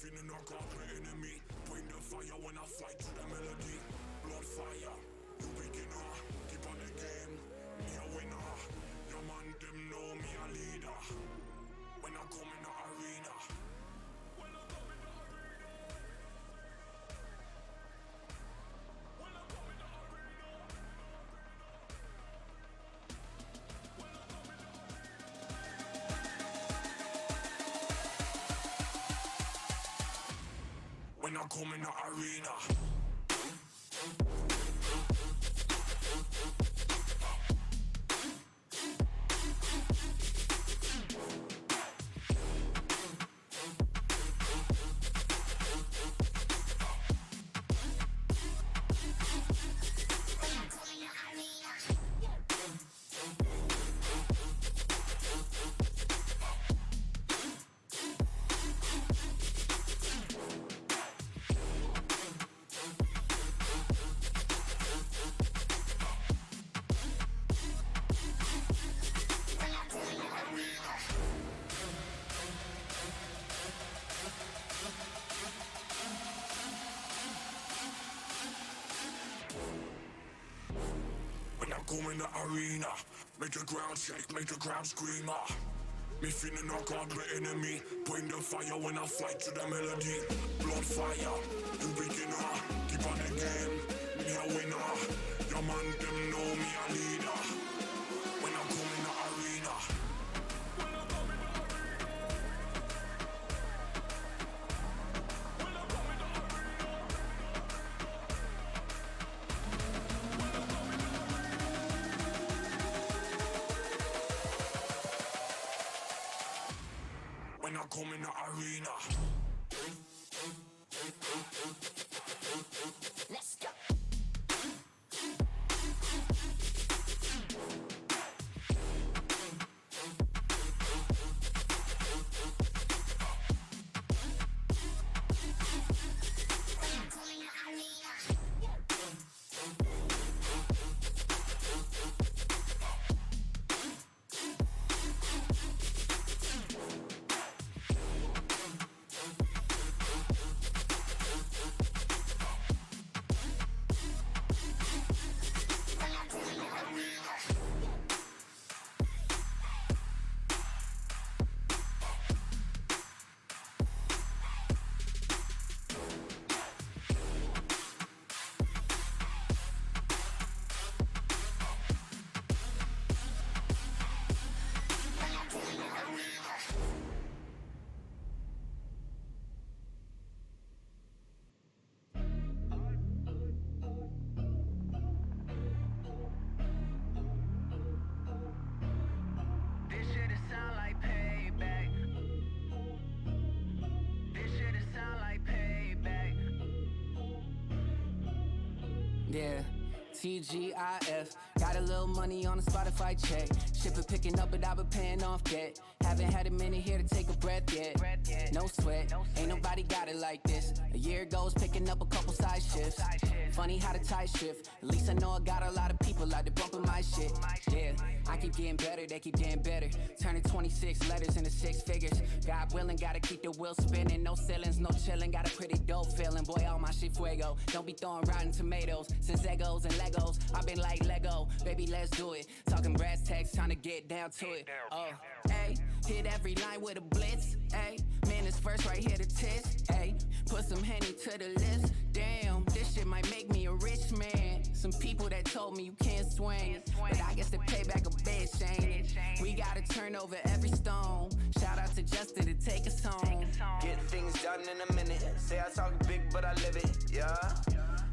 feeling I got the enemy. Bring the fire when I fly to the melody. Blood fire, you beginner. Keep on the game, me a winner. Your man them know me a leader. When I come in the arena. When I come in the arena. When I come in the arena. When I come in the arena. When I come in the arena. When I come in the arena, make the ground shake, make the ground scream. Me feeling I got the enemy. Bring the fire when I fly to the melody. Blood fire, you beginner. Keep on the game, me a winner. Your man them know me a leader. When I come in the arena. When I come in the arena. When I come in the arena. When I come in the arena. When I come in the arena. Let's go. Yeah, TGIF. Got a little money on a Spotify check. Shipper picking up, but I've been paying off debt. Haven't had a minute here to take a breath yet. No sweat, ain't nobody got it like this. A year goes picking up a couple side shifts. Funny how the tide shift. At least I know I got a lot of people like to bumping my shit. Yeah, I keep getting better, they keep getting better. Turning 26 letters into 6 figures. God willing, gotta keep the wheel spinning. No ceilings, no chilling. Got a pretty dope feeling. Boy, all my shit fuego. Don't be throwing rotten tomatoes. Since Egos and Legos, I've been like Lego. Baby, let's do it. Talking brass tacks, trying to get down to it. Oh, hey, hit every line with a blitz. Hey, man, it's first right here to test. Hey, put some Henny to the list. Damn, this shit might make me a rich man. Some people that told me you can't swing, but I guess the payback a bitch, ain't it? We gotta turn over every stone. Shout out to Justin to take us home. Get things done in a minute. Say I talk big, but I live it, yeah.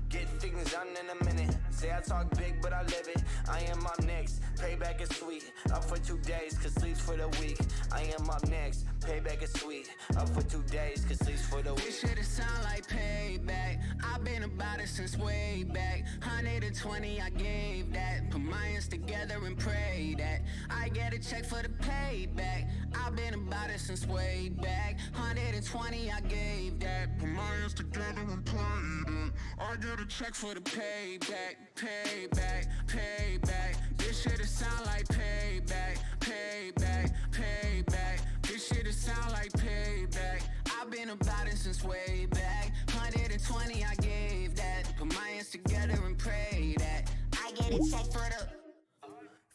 Get things done in a minute. Say I talk big, but I live it. I am up next. Payback is sweet. Up for 2 days, cause sleeps for the week. I am up next. Payback is sweet. Up for 2 days, cause sleeps for the week. This shit sound like payback. I've been about it since way back. 120, I gave that. Put my hands together and pray that I get a check for the payback. I've been about it since way back. 120, I gave that. Put my hands together and pray that I get a check for the payback. Payback, payback. This shit sound like payback. Payback, payback. This shit sound like payback. I've I've been about it since way back. 120 I gave that. Put my hands together and pray that I get it checked for the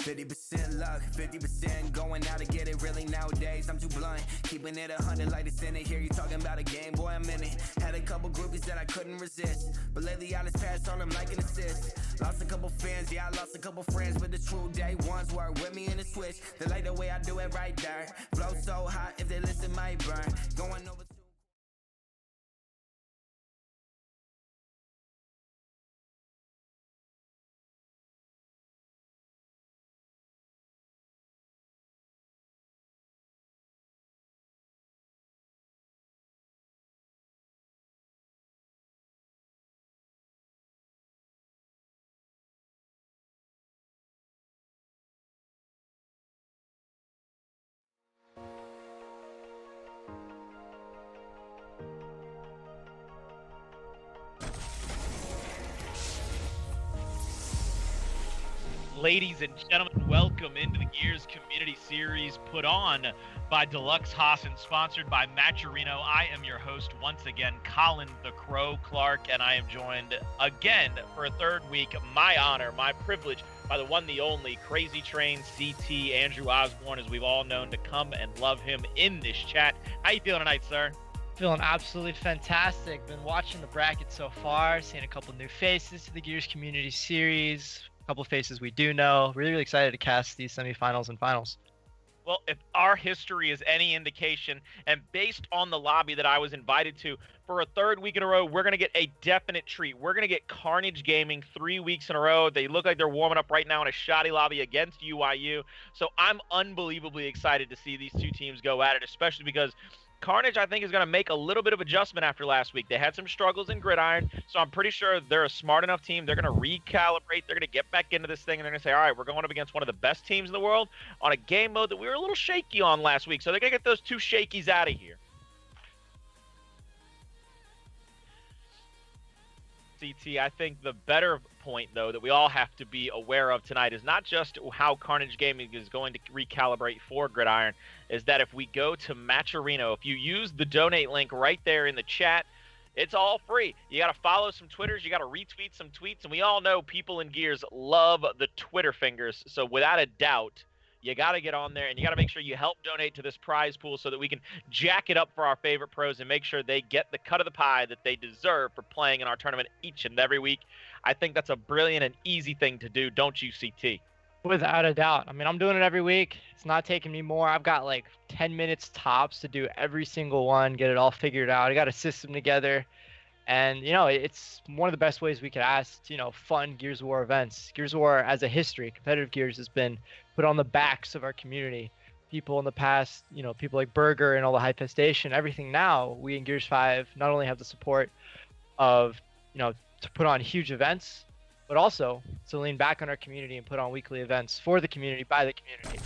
50% luck, 50% going out to get it. Really nowadays, I'm too blunt. Keeping it 100 like the Senate. Hear you talking about a game, boy, I'm in it. Had a couple groupies that I couldn't resist, but lately I just passed on them like an assist. Lost a couple fans, yeah, I lost a couple friends, but the true day ones were with me in the switch. They like the way I do it right there. Flow so hot, if they listen, might burn. Going over. Ladies and gentlemen, welcome into the Gears Community Series put on by Deluxe Haas and sponsored by Matcherino. I am your host once again, Colin the Crow Clark, and I am joined again for a third week. My honor, my privilege, by the one, the only Crazy Train CT Andrew Osborne, as we've all known to come and love him in this chat. How you feeling tonight, sir? Feeling absolutely fantastic. Been watching the bracket so far, seeing a couple new faces to the Gears Community Series. A couple of faces we do know. Really excited to cast these semifinals and finals. Well, if our history is any indication, and based on the lobby that I was invited to, for a third week in a row, we're going to get a definite treat. We're going to get Carnage Gaming 3 weeks in a row. They look like they're warming up right now in a shoddy lobby against UIU. So I'm unbelievably excited to see these two teams go at it, especially because Carnage, I think, is going to make a little bit of adjustment after last week. They had some struggles in Gridiron, so I'm pretty sure they're a smart enough team. They're going to recalibrate. They're going to get back into this thing, and they're going to say, all right, we're going up against one of the best teams in the world on a game mode that we were a little shaky on last week. So they're going to get those two shakies out of here. CT, I think the better point, though, that we all have to be aware of tonight is not just how Carnage Gaming is going to recalibrate for Gridiron, is that if we go to Matcherino, if you use the donate link right there in the chat, it's all free. You got to follow some Twitters, you got to retweet some tweets, and we all know people in Gears love the Twitter fingers, so without a doubt, you got to get on there, and you got to make sure you help donate to this prize pool so that we can jack it up for our favorite pros and make sure they get the cut of the pie that they deserve for playing in our tournament each and every week. I think that's a brilliant and easy thing to do, don't you, CT? Without a doubt. I mean, I'm doing it every week. It's not taking me more. I've got like 10 minutes tops to do every single one, get it all figured out. I got a system together. And, you know, it's one of the best ways we could ask, you know, fun Gears of War events. Gears of War as a history, competitive Gears has been put on the backs of our community. People in the past, you know, people like Burger and all the Hypestation, everything now, we in Gears 5 not only have the support of, you know, to put on huge events, but also to lean back on our community and put on weekly events for the community, by the community.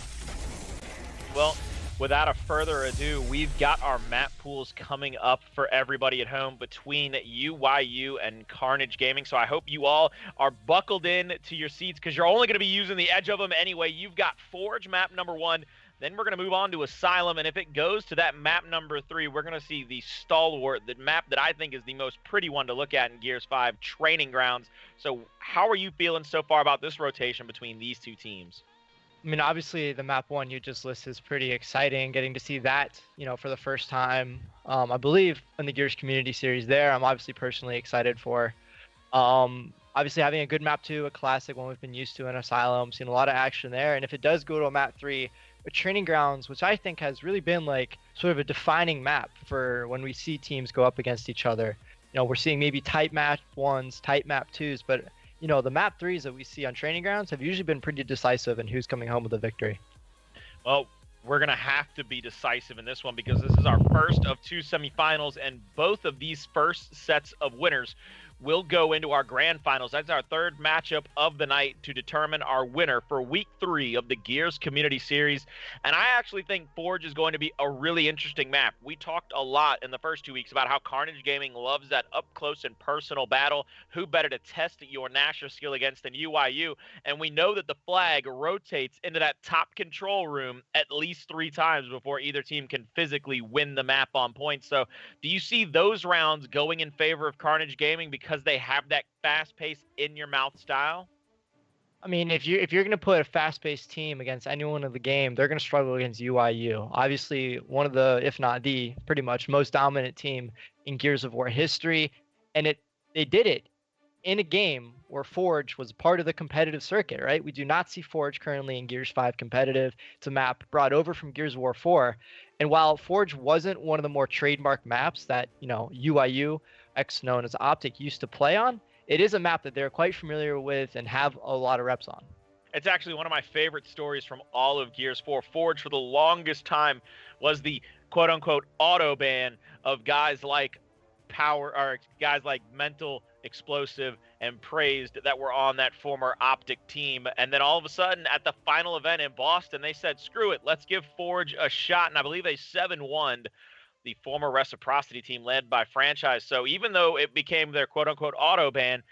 Well, without a further ado, we've got our map pools coming up for everybody at home between UYU and Carnage Gaming. So I hope you all are buckled in to your seats because you're only going to be using the edge of them anyway. You've got Forge map number 1. Then we're going to move on to Asylum, and if it goes to that map number 3, we're going to see the Stalwart, the map that I think is the most pretty one to look at in Gears 5, Training Grounds. So how are you feeling so far about this rotation between these two teams? I mean, obviously, the map 1 you just listed is pretty exciting, getting to see that, you know, for the first time, I believe, in the Gears Community Series there. I'm obviously personally excited for. Obviously, having a good map 2, a classic one we've been used to in Asylum, seen a lot of action there. And if it does go to a map 3, a Training Grounds, which I think has really been like sort of a defining map for when we see teams go up against each other. You know, we're seeing maybe tight map 1s, tight map 2s, but you know, the map 3s that we see on Training Grounds have usually been pretty decisive in who's coming home with a victory. Well, we're going to have to be decisive in this one because this is our first of 2 semifinals, and both of these first sets of winners will go into our grand finals. That's our third matchup of the night to determine our winner for week 3 of the Gears Community Series. And I actually think Forge is going to be a really interesting map. We talked a lot in the first 2 weeks about how Carnage Gaming loves that up close and personal battle. Who better to test your Nasher skill against than UIU? And we know that the flag rotates into that top control room at least 3 times before either team can physically win the map on points. So do you see those rounds going in favor of Carnage Gaming because they have that fast-paced, in-your-mouth style? I mean, if you're going to put a fast-paced team against anyone in the game, they're going to struggle against UIU. Obviously, one of the, if not the, pretty much most dominant team in Gears of War history, and they did it in a game where Forge was part of the competitive circuit, right? We do not see Forge currently in Gears 5 competitive. It's a map brought over from Gears of War 4. And while Forge wasn't one of the more trademark maps that, UIU, ex known as Optic, used to play on, it is a map that they're quite familiar with and have a lot of reps on. It's actually one of my favorite stories from all of Gears 4. Forge, for the longest time, was the quote-unquote auto ban of guys like Mental, Explosive, and Praised that were on that former Optic team. And then all of a sudden, at the final event in Boston, they said, screw it, let's give Forge a shot. And I believe they 7-1'd the former Reciprocity team led by Franchise. So even though it became their quote-unquote auto ban,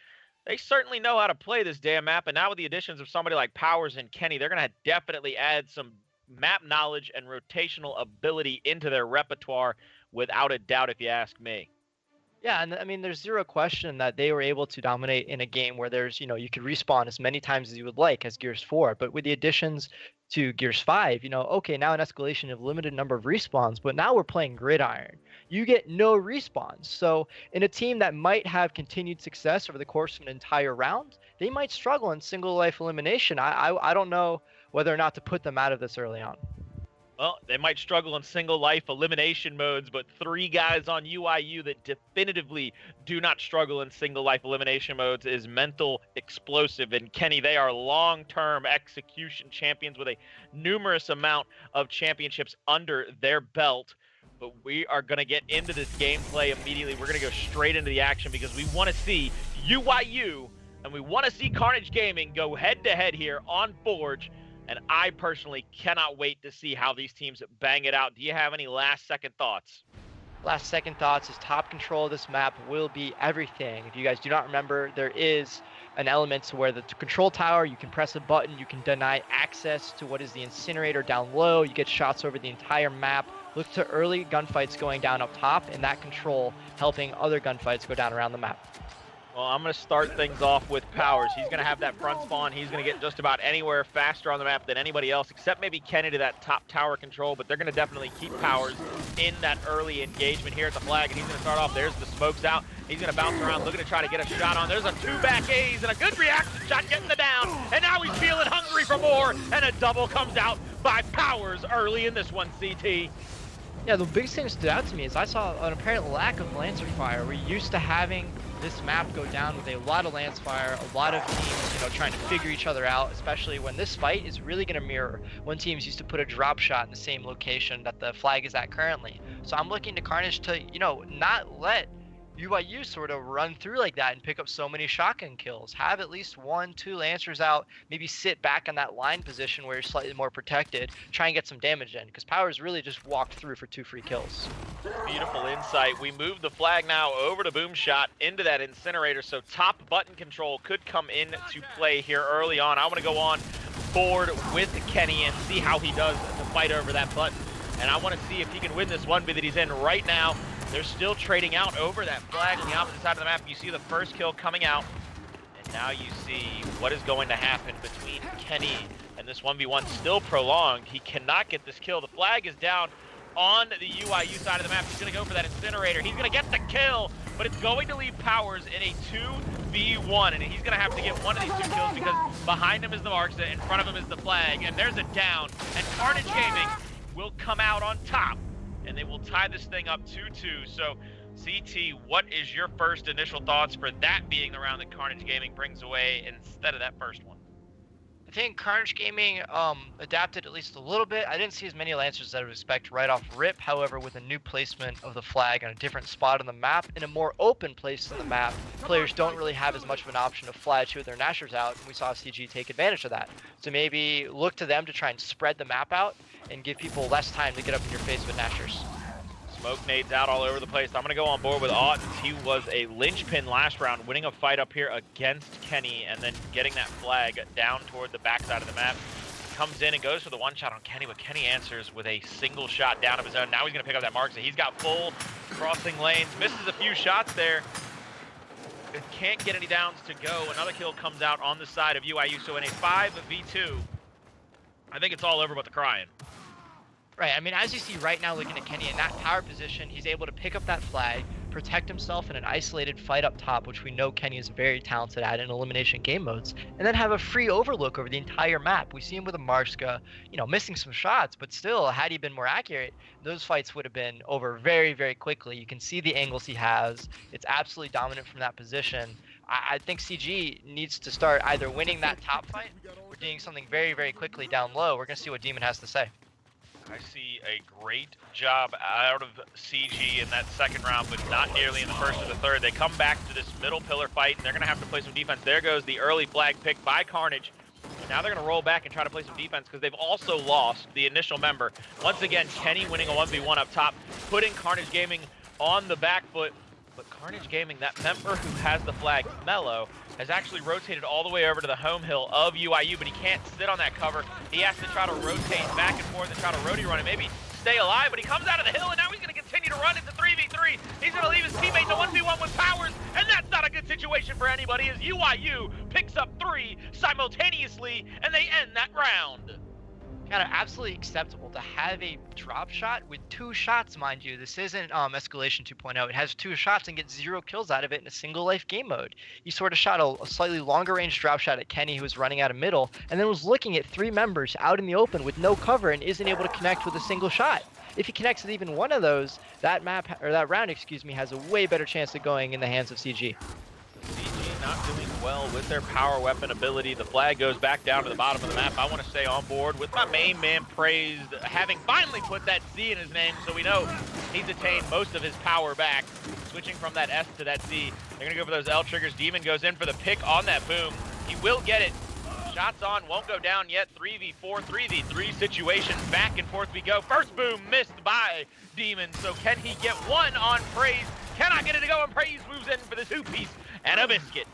they certainly know how to play this damn map. And now with the additions of somebody like Powers and Kenny, they're going to definitely add some map knowledge and rotational ability into their repertoire without a doubt, if you ask me. Yeah, and I mean, there's zero question that they were able to dominate in a game where there's, you could respawn as many times as you would like as Gears 4. But with the additions to Gears 5, okay, now an escalation of limited number of respawns, but now we're playing Gridiron. You get no respawns. So in a team that might have continued success over the course of an entire round, they might struggle in single life elimination. I don't know whether or not to put them out of this early on. Well, they might struggle in single life elimination modes, but 3 guys on UIU that definitively do not struggle in single life elimination modes is Mental, Explosive, and Kenny. They are long-term execution champions with a numerous amount of championships under their belt. But we are going to get into this gameplay immediately. We're going to go straight into the action because we want to see UIU and we want to see Carnage Gaming go head-to-head here on Forge. And I personally cannot wait to see how these teams bang it out. Do you have any last-second thoughts? Last-second thoughts is top control of this map will be everything. If you guys do not remember, there is an element to where the control tower, you can press a button, you can deny access to what is the incinerator down low. You get shots over the entire map. Look to early gunfights going down up top, and that control helping other gunfights go down around the map. Well, I'm going to start things off with Powers. He's going to have that front spawn. He's going to get just about anywhere faster on the map than anybody else, except maybe Kenny to that top tower control, but they're going to definitely keep Powers in that early engagement here at the flag, and he's going to start off. There's the smokes out. He's going to bounce around, looking to try to get a shot on. There's a 2 back A's and a good reaction shot getting the down, and now he's feeling hungry for more, and a double comes out by Powers early in this one, CT. Yeah, the biggest thing that stood out to me is I saw an apparent lack of Lancer fire. We're used to having this map go down with a lot of lance fire, a lot of teams, trying to figure each other out, especially when this fight is really going to mirror when teams used to put a drop shot in the same location that the flag is at currently. So I'm looking to Carnage to, not let UIU sort of run through like that and pick up so many shotgun kills. Have at least 1, 2 Lancers out, maybe sit back in that line position where you're slightly more protected, try and get some damage in, because Powers really just walked through for 2 free kills. Beautiful insight. We move the flag now over to Boomshot into that incinerator, so top button control could come into play here early on. I want to go on board with Kenny and see how he does to fight over that button. And I want to see if he can win this 1v that he's in right now. They're still trading out over that flag on the opposite side of the map. You see the first kill coming out. And now you see what is going to happen between Kenny and this 1v1 still prolonged. He cannot get this kill. The flag is down on the UIU side of the map. He's going to go for that incinerator. He's going to get the kill, but it's going to leave Powers in a 2v1. And he's going to have to get one of these 2 kills because behind him is the Markset, in front of him is the flag. And there's a down. And Carnage Gaming will come out on top. And they will tie this thing up 2-2. So, CT, what is your first initial thoughts for that being the round that Carnage Gaming brings away instead of that first one? I think Carnage Gaming adapted at least a little bit. I didn't see as many Lancers as I would expect right off rip. However, with a new placement of the flag on a different spot on the map, in a more open place on the map, players don't really have as much of an option to fly two of their Nashers out, and we saw CG take advantage of that. So maybe look to them to try and spread the map out and give people less time to get up in your face with Nashers. Smoke nades out all over the place. I'm going to go on board with Autens. He was a linchpin last round, winning a fight up here against Kenny and then getting that flag down toward the backside of the map. Comes in and goes for the one shot on Kenny, but Kenny answers with a single shot down of his own. Now he's going to pick up that mark, so he's got full crossing lanes. Misses a few shots there. Can't get any downs to go. Another kill comes out on the side of UIU. So in a 5v2, I think it's all over but the crying. Right, I mean, as you see right now looking at Kenny in that power position, he's able to pick up that flag, protect himself in an isolated fight up top, which we know Kenny is very talented at in elimination game modes, and then have a free overlook over the entire map. We see him with a Marska, you know, missing some shots, but still, had he been more accurate, those fights would have been over very, very quickly. You can see the angles he has. It's absolutely dominant from that position. I think CG needs to start either winning that top fight or doing something very, very quickly down low. We're going to see what Demon has to say. I see a great job out of CG in that second round, but not nearly in the first or the third. They come back to this middle pillar fight, and they're going to have to play some defense. There goes the early flag pick by Carnage. Now they're going to roll back and try to play some defense because they've also lost the initial member. Once again, Kenny winning a 1v1 up top, putting Carnage Gaming on the back foot. But Carnage Gaming, that member who has the flag, Mello, has actually rotated all the way over to the home hill of UIU, but he can't sit on that cover. He has to try to rotate back and forth and try to roadie run and maybe stay alive, but he comes out of the hill and now he's going to continue to run into 3v3. He's going to leave his teammate to 1v1 with Powers, and that's not a good situation for anybody as UIU picks up 3 simultaneously, and they end that round. Kind of absolutely acceptable to have a drop shot with 2 shots, mind you. This isn't Escalation 2.0. It has 2 shots and gets 0 kills out of it in a single life game mode. He sort of shot a slightly longer range drop shot at Kenny, who was running out of middle, and then was looking at 3 members out in the open with no cover and isn't able to connect with a single shot. If he connects with even one of those, that round, has a way better chance of going in the hands of CG. CG not doing well with their power weapon ability. The flag goes back down to the bottom of the map. I want to stay on board with my main man Praised, having finally put that Z in his name, so we know he's attained most of his power back. Switching from that S to that Z. They're going to go for those L triggers. Demon goes in for the pick on that boom. He will get it. Shots on, won't go down yet. 3v4, 3v3 situation. Back and forth we go. First boom missed by Demon, so can he get one on Praise? Cannot get it to go, and Praise moves in for the 2-piece and a biscuit.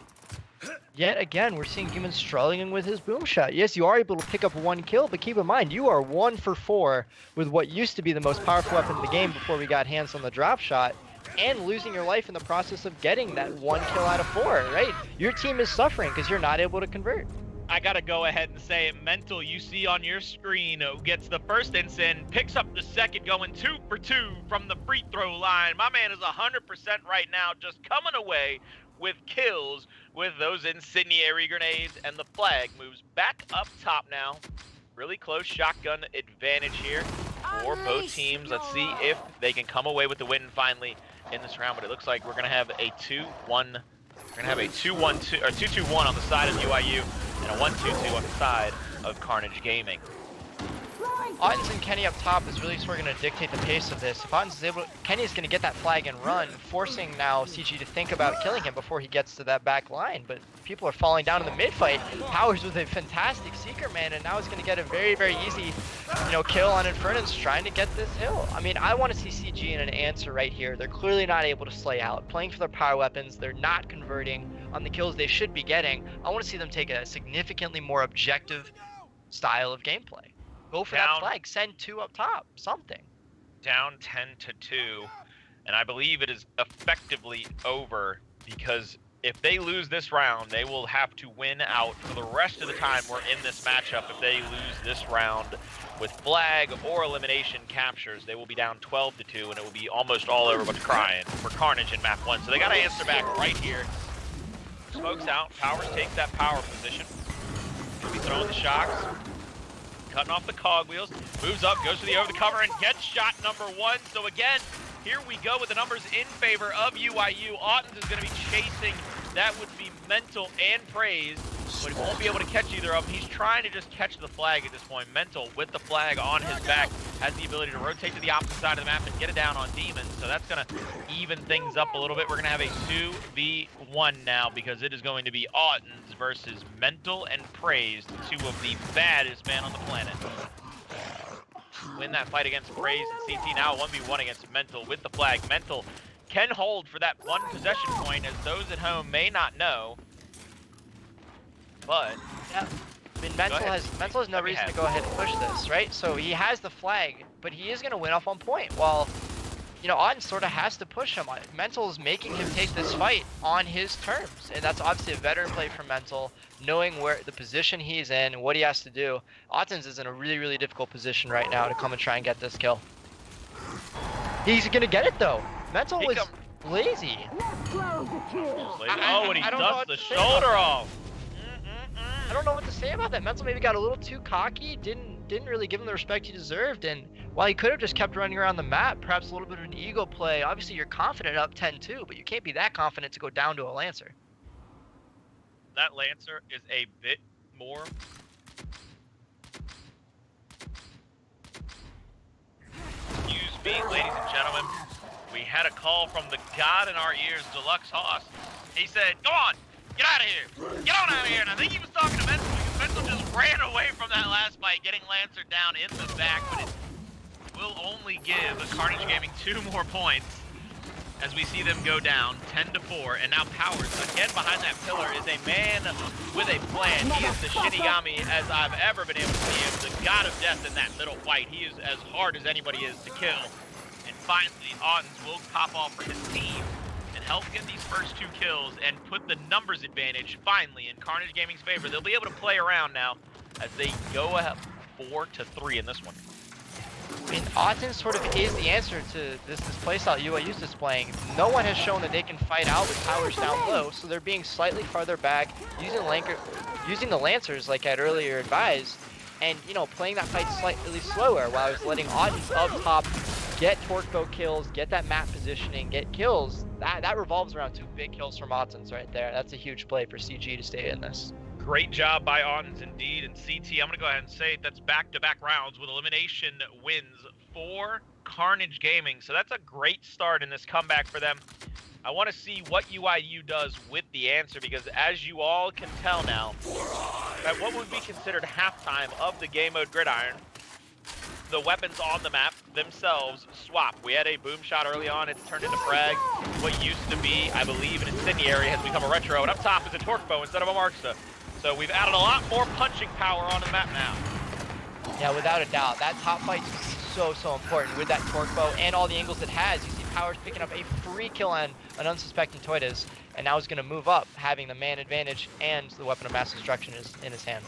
Yet again, we're seeing Demon struggling with his boom shot. Yes, you are able to pick up 1 kill, but keep in mind, you are 1 for 4 with what used to be the most powerful weapon in the game before we got hands on the drop shot, and losing your life in the process of getting that 1 kill out of 4, right? Your team is suffering because you're not able to convert. I gotta go ahead and say it. Mental, you see on your screen, gets the first instant, picks up the second, going 2 for 2 from the free throw line. My man is 100% right now, just coming away with kills with those incendiary grenades, and the flag moves back up top now. Really close shotgun advantage here for both teams. Let's see if they can come away with the win finally in this round, but it looks like we're gonna have a 2-1. We're gonna have a 2-1-2 or 2-2-1 on the side of UIU and a 1-2-2 on the side of Carnage Gaming. Autens and Kenny up top is really sort of going to dictate the pace of this. If Autens is able, Kenny is going to get that flag and run, forcing now CG to think about killing him before he gets to that back line. But people are falling down in the mid fight. Powers with a fantastic Seeker Man, and now he's going to get a very, very easy, kill on Infernus trying to get this hill. I mean, I want to see CG in an answer right here. They're clearly not able to slay out, playing for their power weapons. They're not converting on the kills they should be getting. I want to see them take a significantly more objective style of gameplay. Go for that flag, send 2 up top, something. Down 10-2, and I believe it is effectively over, because if they lose this round, they will have to win out for the rest of the time we're in this matchup. If they lose this round with flag or elimination captures, they will be down 12-2, and it will be almost all over but crying for Carnage in map 1. So they got to answer back right here. Smokes out, Powers takes that power position. Gonna be throwing the shocks. Cutting off the cogwheels, moves up, goes to the over the cover, and gets shot number 1. So again, here we go with the numbers in favor of UIU. Autens is going to be chasing that would be Mental and Praise, but he won't be able to catch either of them. He's trying to just catch the flag at this point. Mental, with the flag on his back, has the ability to rotate to the opposite side of the map and get it down on Demon, so that's going to even things up a little bit. We're going to have a 2v1 now because it is going to be Autens versus Mental and Praise, two of the baddest men on the planet. Win that fight against Praise and CT, now 1v1 against Mental with the flag. Mental can hold for that one possession point, as those at home may not know. But yeah, I mean, Mental has no reason to go ahead and push this, right? So he has the flag, but he is going to win off on point. While, you know, Auden sort of has to push him. Mental is making him take this fight on his terms, and that's obviously a veteran play for Mental, knowing where the position he's in and what he has to do. Autens is in a really, really difficult position right now to come and try and get this kill. He's going to get it though. Mental was lazy. Oh, and he dusts the shoulder off. I don't know what to say about that. Mental maybe got a little too cocky, didn't really give him the respect he deserved, and while he could have just kept running around the map, perhaps a little bit of an ego play. Obviously, you're confident up 10-2, but you can't be that confident to go down to a Lancer. That Lancer is a bit more. Excuse me, ladies and gentlemen. We had a call from the god in our ears, Deluxe Hoss. He said, "Go on, get out of here. Get on out of here." And I think he was talking to Mental because Mental just ran away from that last fight, getting Lancer down in the back, but it will only give Carnage Gaming 2 more points as we see them go down 10-4. And now Powers, again behind that pillar, is a man with a plan. He is the Shinigami as I've ever been able to see him, the god of death in that middle fight. He is as hard as anybody is to kill. And finally, Autens will pop off for his team and help get these first 2 kills and put the numbers advantage finally in Carnage Gaming's favor. They'll be able to play around now as they go ahead 4-3 in this one. I mean, Autens sort of is the answer to this playstyle UIU's displaying. No one has shown that they can fight out with Powers down low, so they're being slightly farther back, using the Lancers like I'd earlier advised, and, you know, playing that fight slightly slower while I was letting Autens up top get torque bow kills, get that map positioning, get kills. That revolves around 2 big kills from Autens right there. That's a huge play for CG to stay in this. Great job by Autens indeed, and CT, I'm going to go ahead and say that's back-to-back rounds with elimination wins for Carnage Gaming. So that's a great start in this comeback for them. I want to see what UIU does with the answer, because as you all can tell now, at what would be considered halftime of the game mode Gridiron, the weapons on the map themselves swap. We had a boom shot early on, it's turned into frag. What used to be, I believe, an incendiary has become a retro, and up top is a torque bow instead of a Marksta. So we've added a lot more punching power onto the map now. Yeah, without a doubt. That top fight's so important with that torque bow and all the angles it has. You see Powers picking up a free kill on an unsuspecting Toitas, and now he's going to move up, having the man advantage and the weapon of mass destruction is in his hand.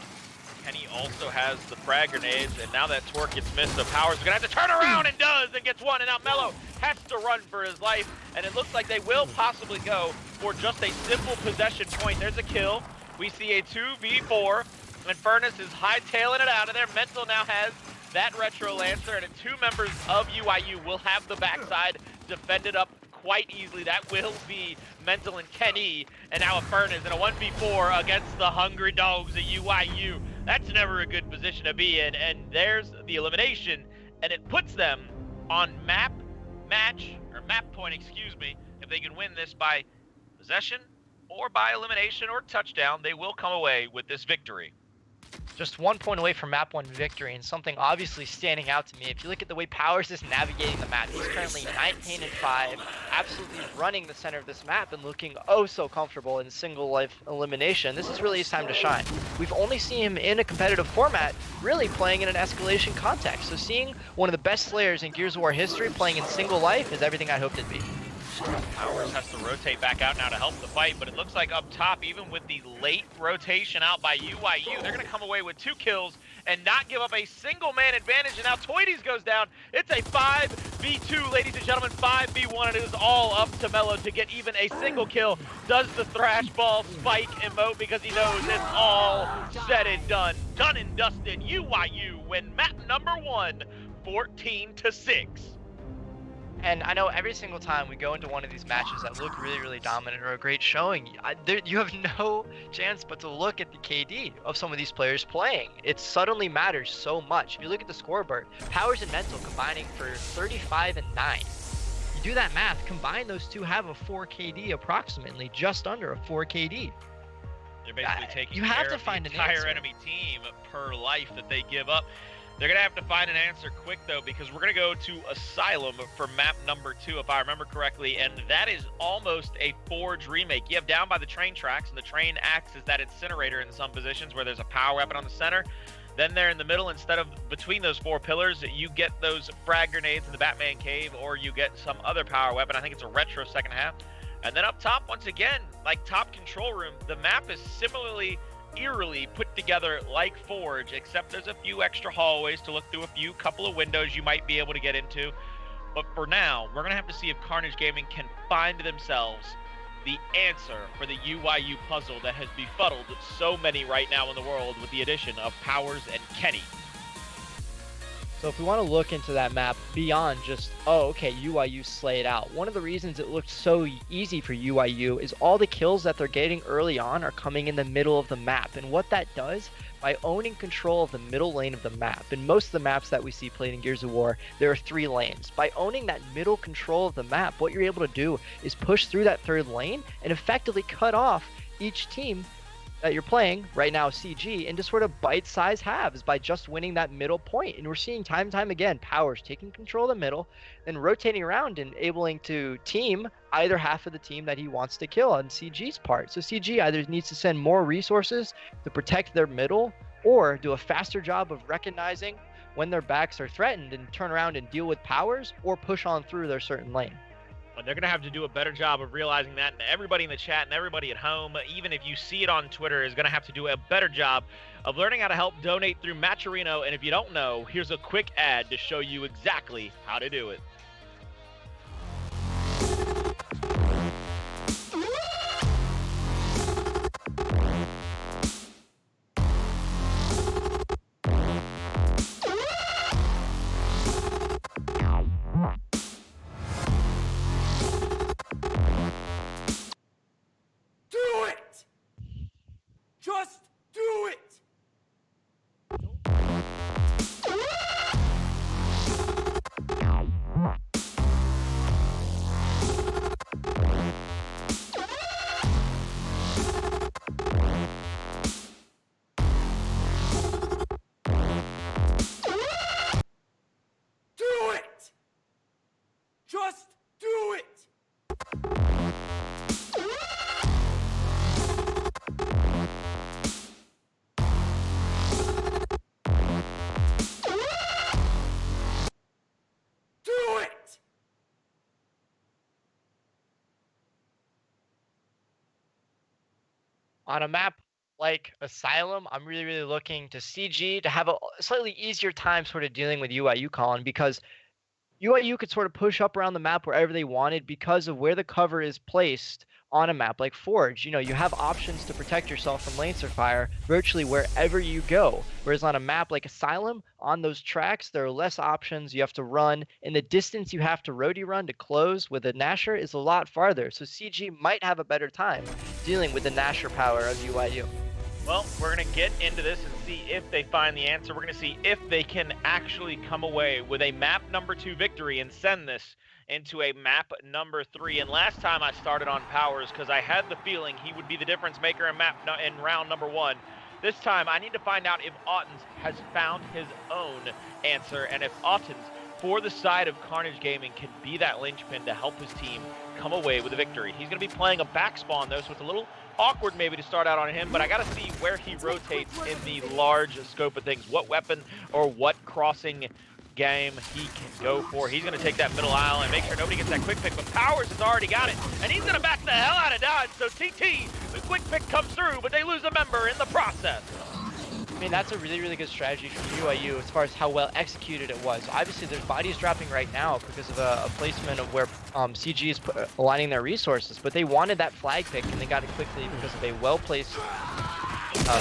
Kenny also has the frag grenades, and now that torque gets missed, so Powers is going to have to turn around and does, and gets one, and now Mello has to run for his life, and it looks like they will possibly go for just a simple possession point. There's a kill. We see a 2v4, and Furnace is hightailing it out of there. Mental now has that Retro Lancer, and 2 members of UIU will have the backside defended up quite easily. That will be Mental and Kenny, and now a Furnace and a 1v4 against the Hungry Dogs at UIU. That's never a good position to be in, and there's the elimination, and it puts them on map point, excuse me. If they can win this by possession or by elimination or touchdown, they will come away with this victory. Just 1 point away from map 1 victory, and something obviously standing out to me. If you look at the way Powers is navigating the map, he's currently 19-5, absolutely running the center of this map and looking oh so comfortable in single life elimination. This is really his time to shine. We've only seen him in a competitive format, really playing in an escalation context. So seeing one of the best Slayers in Gears of War history playing in single life is everything I hoped it'd be. Powers has to rotate back out now to help the fight, but it looks like up top, even with the late rotation out by UIU, they're going to come away with 2 kills and not give up a single man advantage. And now Toides goes down. It's a 5v2, ladies and gentlemen, 5v1. It is all up to Mello to get even a single kill. Does the thrash ball spike emote because he knows it's all said and done. Done and dusted. UIU win map number 1, 14-6. And I know every single time we go into one of these matches that look really, really dominant or a great showing, you have no chance but to look at the KD of some of these players playing. It suddenly matters so much. If you look at the scoreboard, Powers and Mental combining for 35 and 9. You do that math, combine those two, have a 4 KD approximately, just under a 4 KD. They're basically taking you have care to of find the an entire answer. enemy team per life that they give up. They're going to have to find an answer quick, though, because we're going to go to Asylum for map number 2, if I remember correctly, and that is almost a Forge remake. You have down by the train tracks, and the train acts as that incinerator in some positions where there's a power weapon on the center. Then there in the middle, instead of between those 4 pillars, you get those frag grenades in the Batman cave, or you get some other power weapon. I think it's a retro second half. And then up top, once again, like top control room, the map is similarly eerily put together like Forge, except there's a few extra hallways to look through, a couple of windows you might be able to get into. But for now, we're going to have to see if Carnage Gaming can find themselves the answer for the UYU puzzle that has befuddled so many right now in the world with the addition of Powers and Kenny. So if we want to look into that map beyond just, oh, okay, UYU slayed out, one of the reasons it looked so easy for UYU is all the kills that they're getting early on are coming in the middle of the map. And what that does, by owning control of the middle lane of the map, in most of the maps that we see played in Gears of War, there are 3 lanes. By owning that middle control of the map, what you're able to do is push through that 3rd lane and effectively cut off each team that you're playing, right now CG, into sort of bite-sized halves by just winning that middle point. And we're seeing time and time again Powers taking control of the middle and rotating around and able to team either half of the team that he wants to kill on CG's part. So CG either needs to send more resources to protect their middle or do a faster job of recognizing when their backs are threatened and turn around and deal with Powers, or push on through their certain lane. And they're going to have to do a better job of realizing that, and everybody in the chat and everybody at home, even if you see it on Twitter, is going to have to do a better job of learning how to help donate through Matcherino. And if you don't know, here's a quick ad to show you exactly how to do it. Just do it! Do it! Just do it! On a map like Asylum, I'm really, really looking to CG to have a slightly easier time sort of dealing with UIU, Colin, because UIU could sort of push up around the map wherever they wanted because of where the cover is placed on a map like Forge. You know, you have options to protect yourself from laser fire virtually wherever you go. Whereas on a map like Asylum, on those tracks, there are less options. You have to run, and the distance you have to roadie run to close with a Nasher is a lot farther. So CG might have a better time dealing with the Nasher power of UIU. Well, we're going to get into this and see if they find the answer. We're going to see if they can actually come away with a map number 2 victory and send this into a map number 3. And last time I started on Powers because I had the feeling he would be the difference maker in round number 1. This time I need to find out if Autens has found his own answer, and if Autens, for the side of Carnage Gaming, can be that linchpin to help his team come away with a victory. He's going to be playing a back spawn though, so it's a little awkward maybe to start out on him, but I got to see where he rotates in the large scope of things, what weapon or what crossing game he can go for. He's going to take that middle aisle and make sure nobody gets that quick pick, but Powers has already got it, and he's going to back the hell out of Dodge, so TT, the quick pick comes through, but they lose a member in the process. I mean, that's a really, really good strategy from UIU as far as how well executed it was. Obviously, there's bodies dropping right now because of a placement of where CG is aligning their resources, but they wanted that flag pick, and they got it quickly because of a well-placed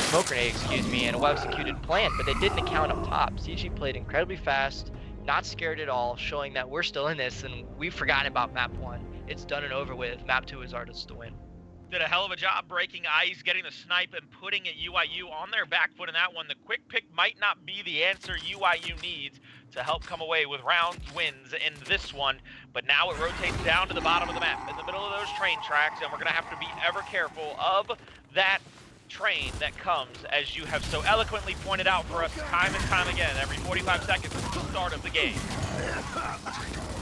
smoke grenade, and a well-executed plant, but they didn't account up top. CG played incredibly fast, not scared at all, showing that we're still in this and we've forgotten about map 1. It's done and over with. Map 2 is ours to win. Did a hell of a job breaking ice, getting the snipe, and putting UIU on their back foot in that one. The quick pick might not be the answer UIU needs to help come away with round wins in this one, but now it rotates down to the bottom of the map, in the middle of those train tracks, and we're going to have to be ever careful of that train that comes, as you have so eloquently pointed out for us time and time again, every 45 seconds at the start of the game.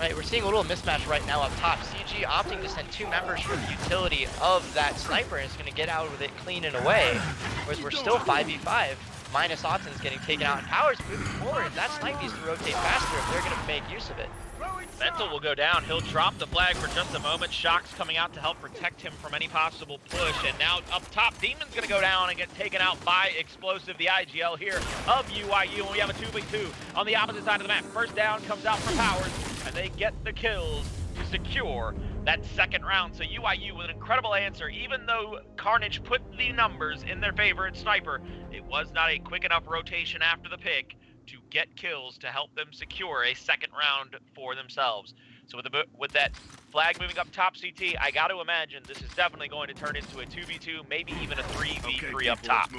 Right, we're seeing a little mismatch right now up top. CG opting to send 2 members for the utility of that sniper and is going to get out with it clean and away, whereas we're still 5v5. Minus Autumn's getting taken out, and Power's moving forward. That snipe needs to rotate faster if they're going to make use of it. Mental will go down. He'll drop the flag for just a moment. Shock's coming out to help protect him from any possible push. And now up top, Demon's going to go down and get taken out by Explosive, the IGL here of UIU. And we have a 2v2 on the opposite side of the map. First down comes out from Powers, and they get the kills to secure that second round. So UIU with an incredible answer. Even though Carnage put the numbers in their favor at Sniper, it was not a quick enough rotation after the pick to get kills to help them secure a second round for themselves. So with that flag moving up top, CT, I got to imagine this is definitely going to turn into a 2v2, maybe even a 3v3 up top.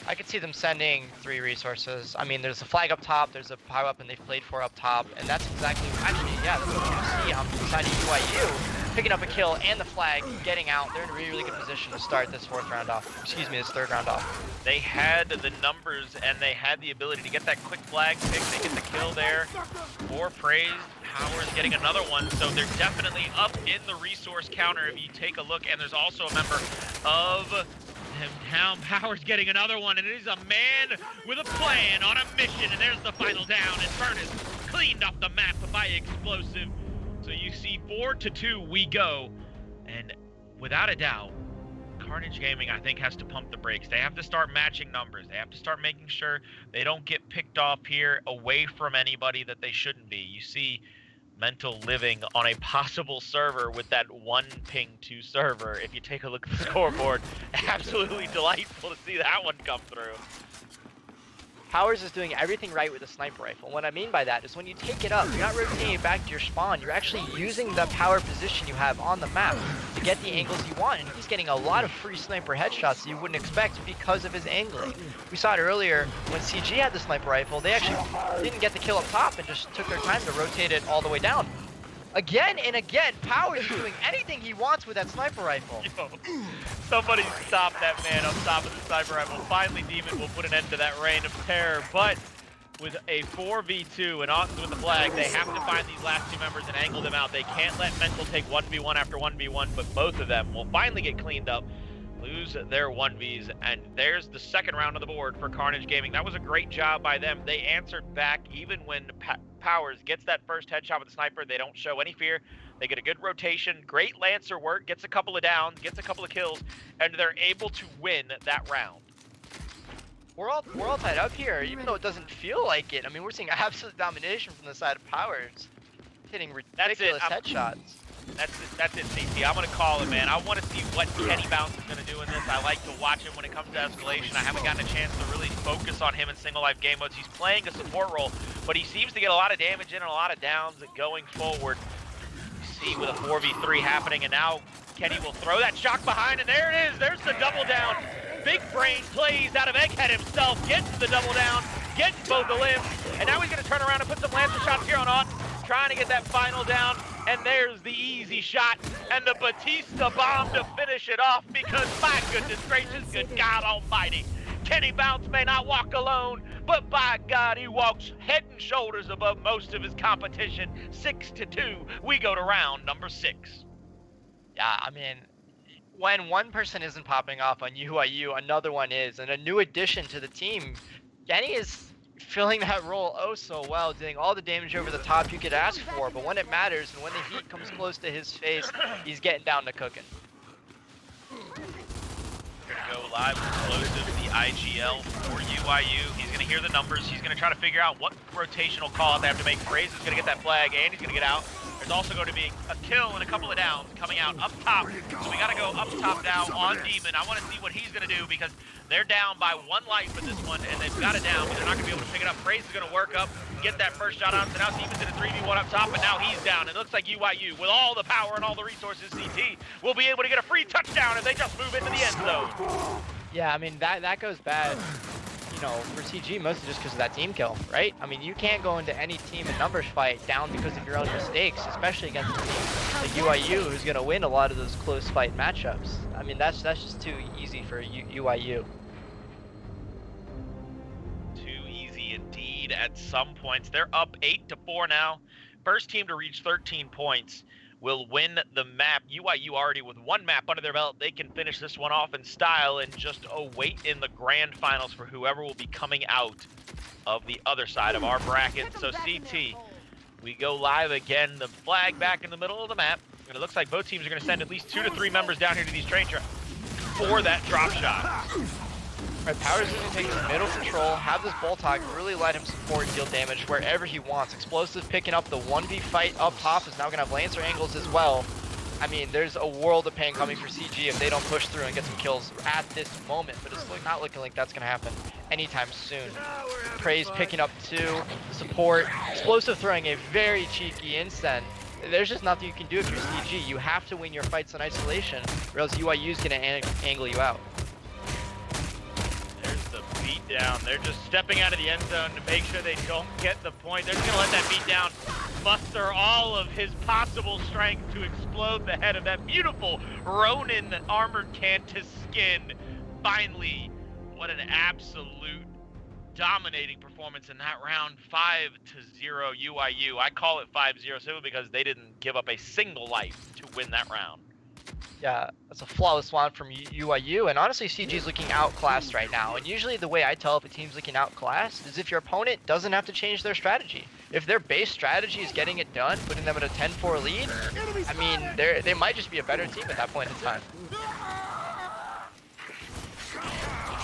I could see them sending 3 resources. I mean, there's a flag up top, there's a power up, and they've played 4 up top, and that's exactly, actually, yeah, that's what we're going to see on the side of UIU. Picking up a kill and the flag, getting out. They're in a really, really good position to start this this third round off. They had the numbers and they had the ability to get that quick flag pick. They get the kill there. 4 praised. Powers getting another one, so they're definitely up in the resource counter if you take a look. And there's also a member of Town Powers getting another one, and it is a man with a plan on a mission. And there's the final down, and Furnace cleaned off the map by Explosive. So you see 4-2 we go, and without a doubt, Carnage Gaming, I think, has to pump the brakes. They have to start matching numbers. They have to start making sure they don't get picked off here away from anybody that they shouldn't be. You see Mental living on a possible server with that 1 ping 2 server. If you take a look at the scoreboard, absolutely delightful to see that one come through. Powers is doing everything right with the sniper rifle. What I mean by that is when you take it up, you're not rotating it back to your spawn, you're actually using the power position you have on the map to get the angles you want, and he's getting a lot of free sniper headshots that you wouldn't expect because of his angling. We saw it earlier when CG had the sniper rifle, they actually didn't get the kill up top and just took their time to rotate it all the way down. Again and again, Powers is doing anything he wants with that sniper rifle. Yo, somebody stop that man up top of the sniper rifle. Finally, Demon will put an end to that reign of terror, but with a 4v2 and Austin with the flag, they have to find these last 2 members and angle them out. They can't let Mental take 1v1 after 1v1, but both of them will finally get cleaned up, lose their 1vs, and there's the second round on the board for Carnage Gaming. That was a great job by them. They answered back even when Powers gets that first headshot with the sniper. They don't show any fear. They get a good rotation, great Lancer work, gets a couple of downs, gets a couple of kills, and they're able to win that round. We're all tied up here, even though it doesn't feel like it. I mean, we're seeing absolute domination from the side of Powers, hitting ridiculous headshots. That's it, CC. I'm going to call it, man. I want to see what Kenny Bounce is going to do in this. I like to watch him when it comes to escalation. I haven't gotten a chance to really focus on him in single life game modes. He's playing a support role, but he seems to get a lot of damage in and a lot of downs going forward. You see with a 4v3 happening, and now Kenny will throw that shock behind, and there it is. There's the double down. Big brain plays out of Egghead himself, gets the double down, gets both the limbs, and now he's going to turn around and put some Lancer shots here on Autumn, trying to get that final down. And there's the easy shot and the Batista bomb to finish it off, because my goodness gracious, good God almighty, Kenny Bounce may not walk alone, but by God, he walks head and shoulders above most of his competition. 6-2, we go to round number 6. Yeah, I mean, when one person isn't popping off on UIU, another one is, and a new addition to the team. Kenny is filling that role oh so well, doing all the damage over the top you could ask for, but when it matters and when the heat comes close to his face, he's getting down to cooking. We're gonna go live with Explosive, the IGL for UIU. He's gonna hear the numbers, he's gonna try to figure out what rotational call they have to make. Fraze is gonna get that flag, and he's gonna get out. There's also going to be a kill and a couple of downs coming out up top. So we got to go up top now on Demon. I want to see what he's going to do because they're down by 1 life in this one, and they've got it down, but they're not going to be able to pick it up. Praise is going to work up, get that first shot on. So now Demon's in a 3v1 up top, but now he's down. It looks like UYU, with all the power and all the resources, CT will be able to get a free touchdown if they just move into the end zone. Yeah, I mean, that goes bad, you know, for CG mostly just because of that team kill, right? I mean, you can't go into any team in numbers fight down because of your own mistakes, especially against a team like UIU, who's going to win a lot of those close fight matchups. I mean, that's just too easy for UIU. Too easy indeed at some points. They're up 8-4 now. First team to reach 13 points will win the map. UIU already with 1 map under their belt. They can finish this one off in style and just await in the grand finals for whoever will be coming out of the other side of our bracket. So CT, we go live again. The flag back in the middle of the map. And it looks like both teams are going to send at least 2 to 3 members down here to these train tracks for that drop shot. Right, Powers is going to take his middle control, have this Boltog really let him support and deal damage wherever he wants. Explosive picking up the 1v fight up top is now going to have Lancer angles as well. I mean, there's a world of pain coming for CG if they don't push through and get some kills at this moment, but it's not looking like that's going to happen anytime soon. Praise picking up 2, support, Explosive throwing a very cheeky incend. There's just nothing you can do if you're CG. You have to win your fights in isolation, or else UIU is going to angle you out. Beat down. They're just stepping out of the end zone to make sure they don't get the point. They're just going to let that beat down muster all of his possible strength to explode the head of that beautiful Ronin armored Cantus skin. Finally, what an absolute dominating performance in that round. 5-0 UIU. I call it 5-0 simply because they didn't give up a single life to win that round. Yeah, that's a flawless one from UIU, and honestly, CG's looking outclassed right now. And usually the way I tell if a team's looking outclassed is if your opponent doesn't have to change their strategy. If their base strategy is getting it done, putting them at a 10-4 lead, I mean, they might just be a better team at that point in time.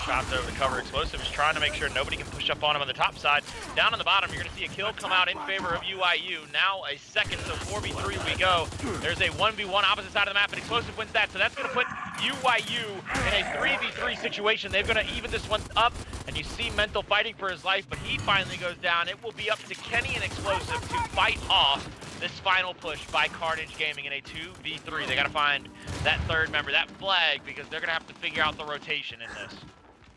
Shots over the cover. Explosive is trying to make sure nobody can push up on him on the top side. Down on the bottom, you're going to see a kill come out in favor of UIU. Now a second, so 4v3 we go. There's a 1v1 opposite side of the map, and Explosive wins that. So that's going to put UIU in a 3v3 situation. They're going to even this one up, and you see Mental fighting for his life, but he finally goes down. It will be up to Kenny and Explosive to fight off this final push by Carnage Gaming in a 2v3. They got to find that third member, that flag, because they're going to have to figure out the rotation in this.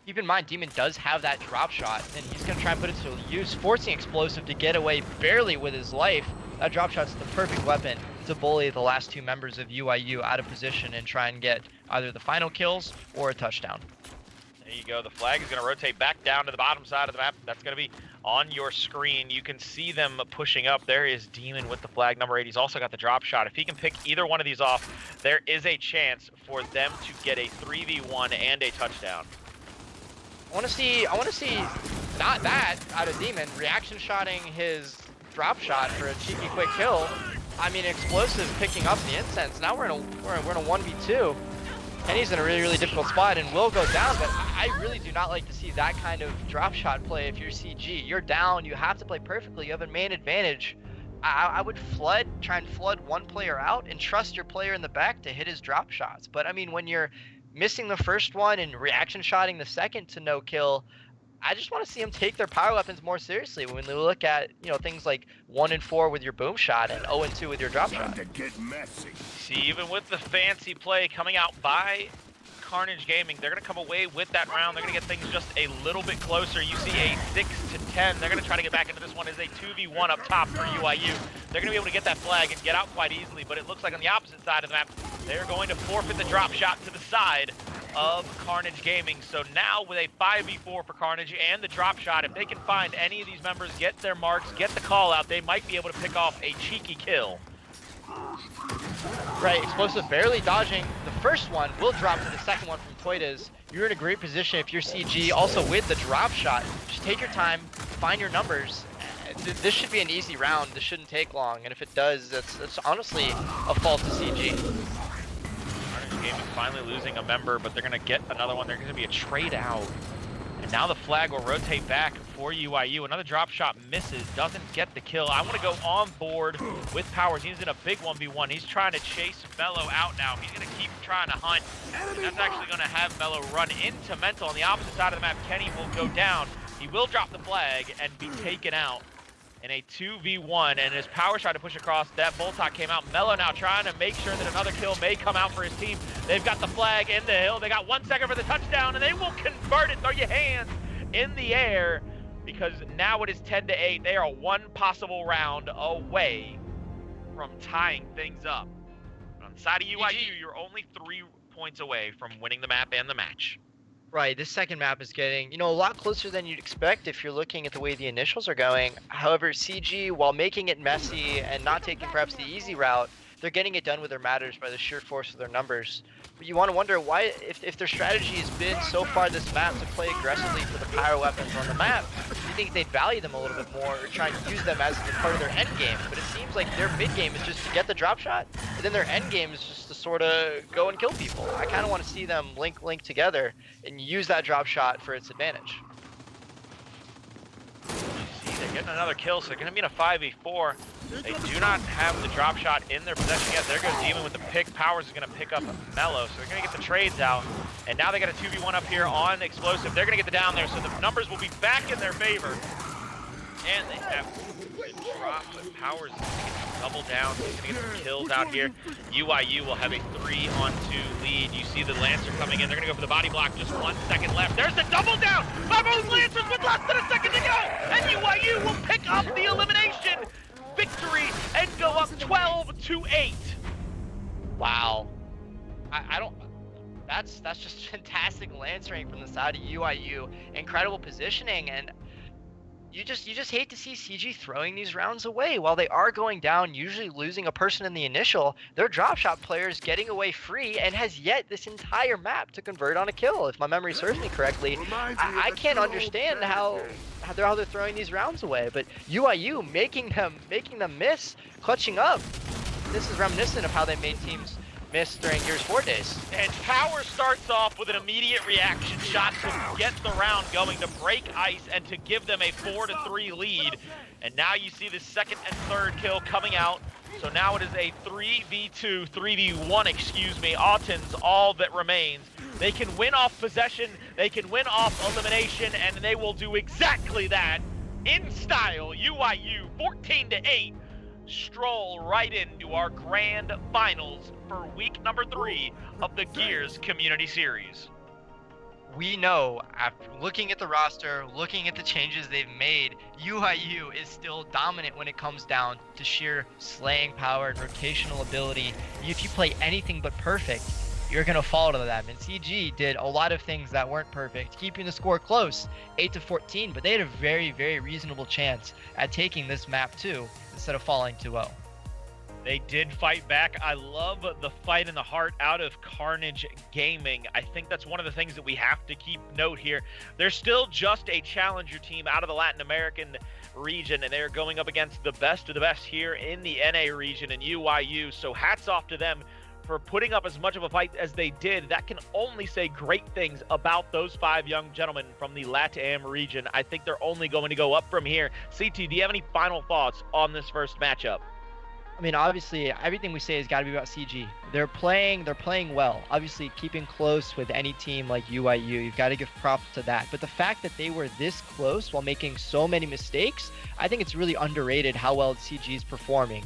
Keep in mind, Demon does have that drop shot, and he's going to try and put it to use, forcing Explosive to get away barely with his life. That drop shot's the perfect weapon to bully the last 2 members of UIU out of position and try and get either the final kills or a touchdown. There you go. The flag is going to rotate back down to the bottom side of the map. That's going to be on your screen. You can see them pushing up. There is Demon with the flag number 8. He's also got the drop shot. If he can pick either one of these off, there is a chance for them to get a 3v1 and a touchdown. I want to see not that out of Demon, reaction shotting his drop shot for a cheeky quick kill. I mean, Explosive picking up the incense. Now we're in a 1v2. Kenny's in a really difficult spot and will go down, but I really do not like to see that kind of drop shot play if you're CG. You're down, you have to play perfectly, you have a man advantage. I would try and flood one player out and trust your player in the back to hit his drop shots. But I mean, when you're missing the first one and reaction shotting the second to no kill, I just want to see them take their power weapons more seriously when they look at, you know, things like 1-4 with your boom shot and 0-2 with your drop shot. See, even with the fancy play coming out by Carnage Gaming, they're going to come away with that round. They're going to get things just a little bit closer. You see a 6-10. They're going to try to get back into this one as a 2v1 up top for UIU. They're going to be able to get that flag and get out quite easily, but it looks like on the opposite side of the map, they're going to forfeit the drop shot to the side of Carnage Gaming. So now with a 5v4 for Carnage and the drop shot, if they can find any of these members, get their marks, get the call out, they might be able to pick off a cheeky kill. Right, Explosive barely dodging the first one, will drop to the second one from Toidas. You're in a great position if you're CG, also with the drop shot. Just take your time, find your numbers. This should be an easy round, this shouldn't take long, and if it does, that's honestly a fault to CG. Carnage Gaming finally losing a member, but they're going to get another one. There's going to be a trade out. And now the flag will rotate back for UIU. Another drop shot misses, doesn't get the kill. I want to go on board with Powers. He's in a big 1v1. He's trying to chase Mello out now. He's going to keep trying to hunt. And that's actually going to have Mello run into Mental. On the opposite side of the map, Kenny will go down. He will drop the flag and be taken out in a 2v1, and as Powers tried to push across, that Voltok came out. Mello now trying to make sure that another kill may come out for his team. They've got the flag in the hill. They got 1 second for the touchdown, and they will convert it. Throw your hands in the air, because now it is 10-8. They are one possible round away from tying things up. On the side of UIU, you're only 3 points away from winning the map and the match. Right, this second map is getting, a lot closer than you'd expect if you're looking at the way the initials are going. However, CG, while making it messy and not taking perhaps the easy route, they're getting it done with their matters by the sheer force of their numbers. But you want to wonder why, if their strategy has been so far this map to play aggressively for the pyro weapons on the map, you think they'd value them a little bit more or try and use them as a part of their end game. But it seems like their mid game is just to get the drop shot, and then their end game is just to sort of go and kill people. I kind of want to see them link together and use that drop shot for its advantage. See, they're getting another kill, so they're going to be in a 5v4. They do not have the drop shot in their possession yet. There goes Demon with the pick. Powers is going to pick up Mello, so they're going to get the trades out. And now they got a 2v1 up here on Explosive. They're going to get the down there, so the numbers will be back in their favor. And they have good drop, but Powers is going to get double down. He's going to get some kills out here. UIU will have a 3-on-2 lead. You see the Lancer coming in. They're going to go for the body block. Just 1 second left. There's the double down by both Lancers with less than a second to go. And UIU will pick up the elimination victory and go up 12-8. Wow. I don't... That's just fantastic lancering from the side of UIU. Incredible positioning, and you just hate to see CG throwing these rounds away. While they are going down, usually losing a person in the initial, their drop shot player is getting away free and has yet this entire map to convert on a kill. If my memory serves me correctly, I can't understand how they're throwing these rounds away. But UIU making them miss, clutching up. This is reminiscent of how they made teams miss during Gears 4 days. And Power starts off with an immediate reaction shot to get the round going, to break ice and to give them a 4-3 lead. And now you see the second and third kill coming out. So now it is a 3v1, excuse me. Autumn's all that remains. They can win off possession, they can win off elimination, and they will do exactly that in style. UIU 14-8 stroll right into our grand finals for week number 3 of the Gears Community Series. We know, after looking at the roster, looking at the changes they've made, UIU is still dominant when it comes down to sheer slaying power and rotational ability. If you play anything but perfect, you're going to fall to them. And CG did a lot of things that weren't perfect, keeping the score close, 8-14, but they had a very, very reasonable chance at taking this map too, instead of falling 2-0. They did fight back. I love the fight in the heart out of Carnage Gaming. I think that's one of the things that we have to keep note here. They're still just a challenger team out of the Latin American region, and they're going up against the best of the best here in the NA region in UIU. So hats off to them for putting up as much of a fight as they did. That can only say great things about those 5 young gentlemen from the LATAM region. I think they're only going to go up from here. CT, do you have any final thoughts on this first matchup? I mean, obviously, everything we say has got to be about CG. They're playing well. Obviously, keeping close with any team like UIU, you've got to give props to that. But the fact that they were this close while making so many mistakes, I think it's really underrated how well CG is performing.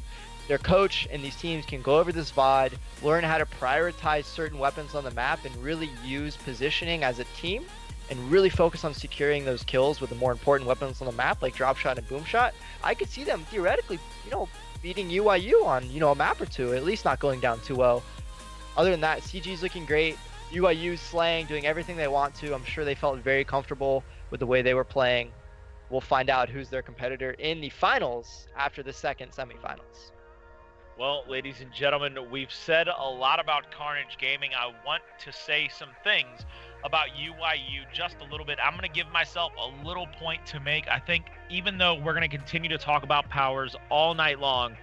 Their coach and these teams can go over this VOD, learn how to prioritize certain weapons on the map, and really use positioning as a team, and really focus on securing those kills with the more important weapons on the map, like drop shot and boom shot. I could see them theoretically, beating UIU on, a map or two, at least not going down 2-0. Other than that, CG's looking great. UIU's slaying, doing everything they want to. I'm sure they felt very comfortable with the way they were playing. We'll find out who's their competitor in the finals after the second semifinals. Well, ladies and gentlemen, we've said a lot about Carnage Gaming. I want to say some things about UIU just a little bit. I'm going to give myself a little point to make. I think even though we're going to continue to talk about Powers all night long,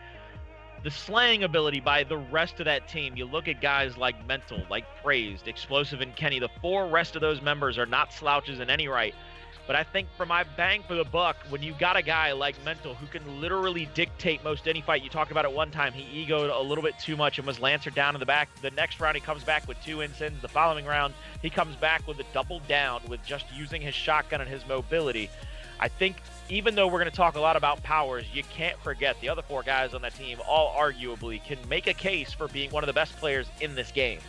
the slaying ability by the rest of that team, you look at guys like Mental, like Praised, Explosive, and Kenny, the 4 rest of those members are not slouches in any right. But I think for my bang for the buck, when you got a guy like Mental who can literally dictate most any fight, you talked about it one time, he egoed a little bit too much and was lancered down in the back. The next round, he comes back with 2 insins. The following round, he comes back with a double down with just using his shotgun and his mobility. I think even though we're going to talk a lot about powers, you can't forget the other 4 guys on that team all arguably can make a case for being one of the best players in this game.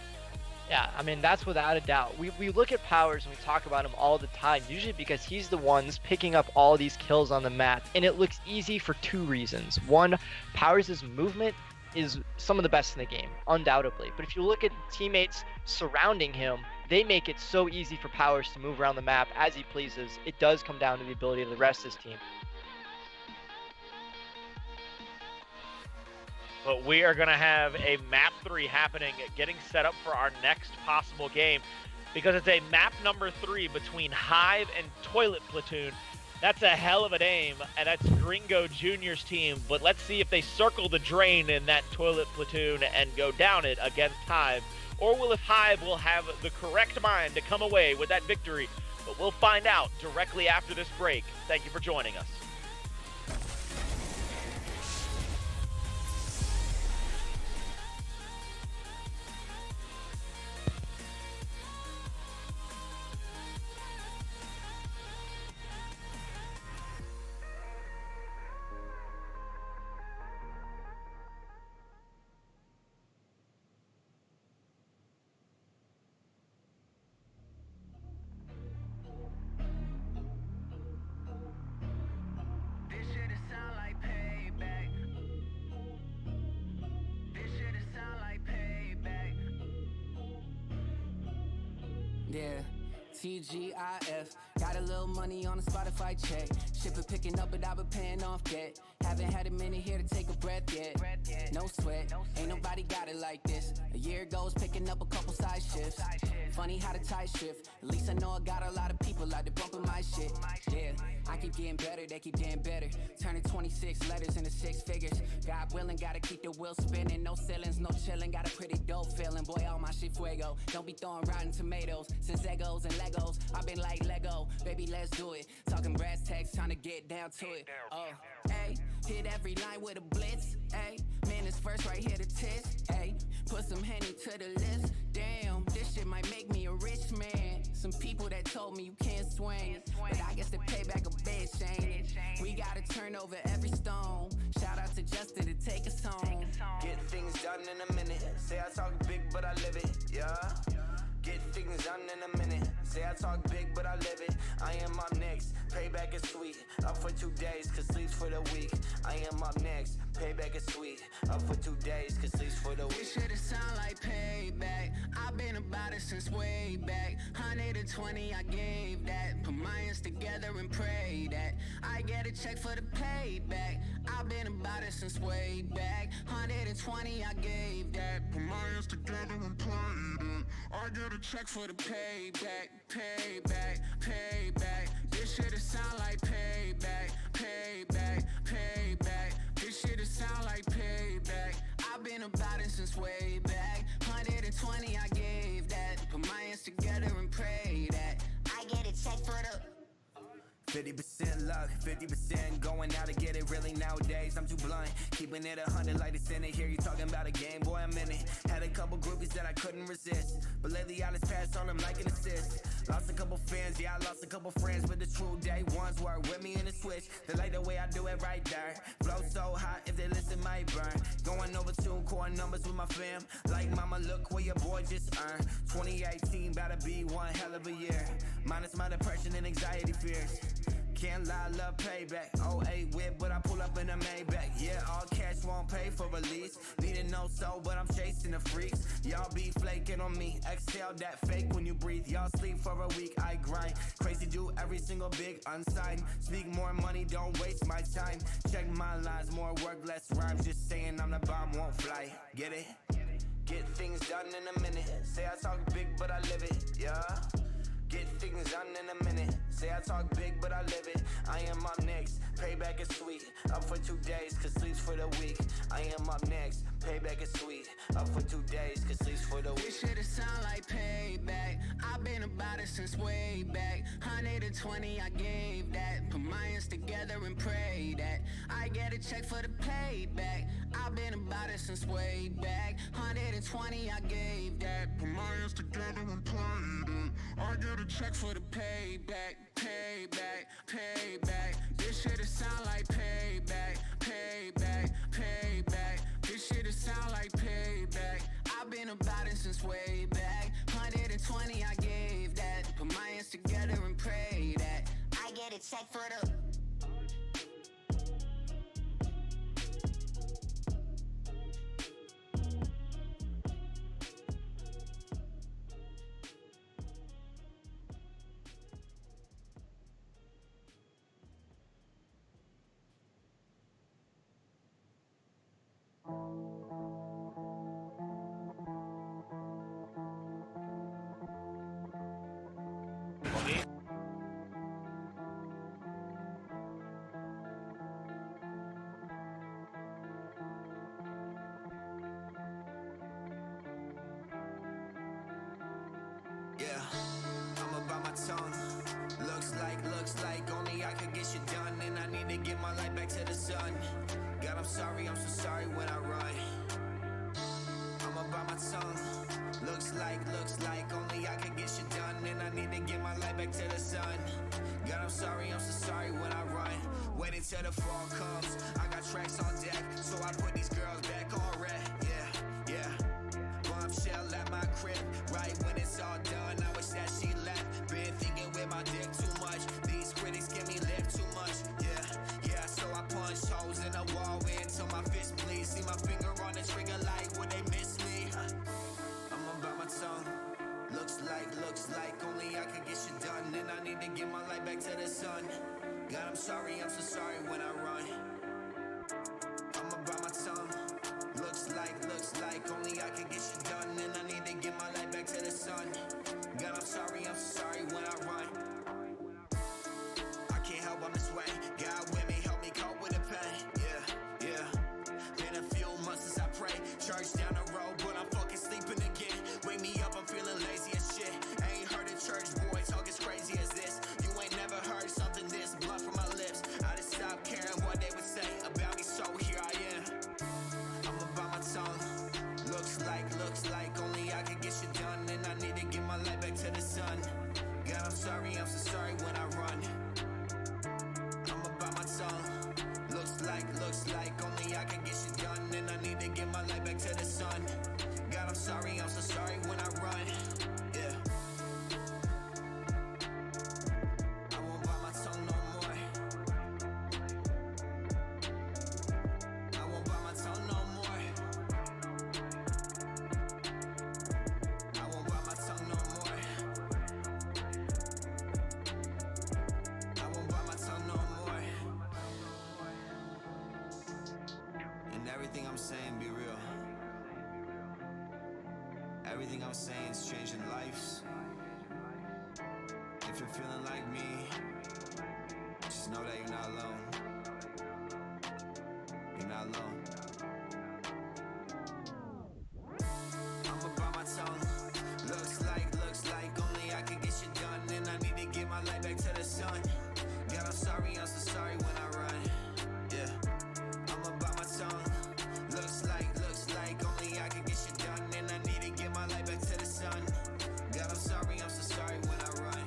Yeah, I mean, that's without a doubt. We look at Powers and we talk about him all the time, usually because he's the ones picking up all these kills on the map, and it looks easy for 2 reasons. One, Powers' movement is some of the best in the game, undoubtedly. But if you look at teammates surrounding him, they make it so easy for Powers to move around the map as he pleases. It does come down to the ability of the rest of his team. But we are going to have a map 3 happening, getting set up for our next possible game, because it's a map number 3 between Hive and Toilet Platoon. That's a hell of a name, and that's Gringo Jr.'s team. But let's see if they circle the drain in that Toilet Platoon and go down it against Hive. Or will if Hive will have the correct mind to come away with that victory. But we'll find out directly after this break. Thank you for joining us. Yeah, TGIF. Got a little money on a Spotify check. Shipper picking up, but I've been paying off debt. Haven't had a minute here to take a breath yet. No sweat, ain't nobody got it like this. A year goes picking up a couple side shifts. Funny how the tight shift. At least I know I got a lot of people out there bumping my shit. Yeah, I keep getting better, they keep getting better. Turning 26 letters into 6 figures. God willing, gotta keep the wheel spinning. No ceilings, no chilling. Got a pretty dope feeling. Boy, all my shit fuego. Don't be throwing rotten tomatoes. Since Egos and Legos, I've been like Lego. Baby, let's do it. Talking brass tacks, trying to get down to it. Oh, hey, hit every line with a blitz. Hey, man, it's first right here to test. Hey, put some Henny to the list. Damn, this shit might make me a rich man. Some people that told me you can't swing, but I guess the payback a bitch, ain't it? We gotta turn over every stone. Shout out to Justin to take us home. Get things done in a minute. Say I talk big, but I live it. Yeah. Get things done in a minute. Say I talk big, but I live it. I am up next. Payback is sweet. Up for 2 days, cause sleeps for the week. I am up next. Payback is sweet. Up for 2 days, cause sleeps for the week. This shit sound like payback. I've been about it since way back. 120, I gave that. Put my hands together and pray that I get a check for the payback. I've been about it since way back. 120, I gave that. Put my hands together and pray that I get a check for the payback. Payback, payback. This shit sound like payback. Payback, payback. This shit sound like payback. I've been about it since way back. 120, I gave that. Put my hands together and pray that I get a check for the 50% luck, 50% going out to get it. Really nowadays, I'm too blind. Keeping it 100 like it's in it. Hear you talking about a game, boy, I'm in it. Had a couple groupies that I couldn't resist, but lately I just passed on them like an assist. Lost a couple fans, yeah, I lost a couple friends, but the true day ones were with me in the switch. They like the way I do it right there. Flow so hot, if they listen, might burn. Going over 2 core numbers with my fam. Like mama, look where your boy just earned. 2018 better be one hell of a year. Minus my depression and anxiety fears. Can't lie, love payback. 08 whip, but I pull up in a Maybach. Yeah, all cash won't pay for release. Need to know so, but I'm chasing the freaks. Y'all be flaking on me. Exhale that fake when you breathe. Y'all sleep for a week, I grind. Crazy do every single big unsigned. Speak more money, don't waste my time. Check my lines, more work, less rhymes. Just saying I'm the bomb, won't fly. Get it? Get things done in a minute. Say I talk big, but I live it. Yeah. Get things done in a minute. Say I talk big, but I live it. I am up next. Payback is sweet. Up for 2 days, cause sleeps for the week. I am up next. Payback is sweet. Up for 2 days, cause sleeps for the week. This shit sound like payback. I've been about it since way back. 120, I gave that. Put my hands together and pray that I get a check for the payback. I've been about it since way back. 120, I gave that. Put my hands together and pray that I get a check for the payback. Payback, payback. This shit sound like payback. Payback, payback. This shit sound like payback. I've been about it since way back. 120, I gave that. Put my hands together and pray that I get a check for the. Yeah, I'm about my tongue. Looks like only I could get shit done. And I need to get my life back to the sun. God, I'm so sorry when I run. I'm about my tongue. Looks like only I could get shit done. And I need to get my life back to the sun. God, I'm so sorry when I run. Wait until the fall comes. I got tracks on deck, so I put these girls back on red. Yeah. Bombshell at my crib, right when it's all done. I wish that she left. Been thinking with my dick too much. These critics give me lip too much. Yeah. So I punch holes in the wall until my fist bleeds. See my finger on the trigger like would they miss me? I'm about my tongue. Looks like only I could get shit done. And I need to get my life back to the sun. God, I'm so sorry when I run. I'm about my tongue. Looks like only I can get shit done. And I need to get my life back to the sun. God, I'm so sorry when I run. I can't help, I'm this way. God with me, help me cope with the pain. Yeah. Been a few months since I prayed. Church down the road, but I'm fucking sleeping again. Wake me up, I'm feeling lazy as shit. Ain't heard a church boy talk as crazy as this. You ain't never heard something this blunt from my lips. I just stopped caring what they would say about me, so here I am. I'm about my tongue. Looks like only I can get shit done. And I need to get my life back to the sun. God, I'm so sorry when I run. I'm about my tongue. Looks like only I can get shit done. And I need to get my life back to the sun. God, I'm so sorry when I run. Yeah. I won't bite my tongue no more. I won't bite my tongue no more. I won't bite my tongue no more. I won't bite my tongue no more. And everything I'm saying be real. Everything I'm saying is changing lives. If you're feeling like me, just know that you're not alone. You're not alone. I'm about my tongue. Looks like only I can get shit done. And I need to get my life back to the sun. God, I'm so sorry when I run. Yeah, I'm about my tongue. Looks like only I can get shit done. And I need to get my life back to the sun. God, I'm so sorry when I run.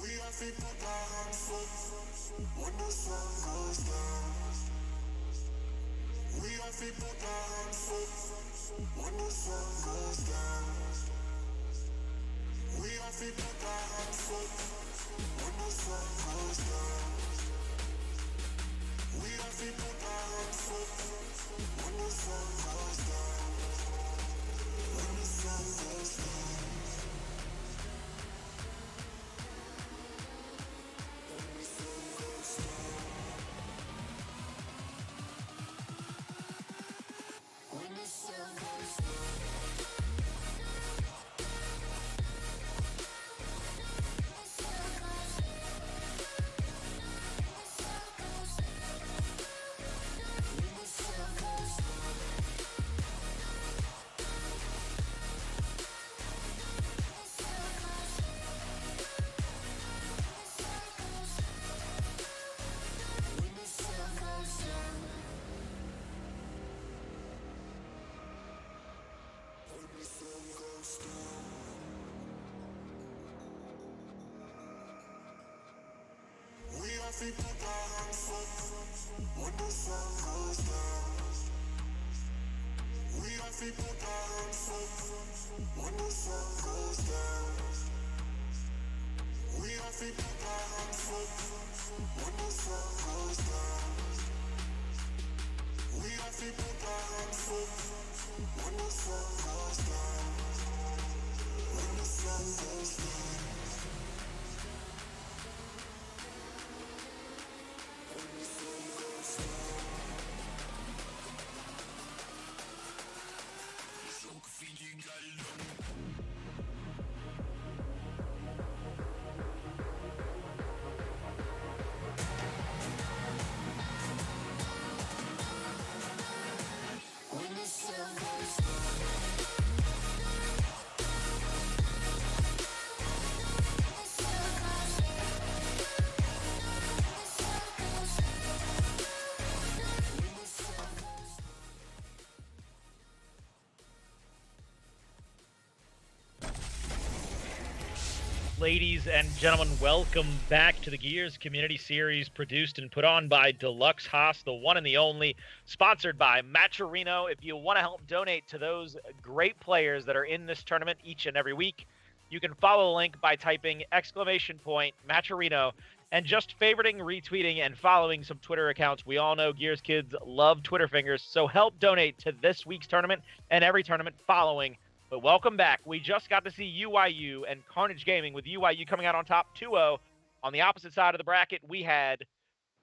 We have to put our hands up when the sun goes down. We have to put our hands up when the sun goes down. We have to put our hands up Ladies and gentlemen, welcome back to the Gears Community Series, produced and put on by Deluxe Haas, the one and the only, sponsored by Matcherino. If you want to help donate to those great players that are in this tournament each and every week, you can follow the link by typing !Matcherino and just favoriting, retweeting, and following some Twitter accounts. We all know Gears kids love Twitter fingers, so help donate to this week's tournament and every tournament following. But welcome back. We just got to see UIU and Carnage Gaming, with UIU coming out on top 2-0. On the opposite side of the bracket, we had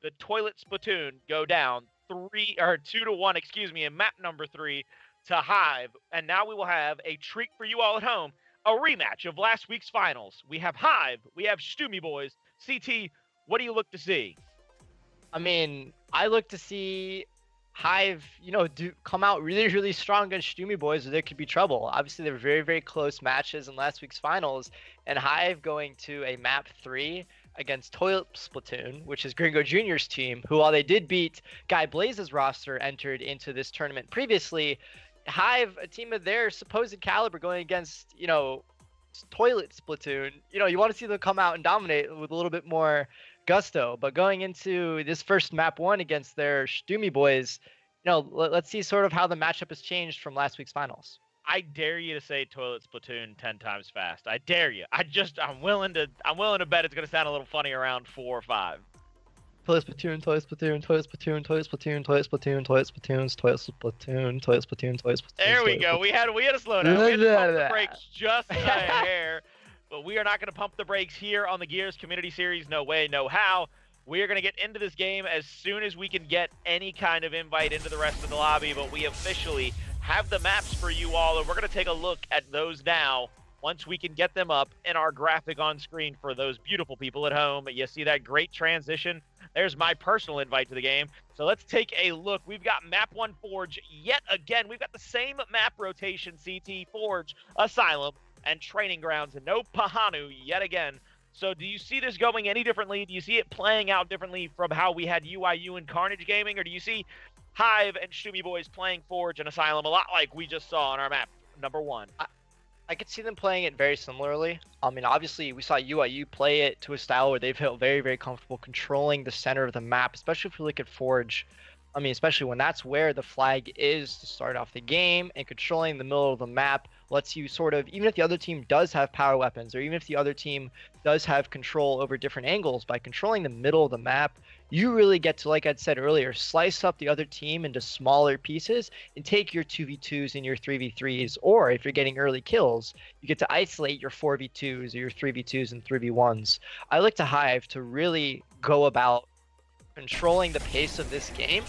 the Toilet Splatoon go down 2-1, in map number 3 to Hive. And now we will have a treat for you all at home, a rematch of last week's finals. We have Hive, we have Stoomy Boys. CT, what do you look to see? I mean, I look to see Hive, come out really, really strong against Stoomy Boys, or there could be trouble. Obviously, they were very, very close matches in last week's finals, and Hive going to a map 3 against Toilet Splatoon, which is Gringo Jr.'s team, who, while they did beat Guy Blaze's roster, entered into this tournament previously. Hive, a team of their supposed caliber, going against, Toilet Splatoon, you want to see them come out and dominate with a little bit more gusto. But going into this first map 1 against their Stoomy Boys, let's see sort of how the matchup has changed from last week's finals. I dare you to say Toilet Splatoon 10 times fast. I dare you. I'm willing to bet it's going to sound a little funny around 4 or 5. Toilet Splatoon, Toilet Splatoon, Toilet Splatoon, Toilet Splatoon, Toilet Splatoon, Toilet Splatoon, Toilet Splatoon, Toilet Splatoon, Toilet Splatoon. There we go. We had a slow down. We had to pump the brakes just a hair, but we are not going to pump the brakes here on the Gears Community Series. No way, no how. We are going to get into this game as soon as we can get any kind of invite into the rest of the lobby, but we officially have the maps for you all, and we're going to take a look at those now once we can get them up in our graphic on screen for those beautiful people at home. You see that great transition? There's my personal invite to the game. So let's take a look. We've got map 1 Forge yet again. We've got the same map rotation, CT, Forge, Asylum, and Training Grounds, and no Pahanu yet again. So do you see this going any differently? Do you see it playing out differently from how we had UIU and Carnage Gaming? Or do you see Hive and Stoomy Boys playing Forge and Asylum a lot like we just saw on our map number 1? I could see them playing it very similarly. I mean, obviously, we saw UIU play it to a style where they felt very, very comfortable controlling the center of the map, especially if you look at Forge. I mean, especially when that's where the flag is to start off the game, and controlling the middle of the map lets you sort of, even if the other team does have power weapons, or even if the other team does have control over different angles, by controlling the middle of the map, you really get to, like I'd said earlier, slice up the other team into smaller pieces and take your 2v2s and your 3v3s, or if you're getting early kills, you get to isolate your 4v2s or your 3v2s and 3v1s. I look to Hive to really go about controlling the pace of this game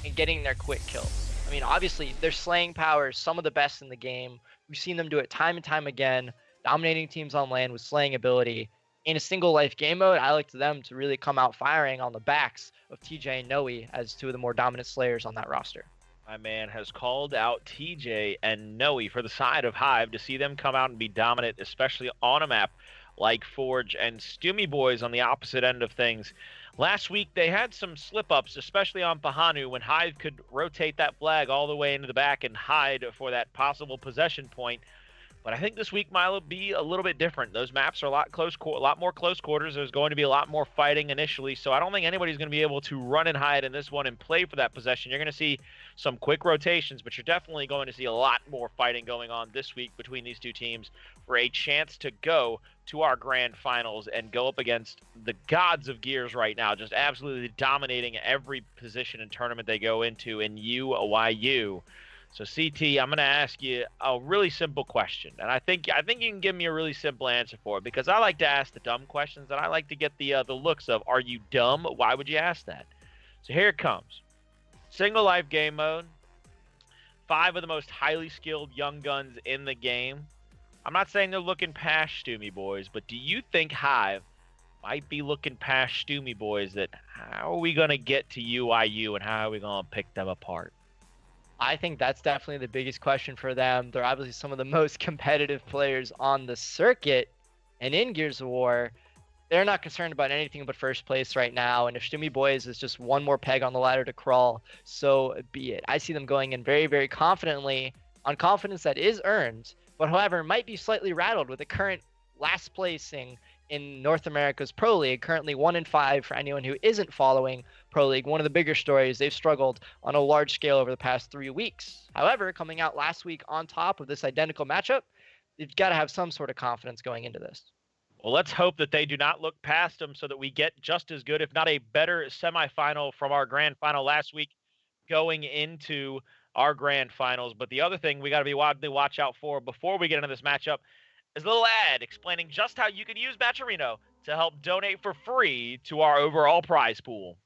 and getting their quick kills. I mean, obviously, their slaying power is some of the best in the game. We've seen them do it time and time again, dominating teams on lane with slaying ability. In a single life game mode, I like them to really come out firing on the backs of TJ and Noe as two of the more dominant slayers on that roster. My man has called out TJ and Noe for the side of Hive to see them come out and be dominant, especially on a map like Forge, and Stumi Boys on the opposite end of things. Last week, they had some slip-ups, especially on Pahanu, when Hive could rotate that flag all the way into the back and hide for that possible possession point. But I think this week might be a little bit different. Those maps are a lot more close quarters. There's going to be a lot more fighting initially, so I don't think anybody's going to be able to run and hide in this one and play for that possession. You're going to see some quick rotations, but you're definitely going to see a lot more fighting going on this week between these two teams for a chance to go to our grand finals and go up against the gods of Gears right now, just absolutely dominating every position and tournament they go into in UYU. So CT, I'm going to ask you a really simple question, and I think you can give me a really simple answer for it, because I like to ask the dumb questions, and I like to get the looks of, are you dumb? Why would you ask that? So here it comes. Single life game mode, 5 of the most highly skilled young guns in the game. I'm not saying they're looking past Stumi Boys, but do you think Hive might be looking past Stumi Boys, that how are we going to get to UIU and how are we going to pick them apart? I think that's definitely the biggest question for them. They're obviously some of the most competitive players on the circuit, and in Gears of War, they're not concerned about anything but first place right now. And if Stumi Boys is just one more peg on the ladder to crawl, so be it. I see them going in very, very confidently, on confidence that is earned, but however, might be slightly rattled with the current last placing in North America's Pro League, currently 1-5 for anyone who isn't following Pro League. One of the bigger stories, they've struggled on a large scale over the past 3 weeks. However, coming out last week on top of this identical matchup, you've got to have some sort of confidence going into this. Well, let's hope that they do not look past them so that we get just as good, if not a better semifinal from our grand final last week going into our grand finals. But the other thing we got to be watch out for before we get into this matchup is a little ad explaining just how you can use Matcherino to help donate for free to our overall prize pool.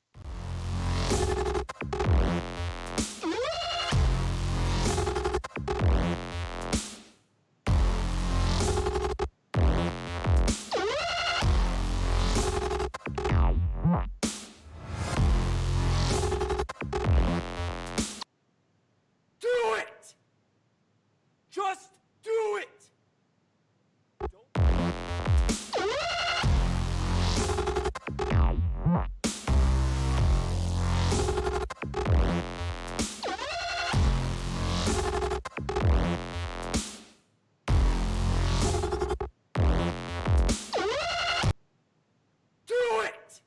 Do it! Just do it! Do it!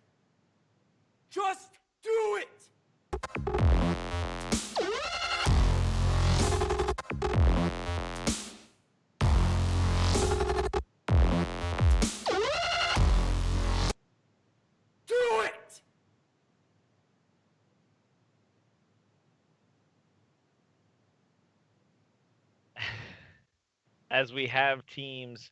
Just do it! Do it! As we have teams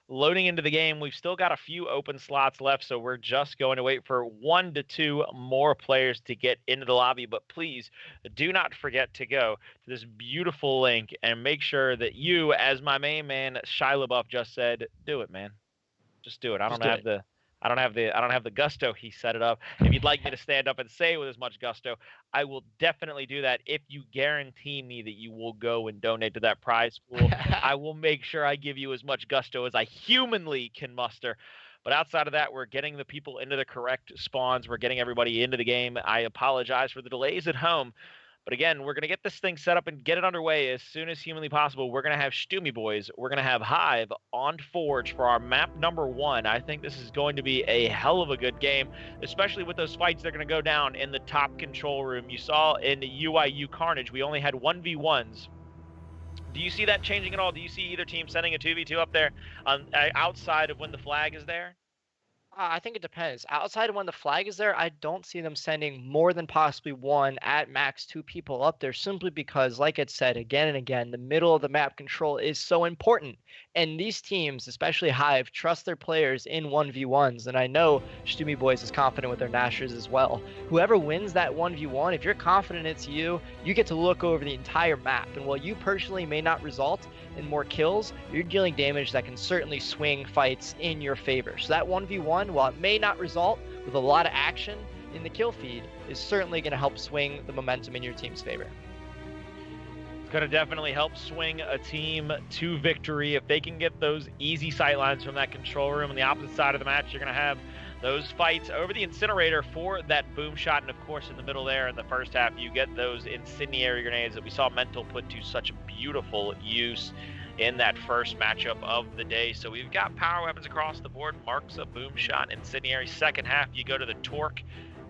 loading into the game, we've still got a few open slots left, so we're just going to wait for 1 to 2 more players to get into the lobby. But please do not forget to go to this beautiful link and make sure that you, as my main man Shy LaBeouf just said, do it, man. Just do it. I don't have the gusto. He set it up. If you'd like me to stand up and say it with as much gusto, I will definitely do that if you guarantee me that you will go and donate to that prize pool. I will make sure I give you as much gusto as I humanly can muster. But outside of that, we're getting the people into the correct spawns. We're getting everybody into the game. I apologize for the delays at home. But again, we're going to get this thing set up and get it underway as soon as humanly possible. We're going to have Stumi Boys. We're going to have Hive on Forge for our map number 1. I think this is going to be a hell of a good game, especially with those fights that are going to go down in the top control room. You saw in the UIU Carnage, we only had 1v1s. Do you see that changing at all? Do you see either team sending a 2v2 up there outside of when the flag is there? I think it depends. Outside of when the flag is there, I don't see them sending more than possibly one, at max 2 people up there, simply because, like it said again and again, the middle of the map control is so important. And these teams, especially Hive, trust their players in 1v1s. And I know Stumi Boys is confident with their Nashers as well. Whoever wins that 1v1, if you're confident it's you, you get to look over the entire map. And while you personally may not result in more kills, you're dealing damage that can certainly swing fights in your favor. So that 1v1, while it may not result with a lot of action in the kill feed, is certainly going to help swing the momentum in your team's favor. It's going to definitely help swing a team to victory. If they can get those easy sightlines from that control room on the opposite side of the match, you're going to have those fights over the incinerator for that boom shot. And of course, in the middle there in the first half, you get those incendiary grenades that we saw Mental put to such beautiful use in that first matchup of the day. So we've got power weapons across the board. Marks, a boom shot, incendiary. Second half, you go to the Torque,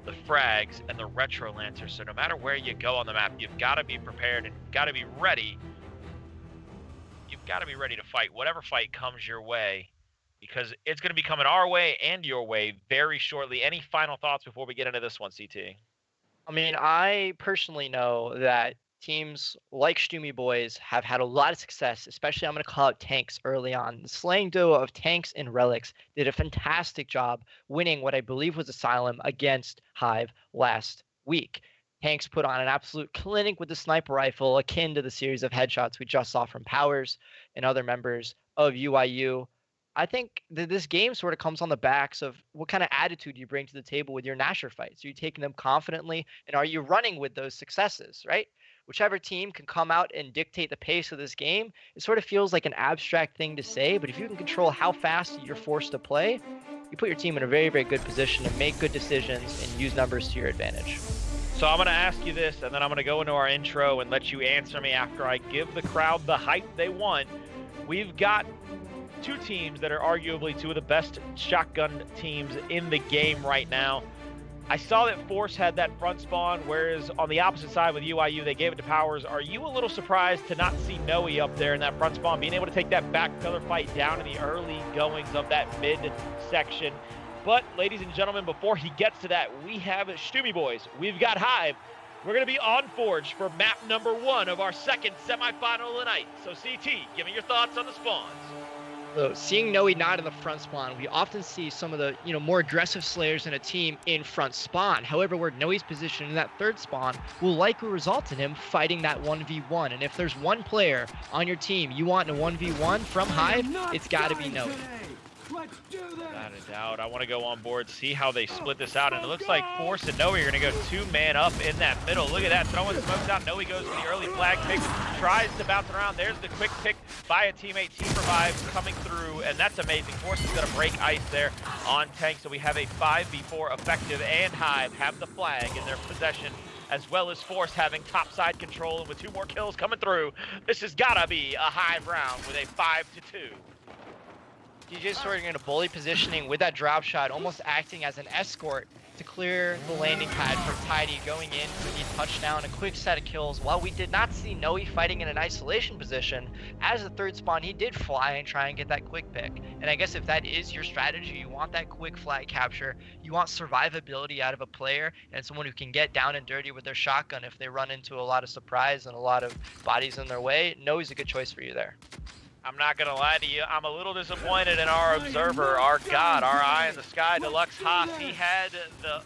the Frags, and the Retro Lancer. So no matter where you go on the map, you've got to be prepared and got to be ready. You've got to be ready to fight whatever fight comes your way, because it's going to be coming our way and your way very shortly. Any final thoughts before we get into this one, CT? I mean, I personally know that teams like Stumi Boys have had a lot of success, especially I'm going to call out Tanks early on. The slaying duo of Tanks and Relics did a fantastic job winning what I believe was Asylum against Hive last week. Tanks put on an absolute clinic with the sniper rifle, akin to the series of headshots we just saw from Powers and other members of UIU. I think that this game sort of comes on the backs of what kind of attitude you bring to the table with your Nasher fights. Are you taking them confidently, and are you running with those successes, right? Whichever team can come out and dictate the pace of this game, it sort of feels like an abstract thing to say, but if you can control how fast you're forced to play, you put your team in a very, very good position to make good decisions and use numbers to your advantage. So I'm going to ask you this, and then I'm going to go into our intro and let you answer me after I give the crowd the hype they want. We've got 2 teams that are arguably 2 of the best shotgun teams in the game right now. I saw that Force had that front spawn, whereas on the opposite side with UIU, they gave it to Powers. Are you a little surprised to not see Noe up there in that front spawn, being able to take that back pillar fight down in the early goings of that mid section? But, ladies and gentlemen, before he gets to that, we have Stumi Boys. We've got Hive. We're going to be on Forge for map number 1 of our second semifinal of the night. So, CT, give me your thoughts on the spawns. So seeing Noe not in the front spawn, we often see some of the more aggressive slayers in a team in front spawn. However, where Noe's position in that third spawn will likely result in him fighting that 1v1. And if there's one player on your team you want in a 1v1 from Hive, it's got to be Noe. Let's do this! Without a doubt. I want to go on board, see how they split this out. And it looks like Force and Noe are going to go 2-man up in that middle. Look at that. Throwing smokes out. Noe goes for the early flag pick. Tries to bounce around. There's the quick pick by a teammate. Team Revive coming through. And that's amazing. Force is going to break ice there on Tank. So we have a 5v4 effective. And Hive have the flag in their possession, as well as Force having topside control. And with 2 more kills coming through, this has got to be a Hive round with a 5-2. DJ's sort of in a bully positioning with that drop shot, almost acting as an escort to clear the landing pad for Tidy going in for the touchdown, a quick set of kills. While we did not see Noe fighting in an isolation position, as the third spawn, he did fly and try and get that quick pick. And I guess if that is your strategy, you want that quick flag capture, you want survivability out of a player, and someone who can get down and dirty with their shotgun if they run into a lot of surprise and a lot of bodies in their way, Noe's a good choice for you there. I'm not going to lie to you. I'm a little disappointed in our observer, our god, our eye in the sky, Deluxe Haas. He had the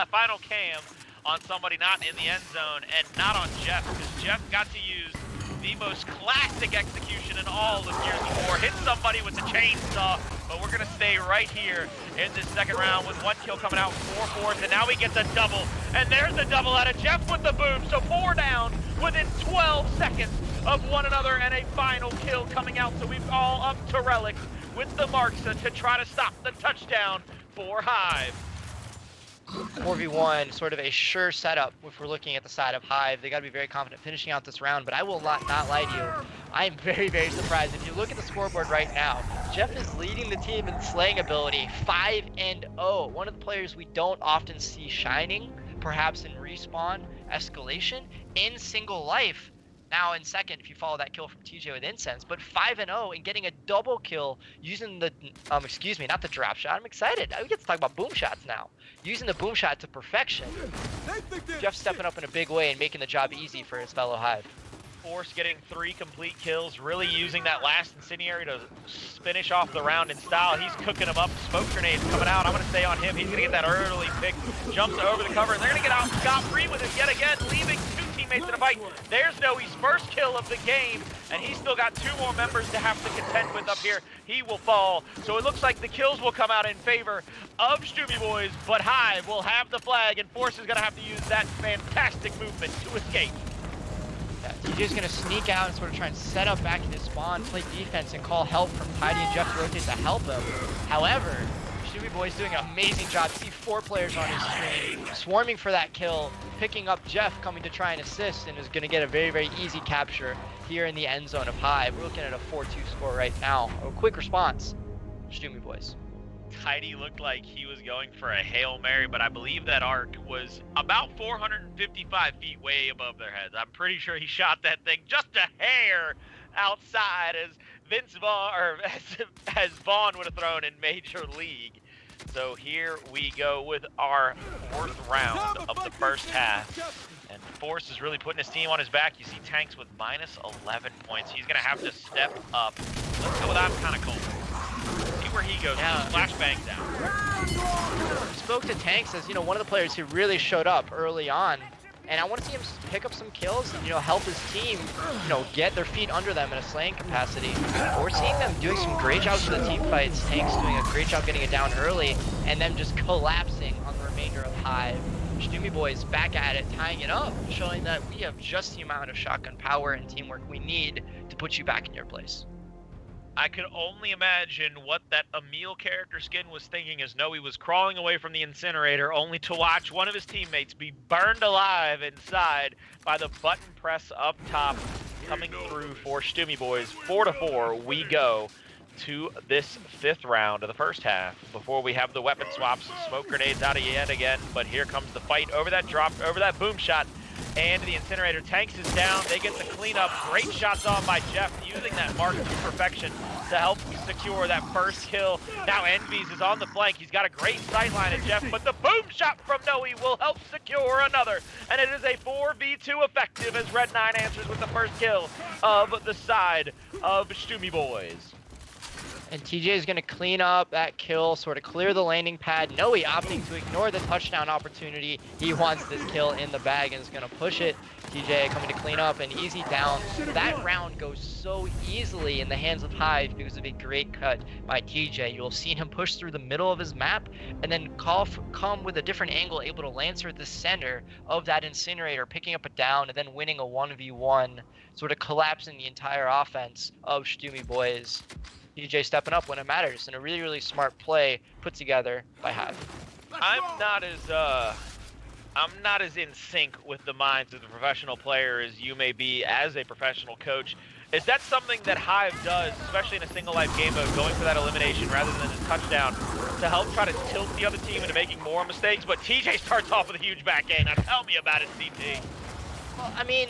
final cam on somebody not in the end zone and not on Jeff, because Jeff got to use the most classic execution in all of Gears of War. Hit somebody with the chainsaw, but we're going to stay right here in this second round with 1 kill coming out, 4 fourths, and now we get the double. And there's the double out of Jeff with the boom, so 4 down within 12 seconds of one another, and a final kill coming out. So we've all up to Relics with the marks to try to stop the touchdown for Hive. 4v1, sort of a sure setup if we're looking at the side of Hive. They got to be very confident finishing out this round, but I will not lie to you. I am very, very surprised. If you look at the scoreboard right now, Jeff is leading the team in slaying ability, 5-0. One of the players we don't often see shining, perhaps in respawn, escalation, in single life. Now in second, if you follow that kill from TJ with Incense, but 5-0 and getting a double kill using the, excuse me, not the drop shot. I'm excited. We get to talk about boom shots now. Using the boom shot to perfection. Jeff stepping up in a big way and making the job easy for his fellow Hive. Force getting 3 complete kills, really using that last incendiary to finish off the round in style. He's cooking them up. Smoke grenades coming out. I'm going to stay on him. He's going to get that early pick. Jumps over the cover, and they're going to get out scot-free with it yet again, leaving 2 teammates in a fight. There's Noe's first kill of the game, and he's still got 2 more members to have to contend with up here. He will fall. So it looks like the kills will come out in favor of Stoomy Boys, but Hive will have the flag, and Force is going to have to use that fantastic movement to escape. TJ's gonna sneak out and sort of try and set up back in his spawn, play defense, and call help from Tidy and Jeff to rotate to help him. However, Stoomy Boy's doing an amazing job. You see 4 players on his screen, swarming for that kill, picking up Jeff, coming to try and assist, and is gonna get a very, very easy capture here in the end zone of Hive. We're looking at a 4-2 score right now. A quick response, Stoomy Boys. Tidy looked like he was going for a Hail Mary, but I believe that arc was about 455 feet way above their heads. I'm pretty sure he shot that thing just a hair outside as Vince Vaughn, or as Vaughn would have thrown in Major League. So here we go with our 4th round of the first half. And Force is really putting his team on his back. You see Tanks with minus 11 points. He's going to have to step up. Let's go with that kind of cold. See where he goes. Yeah. Flashbang down. Spoke to Tanks as, one of the players who really showed up early on. And I want to see him pick up some kills and, help his team, get their feet under them in a slaying capacity. We're seeing them doing some great jobs for the team fights. Tanks doing a great job getting it down early and them just collapsing on the remainder of Hive. Stoomy Boys back at it, tying it up, showing that we have just the amount of shotgun power and teamwork we need to put you back in your place. I could only imagine what that Emil character skin was thinking as Noe was crawling away from the incinerator, only to watch one of his teammates be burned alive inside by the button press up top coming through for Stoomy Boys. 4-4, we go to this 5th round of the first half before we have the weapon swaps. Smoke grenades out yet again, but here comes the fight over that drop, over that boom shot. And the incinerator. Tanks is down. They get the cleanup. Great shots on by Jeff, using that mark to perfection to help secure that first kill. Now Envies is on the flank. He's got a great sightline at Jeff, but the boom shot from Noe will help secure another. And it is a 4v2 effective as Red 9 answers with the first kill of the side of Stoomy Boys. And TJ is going to clean up that kill, sort of clear the landing pad. Noe opting to ignore the touchdown opportunity. He wants this kill in the bag and is going to push it. TJ coming to clean up and easy down. That round goes so easily in the hands of Hive because of a great cut by TJ. You'll see him push through the middle of his map and then come with a different angle, able to lancer at the center of that incinerator, picking up a down and then winning a 1v1, sort of collapsing the entire offense of Stoomy Boys. TJ stepping up when it matters, and a really, really smart play put together by Hive. I'm not as in sync with the minds of the professional player as you may be as a professional coach. Is that something that Hive does, especially in a single life game mode, going for that elimination rather than a touchdown, to help try to tilt the other team into making more mistakes? But TJ starts off with a huge back end. Now tell me about it, CT. Well, I mean,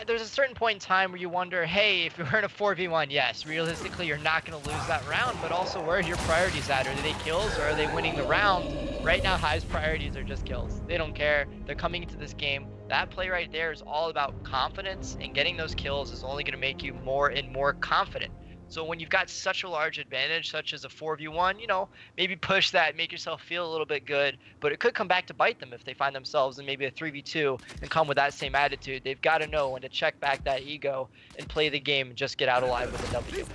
there's a certain point in time where you wonder, hey, if you're in a 4v1, yes, realistically you're not going to lose that round, but also where are your priorities at? Are they kills or are they winning the round? Right now, Hive's priorities are just kills. They don't care. They're coming into this game. That play right there is all about confidence, and getting those kills is only going to make you more and more confident. So when you've got such a large advantage, such as a 4v1, maybe push that, make yourself feel a little bit good, but it could come back to bite them if they find themselves in maybe a 3v2 and come with that same attitude. They've got to know when to check back that ego and play the game and just get out alive with a W.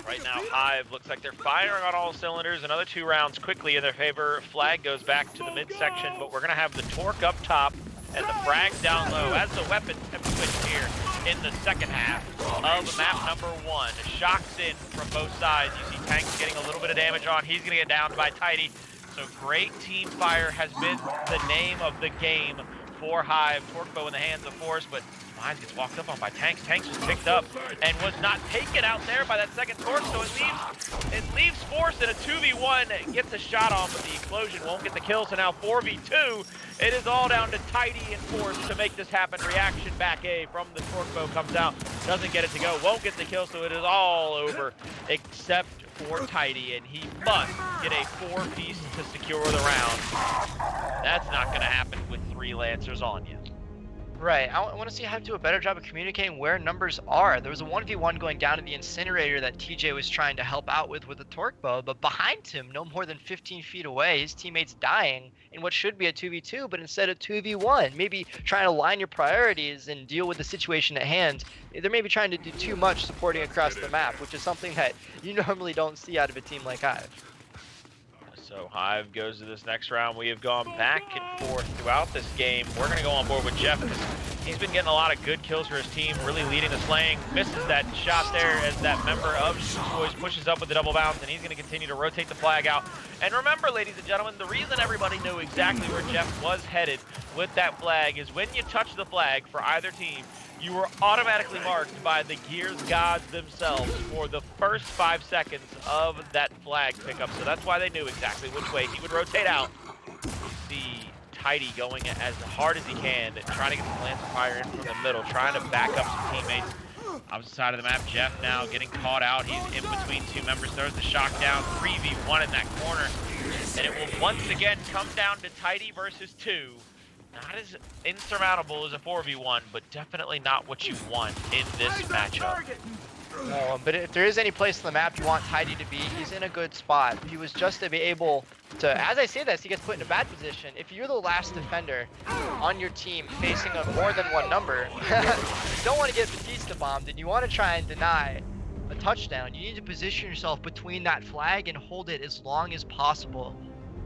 Right now, Hive looks like they're firing on all cylinders. Another 2 rounds quickly in their favor. Flag goes back to the midsection, but we're going to have the torque up top and the frag down low as the weapons have switched here in the second half of map number 1. Shocks in from both sides. You see Tanks getting a little bit of damage on. He's going to get downed by Tidy. So great team fire has been the name of the game for Hive. Torquebo in the hands of Force, but Mines gets walked up on by Tanks. Tanks was picked up and was not taken out there by that second Torque, so it leaves Force in a 2v1, gets a shot on, but the explosion won't get the kill, so now 4v2. It is all down to Tidy and Force to make this happen. Reaction back A from the Torquebo comes out, doesn't get it to go, won't get the kill, so it is all over, except for Tidy, and he must get a 4-piece to secure the round. That's not going to happen with 3 Lancers on you. Right, I want to see Hive do a better job of communicating where numbers are. There was a 1v1 going down to the incinerator that TJ was trying to help out with the Torquebo, but behind him, no more than 15 feet away, his teammate's dying in what should be a 2v2, but instead a 2v1. Maybe trying to align your priorities and deal with the situation at hand. They're maybe trying to do too much supporting across the map, which is something that you normally don't see out of a team like Hive. So Hive goes to this next round. We have gone back and forth throughout this game. We're going to go on board with Jeff because he's been getting a lot of good kills for his team, really leading the slaying. Misses that shot there as that member of Shoots Boys pushes up with the double bounce, and he's going to continue to rotate the flag out. And remember, ladies and gentlemen, the reason everybody knew exactly where Jeff was headed with that flag is when you touch the flag for either team, you were automatically marked by the Gears gods themselves for the first 5 seconds of that flag pickup. So that's why they knew exactly which way he would rotate out. You see Tidy going as hard as he can, trying to get some Lancer fire in from the middle, trying to back up some teammates. Opposite side of the map, Jeff now getting caught out. He's in between 2 members, throws the shock down, 3v1 in that corner. And it will once again come down to Tidy versus 2. Not as insurmountable as a 4v1, but definitely not what you want in this matchup. No, but if there is any place on the map you want Tidy to be, he's in a good spot. If he was just to be able to, as I say this, he gets put in a bad position. If you're the last defender on your team facing a more than 1 number, you don't want to get Batista bombed, and you want to try and deny a touchdown. You need to position yourself between that flag and hold it as long as possible.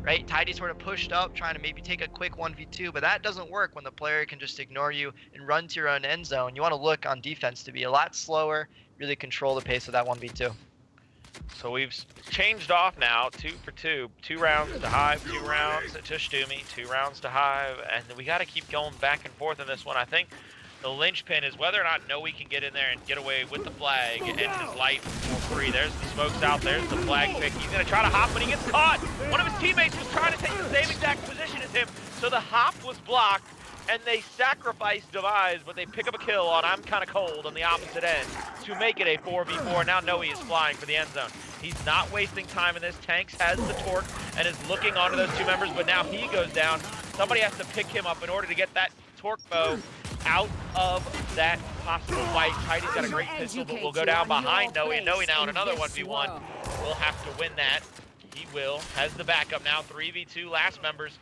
Right, Tidy sort of pushed up, trying to maybe take a quick 1v2, but that doesn't work when the player can just ignore you and run to your own end zone. You want to look on defense to be a lot slower, really control the pace of that 1v2. So we've changed off now, 2 for 2. 2 rounds to Hive, 2 rounds to Stumi, 2 rounds to Hive, and we got to keep going back and forth in this one. I think the linchpin is whether or not Noe can get in there and get away with the flag and his life for free. There's the smokes out, there's the flag pick. He's going to try to hop, but he gets caught. One of his teammates was trying to take the same exact position as him, so the hop was blocked, and they sacrificed Demise, but they pick up a kill on I'm Kinda Cold on the opposite end to make it a 4v4. Now Noe is flying for the end zone. He's not wasting time in this. Tanks has the torque and is looking onto those 2 members, but now he goes down. Somebody has to pick him up in order to get that torque bow out of that possible fight. Tidy's got a great pistol, but will go down behind Noe, and Noe now in another 1v1 will have to win that. He will, has the backup now, 3v2 last members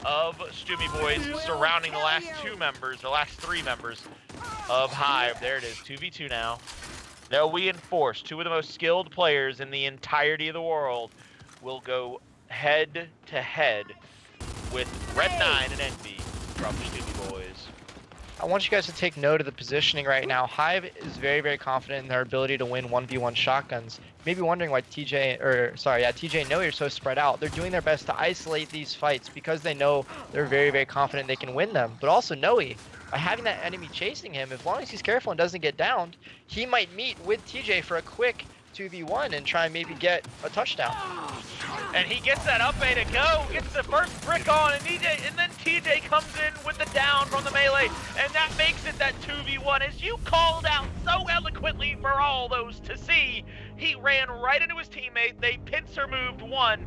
of Stumi Boys surrounding the last 2 members, the last 3 members of Hive. There it is, 2v2 now. Noe and Force, 2 of the most skilled players in the entirety of the world, will go head to head with Red 9 and Envy from Stumi Boys. I want you guys to take note of the positioning right now. Hive is very, very confident in their ability to win 1v1 shotguns. You may be wondering why TJ and Noe are so spread out. They're doing their best to isolate these fights because they know they're very, very confident they can win them. But also Noe, by having that enemy chasing him, as long as he's careful and doesn't get downed, he might meet with TJ for a quick 2v1 and try and maybe get a touchdown. And he gets that up A to go, gets the first brick on, and then TJ comes in with the down from the melee, and that makes it that 2v1. As you called out so eloquently for all those to see, he ran right into his teammate, they pincer moved 1,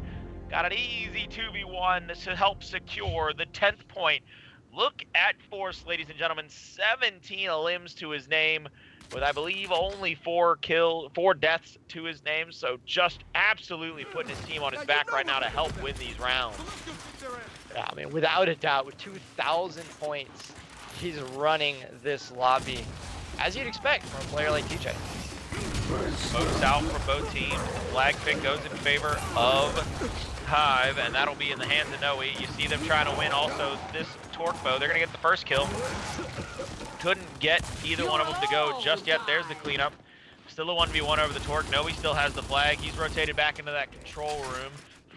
got an easy 2v1 to help secure the 10th point. Look at Force, ladies and gentlemen, 17 limbs to his name, with I believe only 4 deaths to his name, so just absolutely putting his team on his back right now to help win these rounds. Yeah, I mean, without a doubt, with 2,000 points, he's running this lobby, as you'd expect from a player like TJ. Smokes out from both teams. The flag pick goes in favor of Hive, and that'll be in the hands of Noe. You see them trying to win also this torque bow. They're going to get the first kill. Couldn't get either one of them to go just yet. There's the cleanup. Still a 1v1 over the torque. Noe still has the flag. He's rotated back into that control room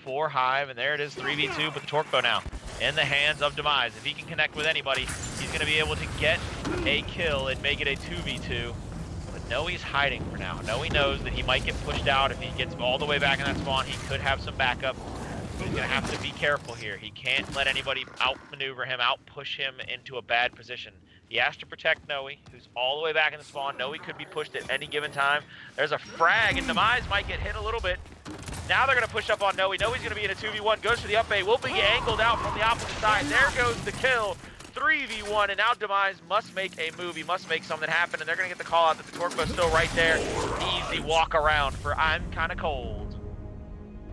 for Hive, and there it is, 3v2, but the torque bow now in the hands of Demise. If he can connect with anybody, he's going to be able to get a kill and make it a 2v2. But Noe's hiding for now. Noe knows that he might get pushed out. If he gets all the way back in that spawn, he could have some backup. He's going to have to be careful here. He can't let anybody outmaneuver him, outpush him into a bad position. He has to protect Noe, who's all the way back in the spawn. Noe could be pushed at any given time. There's a frag, and Demise might get hit a little bit. Now they're going to push up on Noe. Noe's going to be in a 2v1, goes for the up A, will be angled out from the opposite side. There goes the kill. 3v1, and now Demise must make a move. He must make something happen, and they're going to get the call out that the torque bow's still right there. Easy walk around for I'm kind of cold.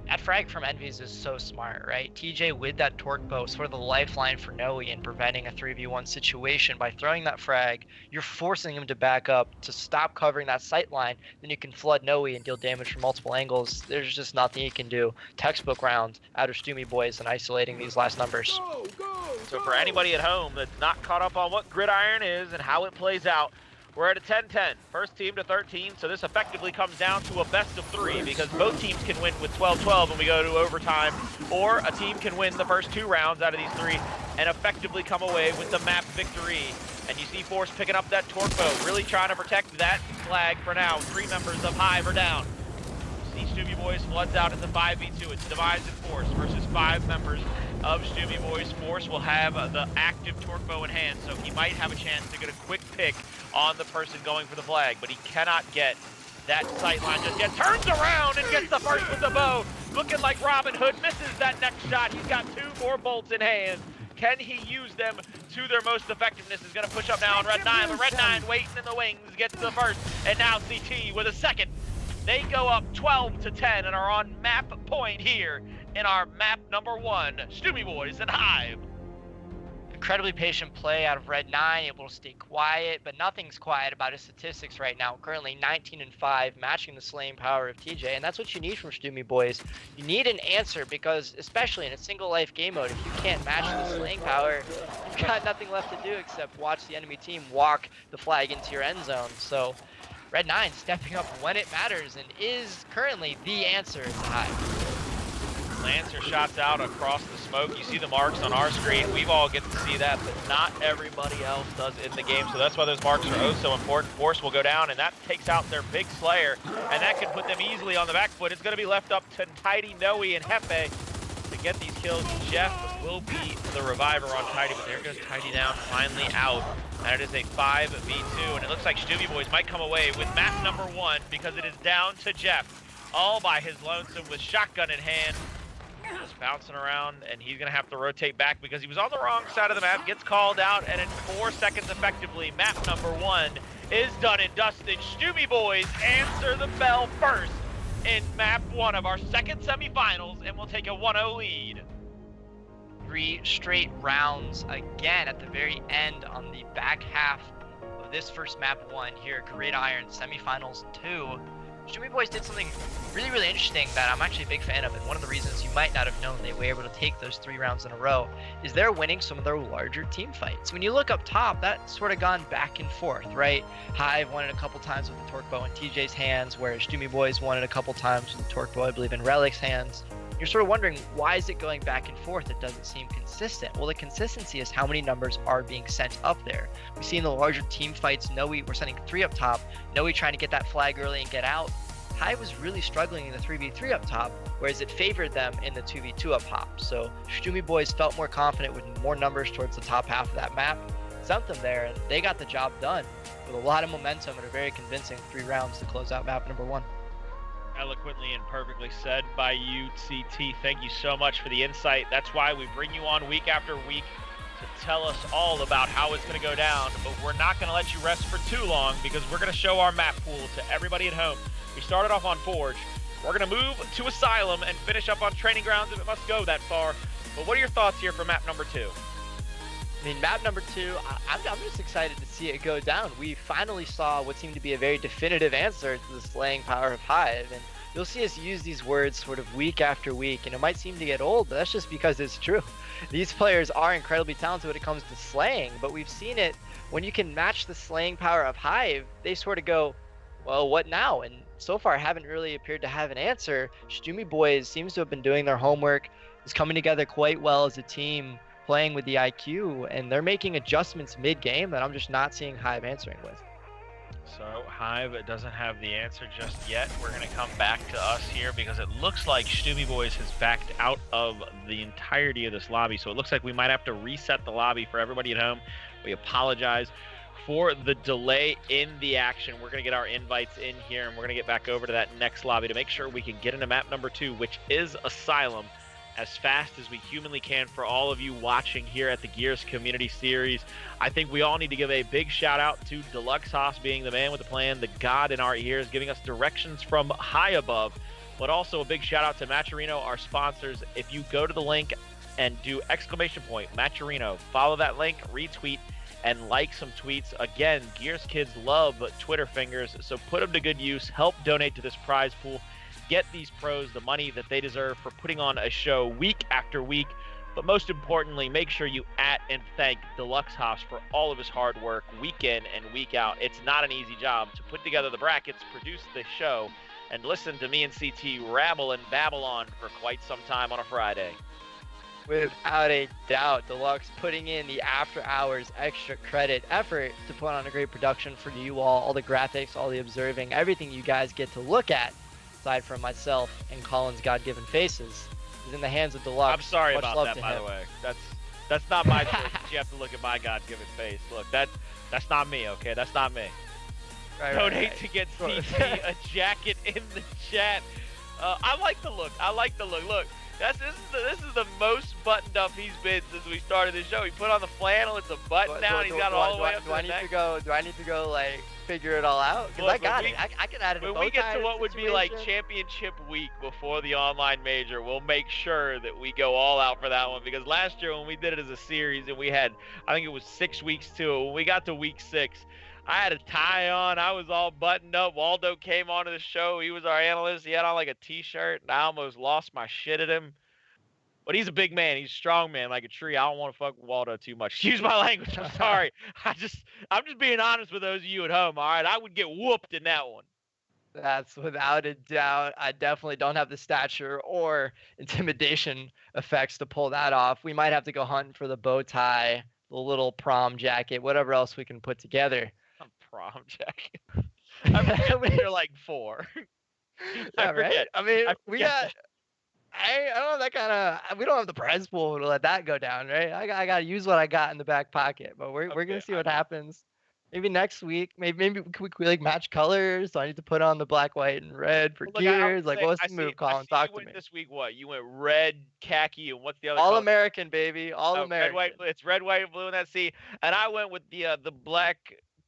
That frag from Envies is so smart, right? TJ with that torque bow, sort of the lifeline for Noe in preventing a 3v1 situation. By throwing that frag, you're forcing him to back up, to stop covering that sight line. Then you can flood Noe and deal damage from multiple angles. There's just nothing you can do. Textbook round out of Stoomy Boys and isolating these last numbers. So for anybody at home that's not caught up on what Gridiron is and how it plays out, we're at a 10-10, first team to 13, so this effectively comes down to a best of 3 because both teams can win with 12-12 when we go to overtime, or a team can win the first 2 rounds out of these 3 and effectively come away with the map victory. And you see Force picking up that torque bow, really trying to protect that flag for now. 3 members of Hive are down. You see Stoomy Boys floods out into 5v2. It's Demise and Force versus 5 members of Stoomy Boys. Force will have the active torque bow in hand, so he might have a chance to get a quick pick on the person going for the flag, but he cannot get that sight line just yet. Turns around and gets the first with the bow. Looking like Robin Hood, misses that next shot. He's got 2 more bolts in hand. Can he use them to their most effectiveness? Is going to push up now on Red 9, but Red 9 waiting in the wings, gets the first, and now CT with a second. They go up 12-10 and are on map point here in our map number 1, Stoomy Boys and Hive. Incredibly patient play out of Red 9, able to stay quiet, but nothing's quiet about his statistics right now. Currently 19-5, matching the slaying power of TJ, and that's what you need from Stoomy Boys. You need an answer because, especially in a single life game mode, if you can't match the slaying power, you've got nothing left to do except watch the enemy team walk the flag into your end zone. So Red 9 stepping up when it matters and is currently the answer to Hive. Lancer shots out across the smoke. You see the marks on our screen. We've all get to see that, but not everybody else does in the game. So that's why those marks are oh so important. Force will go down, and that takes out their big Slayer, and that can put them easily on the back foot. It's going to be left up to Tidy, Noe, and Hefe to get these kills. Jeff will be the reviver on Tidy, but there goes Tidy down, finally out. And it is a 5v2, and it looks like Stoomy Boys might come away with map number 1 because it is down to Jeff, all by his lonesome with shotgun in hand. Just bouncing around, and he's going to have to rotate back because he was on the wrong side of the map, gets called out, and in 4 seconds effectively, map number 1 is done and dusted. Stoomy Boys answer the bell first in map 1 of our second semifinals, and we'll take a 1-0 lead. 3 straight rounds again at the very end on the back half of this first map 1 here, Gridiron semifinals 2. Stoomy Boys did something really, really interesting that I'm actually a big fan of, and one of the reasons you might not have known they were able to take those 3 rounds in a row is they're winning some of their larger team fights. When you look up top, that's sort of gone back and forth, right? Hive won it a couple times with the torque bow in TJ's hands, whereas Stoomy Boys won it a couple times with the torque bow, I believe, in Relic's hands. You're sort of wondering, why is it going back and forth? It doesn't seem consistent. Well, the consistency is how many numbers are being sent up there. We see in the larger team fights, Noe, we're sending 3 up top, Noe trying to get that flag early and get out. Hive was really struggling in the 3v3 up top, whereas it favored them in the 2v2 up top. So Stoomy Boys felt more confident with more numbers towards the top half of that map. Sent them there, and they got the job done with a lot of momentum and a very convincing 3 rounds to close out map number 1. Eloquently and perfectly said by you, CT. Thank you so much for the insight. That's why we bring you on week after week to tell us all about how it's going to go down. But we're not going to let you rest for too long because we're going to show our map pool to everybody at home. We started off on Forge. We're going to move to Asylum and finish up on Training Grounds if it must go that far. But what are your thoughts here for map number 2? I mean, map number 2, I'm just excited to see it go down. We finally saw what seemed to be a very definitive answer to the slaying power of Hive, and you'll see us use these words sort of week after week, and it might seem to get old, but that's just because it's true. These players are incredibly talented when it comes to slaying, but we've seen it when you can match the slaying power of Hive, they sort of go, well, what now? And so far, haven't really appeared to have an answer. Stumi Boys seems to have been doing their homework, is coming together quite well as a team, playing with the IQ, and they're making adjustments mid-game that I'm just not seeing Hive answering with. So Hive doesn't have the answer just yet. We're going to come back to us here because it looks like Stumi Boys has backed out of the entirety of this lobby. So it looks like we might have to reset the lobby for everybody at home. We apologize for the delay in the action. We're going to get our invites in here, and we're going to get back over to that next lobby to make sure we can get into map number 2, which is Asylum, as fast as we humanly can for all of you watching here at the Gears Community Series. I think we all need to give a big shout out to Deluxe Haas being the man with the plan, the god in our ears, giving us directions from high above, but also a big shout out to Matcherino, our sponsors. If you go to the link and do ! Matcherino, follow that link, retweet, and like some tweets. Again, Gears kids love Twitter fingers, so put them to good use. Help donate to this prize pool. Get these pros the money that they deserve for putting on a show week after week. But most importantly, make sure you and thank Deluxe House for all of his hard work week in and week out. It's not an easy job to put together the brackets, produce this show, and listen to me and CT rabble and babble on for quite some time on a Friday. Without a doubt, Deluxe putting in the after hours extra credit effort to put on a great production for you all the graphics, all the observing, everything you guys get to look at, aside from myself and Colin's God-given faces, is in the hands of Deluxe. I'm sorry Much about love that, to by him. the way. That's not my choice. You have to look at my God-given face. Look, that's not me, okay? That's not me. Donate to get CT a jacket in the chat. I like the look. Look, this is the most buttoned up he's been since we started this show. He put on the flannel. It's a button down. He's got it all the way up to the neck. Do I need to go like figure it all out? Because I got it. I can add it. When we get to what would be like championship week before the online major, we'll make sure that we go all out for that one. Because last year when we did it as a series and we had, I think it was 6 weeks to it. When we got to week 6, I had a tie on. I was all buttoned up. Waldo came onto the show. He was our analyst. He had on like a t-shirt, and I almost lost my shit at him. But he's a big man. He's a strong man, like a tree. I don't want to fuck with Waldo too much. Excuse my language. I'm sorry. I'm just being honest with those of you at home. All right, I would get whooped in that one. That's without a doubt. I definitely don't have the stature or intimidation effects to pull that off. We might have to go hunting for the bow tie, the little prom jacket, whatever else we can put together. A prom jacket. I forget when you're like 4. Yeah, right? I mean, we got. I don't have that kind of. We don't have the prize pool to let that go down, right? I got to use what I got in the back pocket, but we're gonna see what happens. Maybe next week. Maybe we like match colors. So I need to put on the black, white, and red for Gears. Like, what's the move, Colin? Talk to me. This week, what? You went red, khaki, and what's the other? All color? American, baby. All American. Red, white, it's red, white, and blue in that sea. And I went with the black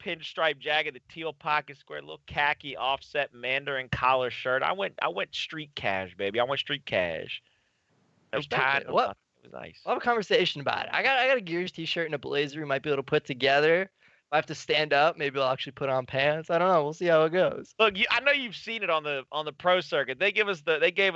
pinstripe jacket, the teal pocket square, little khaki offset Mandarin collar shirt. I went street cash, baby. I went street cash. It was tight. It was nice. We'll have a conversation about it. I got a Gears t-shirt and a blazer we might be able to put together. If I have to stand up, maybe I'll actually put on pants. I don't know. We'll see how it goes. Look, I know you've seen it on the pro circuit. They gave us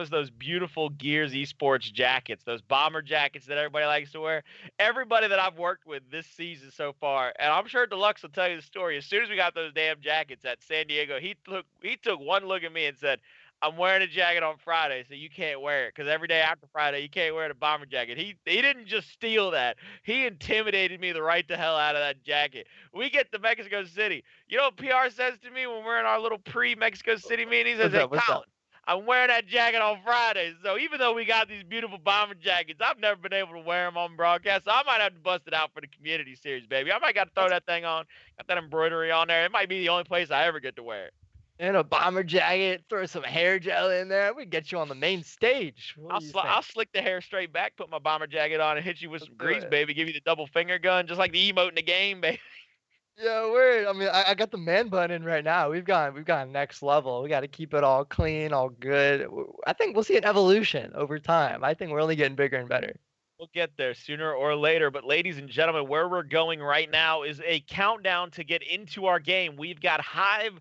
those beautiful Gears esports jackets, those bomber jackets that everybody likes to wear. Everybody that I've worked with this season so far, and I'm sure Deluxe will tell you the story. As soon as we got those damn jackets at San Diego, he took one look at me and said, I'm wearing a jacket on Friday, so you can't wear it. Because every day after Friday, you can't wear the bomber jacket. He didn't just steal that. He intimidated me the right the hell out of that jacket. We get to Mexico City. You know what PR says to me when we're in our little pre-Mexico City meeting? He says, hey, Colin, I'm wearing that jacket on Friday. So even though we got these beautiful bomber jackets, I've never been able to wear them on broadcast. So I might have to bust it out for the community series, baby. I might got to throw that thing on. Got that embroidery on there. It might be the only place I ever get to wear it. And a bomber jacket, throw some hair gel in there. We get you on the main stage. I'll slick the hair straight back, put my bomber jacket on, and hit you with some grease, baby. Give you the double finger gun, just like the emote in the game, baby. Yeah, word. I mean, I got the man bun in right now. We've gone next level. We got to keep it all clean, all good. I think we'll see an evolution over time. I think we're only getting bigger and better. We'll get there sooner or later. But ladies and gentlemen, where we're going right now is a countdown to get into our game. We've got Hive.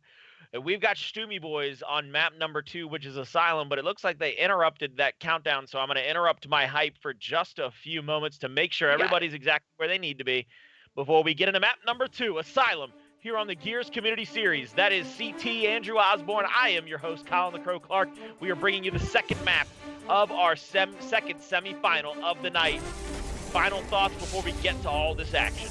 We've got Stumi Boys on map number 2, which is Asylum, but it looks like they interrupted that countdown, so I'm going to interrupt my hype for just a few moments to make sure everybody's exactly where they need to be before we get into map number 2, Asylum. here on the Gears Community Series. That is CT Andrew Osborne. I am your host, Colin the Crow Clark. We are bringing you the second map of our second semifinal of the night. Final thoughts before we get to all this action.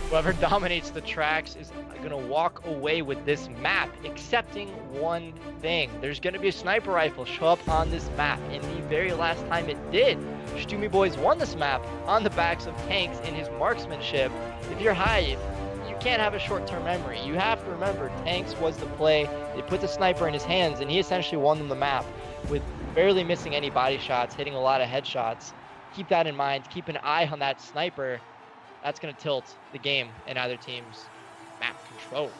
Whoever dominates the tracks is going to walk away with this map, excepting one thing. There's going to be a sniper rifle show up on this map, and the very last time it did, Stumi Boys won this map on the backs of tanks in his marksmanship. If you're Hive, you can't have a short-term memory. You have to remember, tanks was the play. They put the sniper in his hands, and he essentially won them the map with barely missing any body shots, hitting a lot of headshots. Keep that in mind. Keep an eye on that sniper. That's going to tilt the game in either team's map control.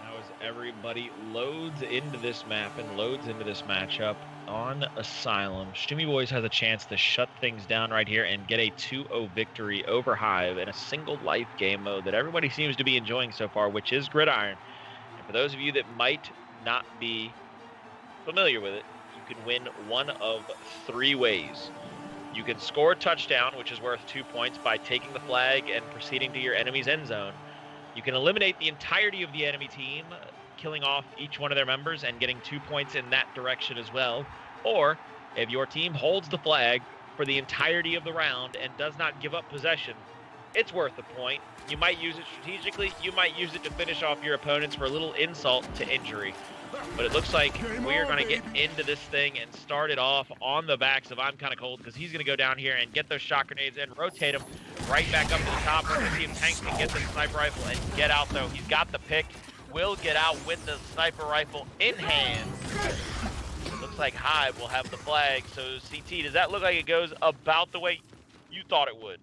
Now as everybody loads into this map and loads into this matchup on Asylum, Stumi Boys has a chance to shut things down right here and get a 2-0 victory over Hive in a single life game mode that everybody seems to be enjoying so far, which is Gridiron. And for those of you that might not be familiar with it, you can win one of three ways. You can score a touchdown, which is worth 2 points, by taking the flag and proceeding to your enemy's end zone. You can eliminate the entirety of the enemy team, killing off each one of their members and getting 2 points in that direction as well. Or, if your team holds the flag for the entirety of the round and does not give up possession, it's worth a point. You might use it strategically, you might use it to finish off your opponents for a little insult to injury. But it looks like we are going to get into this thing and start it off on the backs of I'm Kinda Cold, because he's going to go down here and get those shot grenades and rotate them right back up to the top. We're going to see if Tanks can get the sniper rifle and get out, though. He's got the pick. Will get out with the sniper rifle in hand. Looks like Hive will have the flag. So, CT, does that look like it goes about the way you thought it would?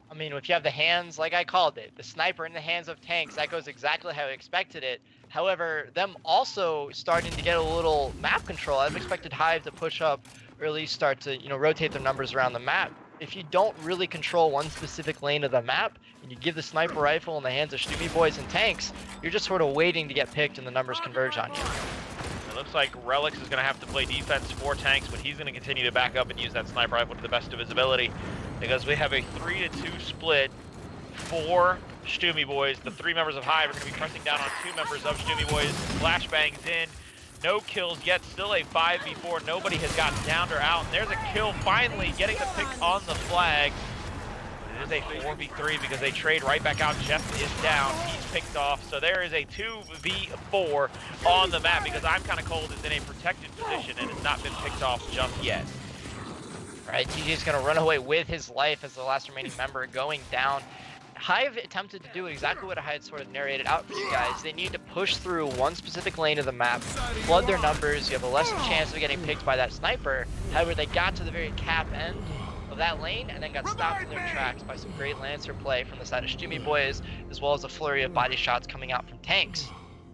I mean, if you have the hands, like I called it, the sniper in the hands of tanks, that goes exactly how I expected it. However, them also starting to get a little map control. I've expected Hive to push up or at least start to, rotate their numbers around the map. If you don't really control one specific lane of the map and you give the sniper rifle in the hands of Stumi Boys and tanks, you're just sort of waiting to get picked and the numbers converge on you. It looks like Relix is going to have to play defense for tanks, but he's going to continue to back up and use that sniper rifle to the best of his ability, because we have a 3-2 split for Stumi Boys. The three members of Hive are going to be pressing down on two members of Stumi Boys. Flashbangs in. No kills yet. Still a 5v4. Nobody has gotten downed or out. And there's a kill finally getting the pick on the flag. It is a 4v3 because they trade right back out. Jeff is down. He's picked off. So there is a 2v4 on the map because I'm Kinda Cold is in a protected position and has not been picked off just yet. Right, TJ is going to run away with his life as the last remaining member going down. Hive attempted to do exactly what I had sort of narrated out for you guys. They need to push through one specific lane of the map, flood their numbers, you have a less chance of getting picked by that sniper. However, they got to the very cap end of that lane and then got stopped in their tracks by some great Lancer play from the side of Stumi Boys, as well as a flurry of body shots coming out from tanks.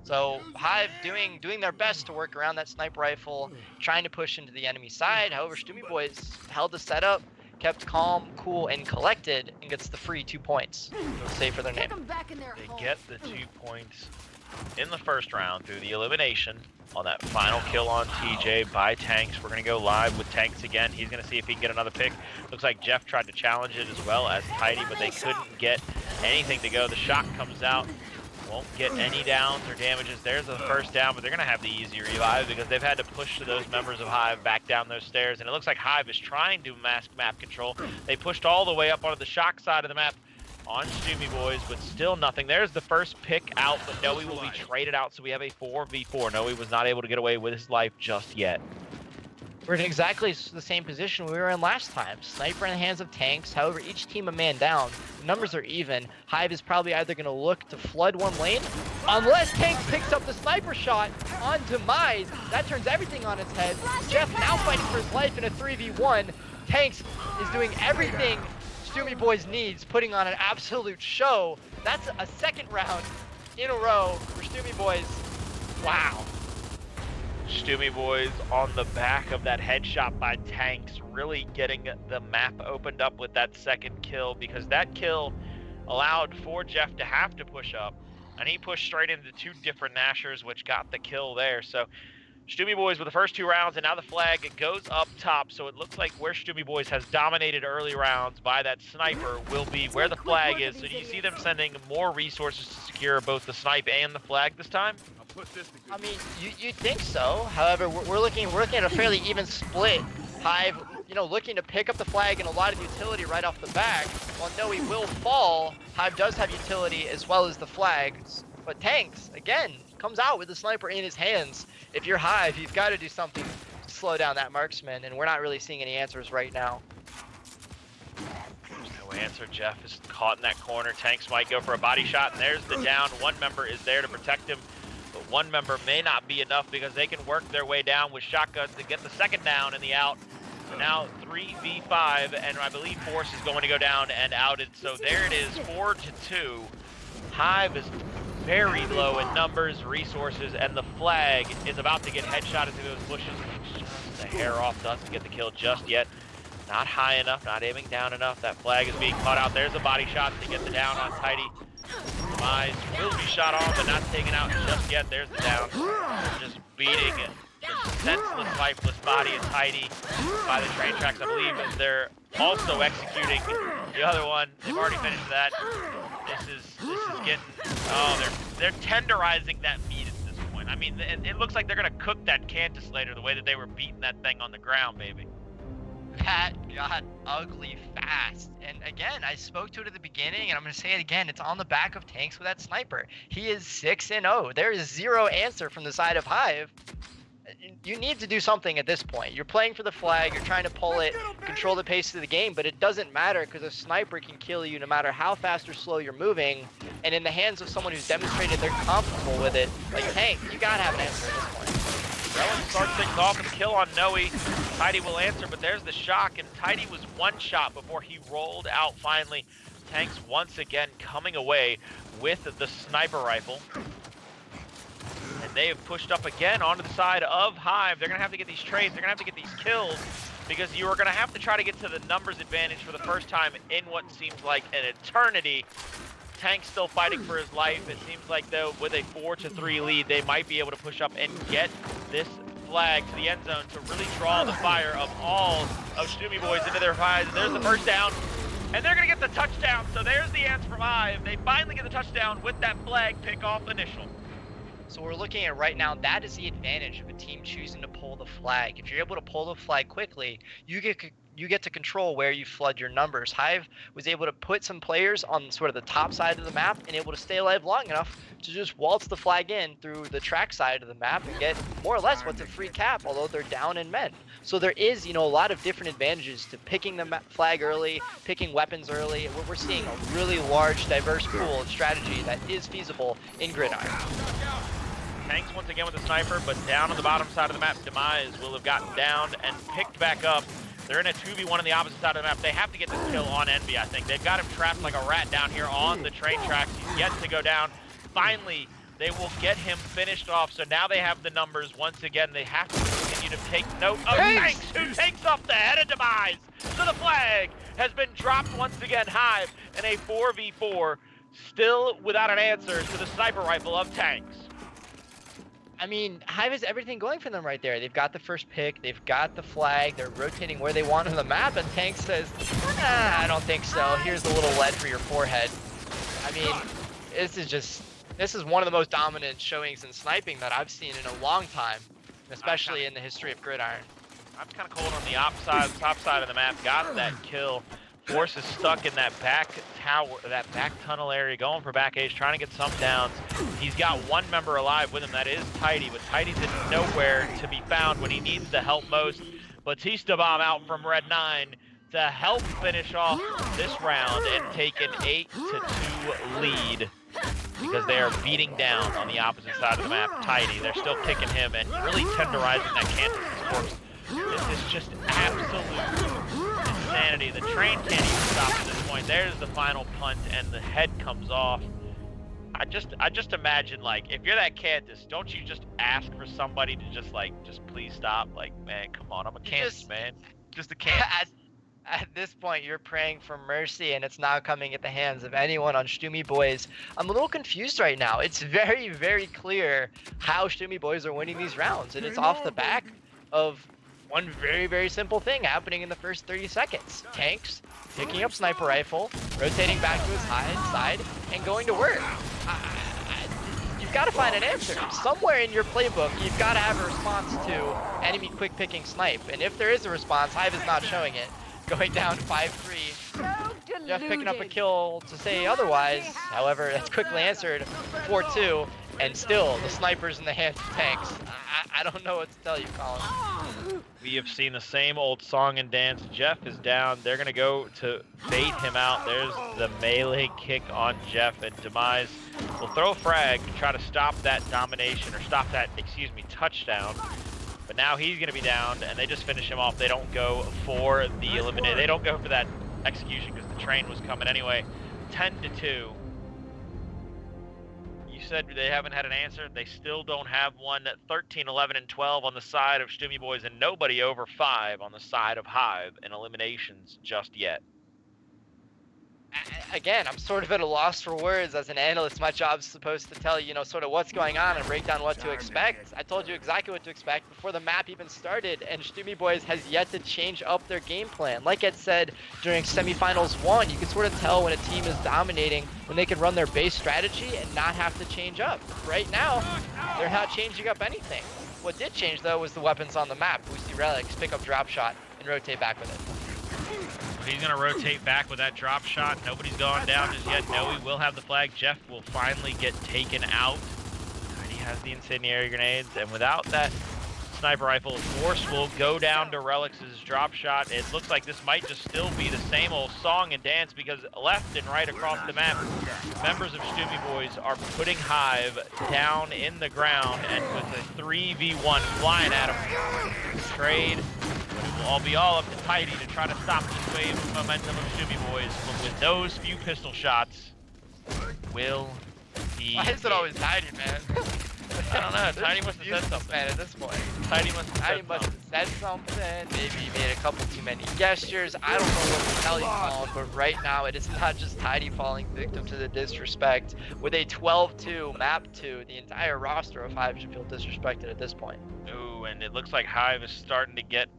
So Hive doing their best to work around that sniper rifle, trying to push into the enemy side. However, Stumi Boys held the setup, kept calm, cool, and collected, and gets the free 2 points. Save for their name. They get the 2 points in the first round through the elimination on that final kill on TJ by Tanks. We're going to go live with Tanks again. He's going to see if he can get another pick. Looks like Jeff tried to challenge it as well as Tidy, but they couldn't get anything to go. The shot comes out. Won't get any downs or damages. There's the first down, but they're going to have the easy revive because they've had to push to those members of Hive back down those stairs. And it looks like Hive is trying to mask map control. They pushed all the way up onto the shock side of the map on Stumi Boys, but still nothing. There's the first pick out, but Noe will be traded out, so we have a 4v4. Noe was not able to get away with his life just yet. We're in exactly the same position we were in last time. Sniper in the hands of tanks. However, each team a man down. The numbers are even. Hive is probably either going to look to flood one lane, unless Tanks picks up the sniper shot on Demise. That turns everything on its head. Jeff now fighting for his life in a 3v1. Tanks is doing everything Stumi Boys needs, putting on an absolute show. That's a second round in a row for Stumi Boys. Wow. Stumi Boys on the back of that headshot by Tanks, really getting the map opened up with that second kill, because that kill allowed for Jeff to have to push up, and he pushed straight into two different Nashers, which got the kill there. So Stumi Boys with the first 2 rounds, and now the flag goes up top. So it looks like where Stumi Boys has dominated early rounds by that sniper will be where the flag is. So do you see them sending more resources to secure both the snipe and the flag this time? I mean, you'd think so. However, we're looking at a fairly even split. Hive, looking to pick up the flag and a lot of utility right off the back. While Noe will fall, Hive does have utility as well as the flags. But Tanks, again, comes out with the sniper in his hands. If you're Hive, you've got to do something to slow down that marksman, and we're not really seeing any answers right now. There's no answer. Jeff is caught in that corner. Tanks might go for a body shot, and there's the down. One member is there to protect him, but one member may not be enough because they can work their way down with shotguns to get the second down and the out. So now 3v5, and I believe Force is going to go down and outed. So there it is, 4-2. Hive is very low in numbers, resources, and the flag is about to get headshot into those bushes. Just a hair off, doesn't get the kill just yet. Not high enough, not aiming down enough. That flag is being caught out. There's a body shot to get the down on Tidy. Demise will be shot off, but not taken out just yet. There's the down. Just beating it. The senseless, lifeless body of Tidy by the train tracks. I believe they're also executing the other one. They've already finished that. This is getting, they're tenderizing that meat at this point. I mean, it looks like they're gonna cook that Cantus later, the way that they were beating that thing on the ground, baby. That got ugly fast. And again, I spoke to it at the beginning, and I'm going to say it again. It's on the back of Tanks with that sniper. He is 6-0. There is zero answer from the side of Hive. You need to do something at this point. You're playing for the flag. You're trying to pull it, control the pace of the game, but it doesn't matter because a sniper can kill you no matter how fast or slow you're moving. And in the hands of someone who's demonstrated they're comfortable with it, like Tank, you got to have an answer at this point. Rowan starts things off with a kill on Noe. Tidy will answer, but there's the shock, and Tidy was one shot before he rolled out finally. Tanks once again coming away with the sniper rifle. And they have pushed up again onto the side of Hive. They're going to have to get these trades. They're going to have to get these kills because you are going to have to try to get to the numbers advantage for the first time in what seems like an eternity. Tank's still fighting for his life. It seems like, though, with a 4-3 lead, they might be able to push up and get this flag to the end zone to really draw the fire of all of Stumi Boys into their eyes. And there's the first down, and they're going to get the touchdown. So there's the answer from Hive. They finally get the touchdown with that flag pick off initial. So we're looking at right now, that is the advantage of a team choosing to pull the flag. If you're able to pull the flag quickly, you get to control where you flood your numbers. Hive was able to put some players on sort of the top side of the map and able to stay alive long enough to just waltz the flag in through the track side of the map and get more or less what's a free cap, although they're down in men. So there is, a lot of different advantages to picking the flag early, picking weapons early. We're seeing a really large, diverse pool of strategy that is feasible in Gridiron. Tanks once again with the sniper, but down on the bottom side of the map, Demise will have gotten down and picked back up. They're in a 2v1 on the opposite side of the map. They have to get this kill on Envy, I think. They've got him trapped like a rat down here on the train tracks. He's yet to go down. Finally, they will get him finished off. So now they have the numbers. Once again, they have to continue to take note of Tanks, who takes off the head of Demise. So the flag has been dropped once again. Hive in a 4v4, still without an answer to the sniper rifle of Tanks. I mean, Hive has everything going for them right there. They've got the first pick, they've got the flag, they're rotating where they want on the map, and Tank says, I don't think so. Here's the little lead for your forehead. I mean, this is one of the most dominant showings in sniping that I've seen in a long time, especially in the history of Gridiron. I'm kind of cold on the top side of the map. Got that kill. Force is stuck in that back tower, that back tunnel area, going for back A's, trying to get some downs. He's got one member alive with him, that is Tidy, but Tidy's in nowhere to be found when he needs the help most. Batista Bomb out from Red 9 to help finish off this round and take an 8-2 lead because they are beating down on the opposite side of the map Tidy. They're still kicking him and really tenderizing that Cantus' corpse. This is just absolute insanity. The train can't even stop at this point. There's the final punt, and the head comes off. I just imagine, like, if you're that Cantus, don't you just ask for somebody to just please stop? Like, man, come on, I'm a Cantus, man. Just a Cantus. At this point, you're praying for mercy, and it's not coming at the hands of anyone on Stumi Boys. I'm a little confused right now. It's very, very clear how Stumi Boys are winning these rounds, and it's off the back of one very, very simple thing happening in the first 30 seconds. Tanks picking up sniper rifle, rotating back to his side, and going to work. You've got to find an answer. Somewhere in your playbook, you've got to have a response to enemy quick picking snipe, and if there is a response, Hive is not showing it. Going down 5-3. Jeff picking up a kill to say otherwise. However, that's quickly answered 4-2. And still, the sniper's in the hands of tanks. I don't know what to tell you, Colin. We have seen the same old song and dance. Jeff is down. They're going to go to bait him out. There's the melee kick on Jeff, and Demise will throw a frag to try to stop that domination, or stop that, touchdown. But now he's going to be downed, and they just finish him off. They don't go for the eliminate. They don't go for that execution because the train was coming anyway. 10-2. You said they haven't had an answer. They still don't have one. 13, 11, and 12 on the side of Stumi Boys, and nobody over 5 on the side of Hive in eliminations just yet. Again, I'm sort of at a loss for words. As an analyst, my job's supposed to tell you, sort of what's going on and break down what to expect. I told you exactly what to expect before the map even started, and Stumi Boys has yet to change up their game plan. Like Ed said during semifinals 1, you can sort of tell when a team is dominating when they can run their base strategy and not have to change up. Right now, they're not changing up anything. What did change, though, was the weapons on the map. We see Relics pick up drop shot and rotate back with it. He's going to rotate back with that drop shot. Nobody's gone down just yet. No, he will have the flag. Jeff will finally get taken out. He has the incendiary grenades, and without that sniper rifle, Force will go down to Relix's drop shot. It looks like this might just still be the same old song and dance, because left and right across the map, members of Stumi Boys are putting Hive down in the ground, and with a 3v1 flying at him. Trade. I'll be all up to Tidy to try to stop this wave of momentum of Stumi Boys, but with those few pistol shots, will he... Why is it always Tidy, man? I don't know. Tidy must have said something. Man, at this point. Tidy must have said something. Maybe he made a couple too many gestures. I don't know what to tell you, Colin, but right now it is not just Tidy falling victim to the disrespect. With a 12-2 map 2, the entire roster of Hive should feel disrespected at this point. Ooh, and it looks like Hive is starting to get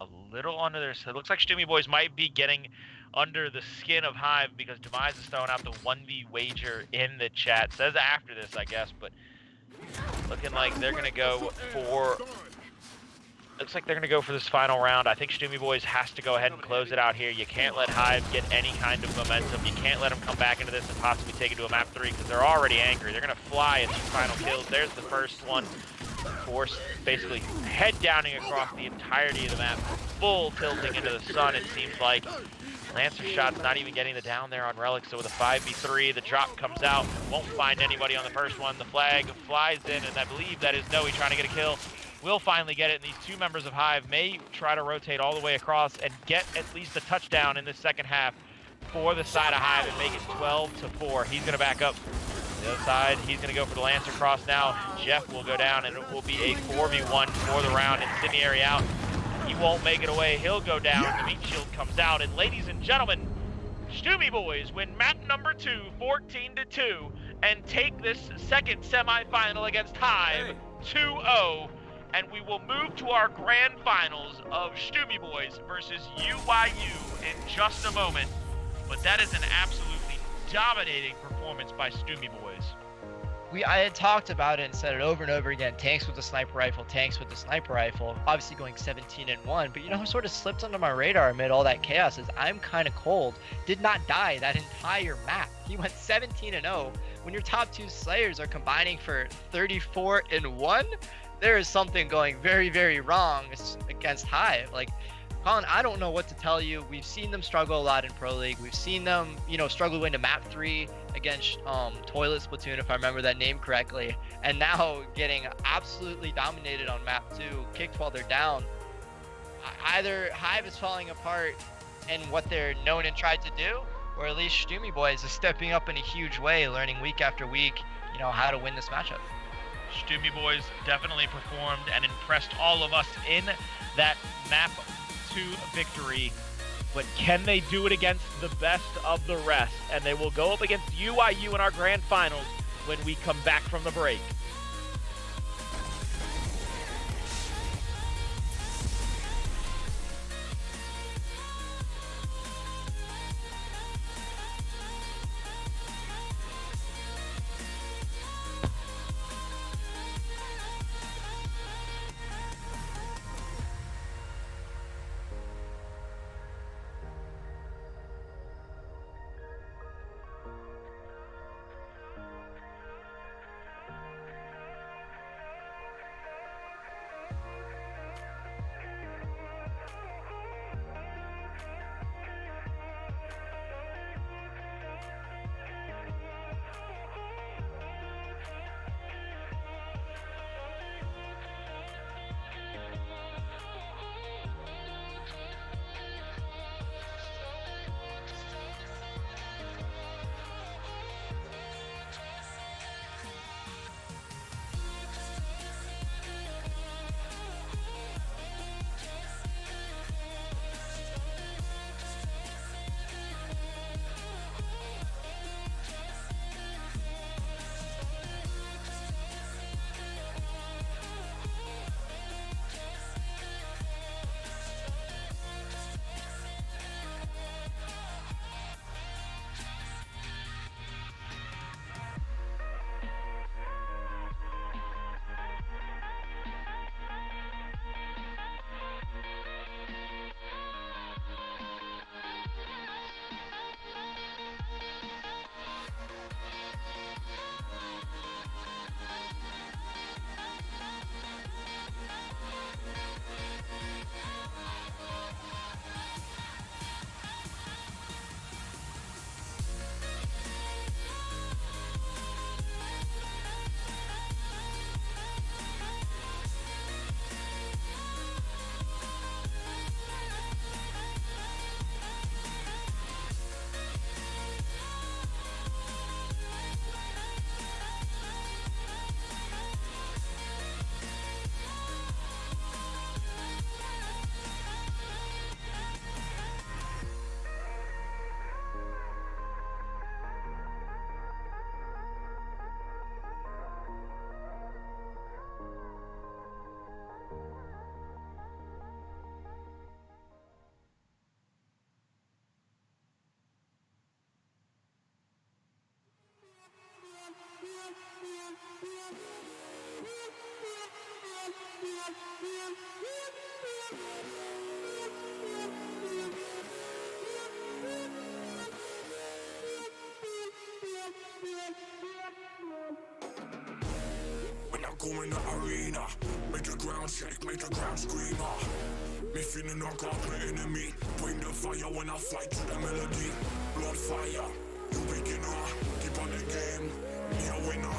a little under their... It looks like Stumi Boys might be getting under the skin of Hive, because Demise is throwing out the 1v wager in the chat. Says after this, I guess, but looking like they're going to go for... Looks like they're going to go for this final round. I think Stumi Boys has to go ahead and close it out here. You can't let Hive get any kind of momentum. You can't let them come back into this and possibly take it to a map 3, because they're already angry. They're going to fly at these final kills. There's the first one. Force basically head downing across the entirety of the map, full tilting into the sun, it seems like. Lancer shot's not even getting the down there on Relic, so with a 5v3, the drop comes out, won't find anybody on the first one. The flag flies in, and I believe that is Noe trying to get a kill. Will finally get it, and these two members of Hive may try to rotate all the way across and get at least a touchdown in the second half for the side of Hive and make it 12-4. He's going to back up the other side. He's going to go for the Lancer cross now. Jeff will go down, and it will be a 4v1 for the round. Incendiary out. He won't make it away. He'll go down. The meat shield comes out, and ladies and gentlemen, Stumi Boys win map number 2, 14-2, and take this second semifinal against Hive 2-0. And we will move to our grand finals of Stumi Boys versus UYU in just a moment. But that is an absolutely dominating performance by Stumi Boys. I had talked about it and said it over and over again. Tanks with the sniper rifle, tanks with the sniper rifle. Obviously going 17-1, but who sort of slipped under my radar amid all that chaos is I'm kind of cold. Did not die that entire map. He went 17-0. When your top 2 Slayers are combining for 34-1, there is something going very, very wrong against Hive. Like, Colin, I don't know what to tell you. We've seen them struggle a lot in Pro League. We've seen them, struggle into map 3 against Toilet Splatoon, if I remember that name correctly. And now getting absolutely dominated on map 2, kicked while they're down. Either Hive is falling apart in what they're known and tried to do, or at least Stumi Boys is stepping up in a huge way, learning week after week, how to win this matchup. Stumi Boys definitely performed and impressed all of us in that map 2 victory. but can they do it against the best of the rest? And they will go up against UIU in our grand finals when we come back from the break. When I go in the arena, make the ground shake, make the ground scream. Me feeling knock out the enemy. Bring the fire when I fight to the melody. Blood fire, you beginner. Keep on the game, me a winner.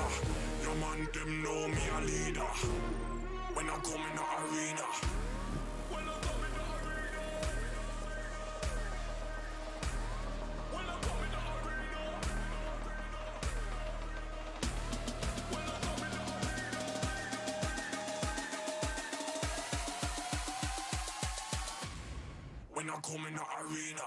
Your man them know me a leader. When I come in the arena. When I come in the arena.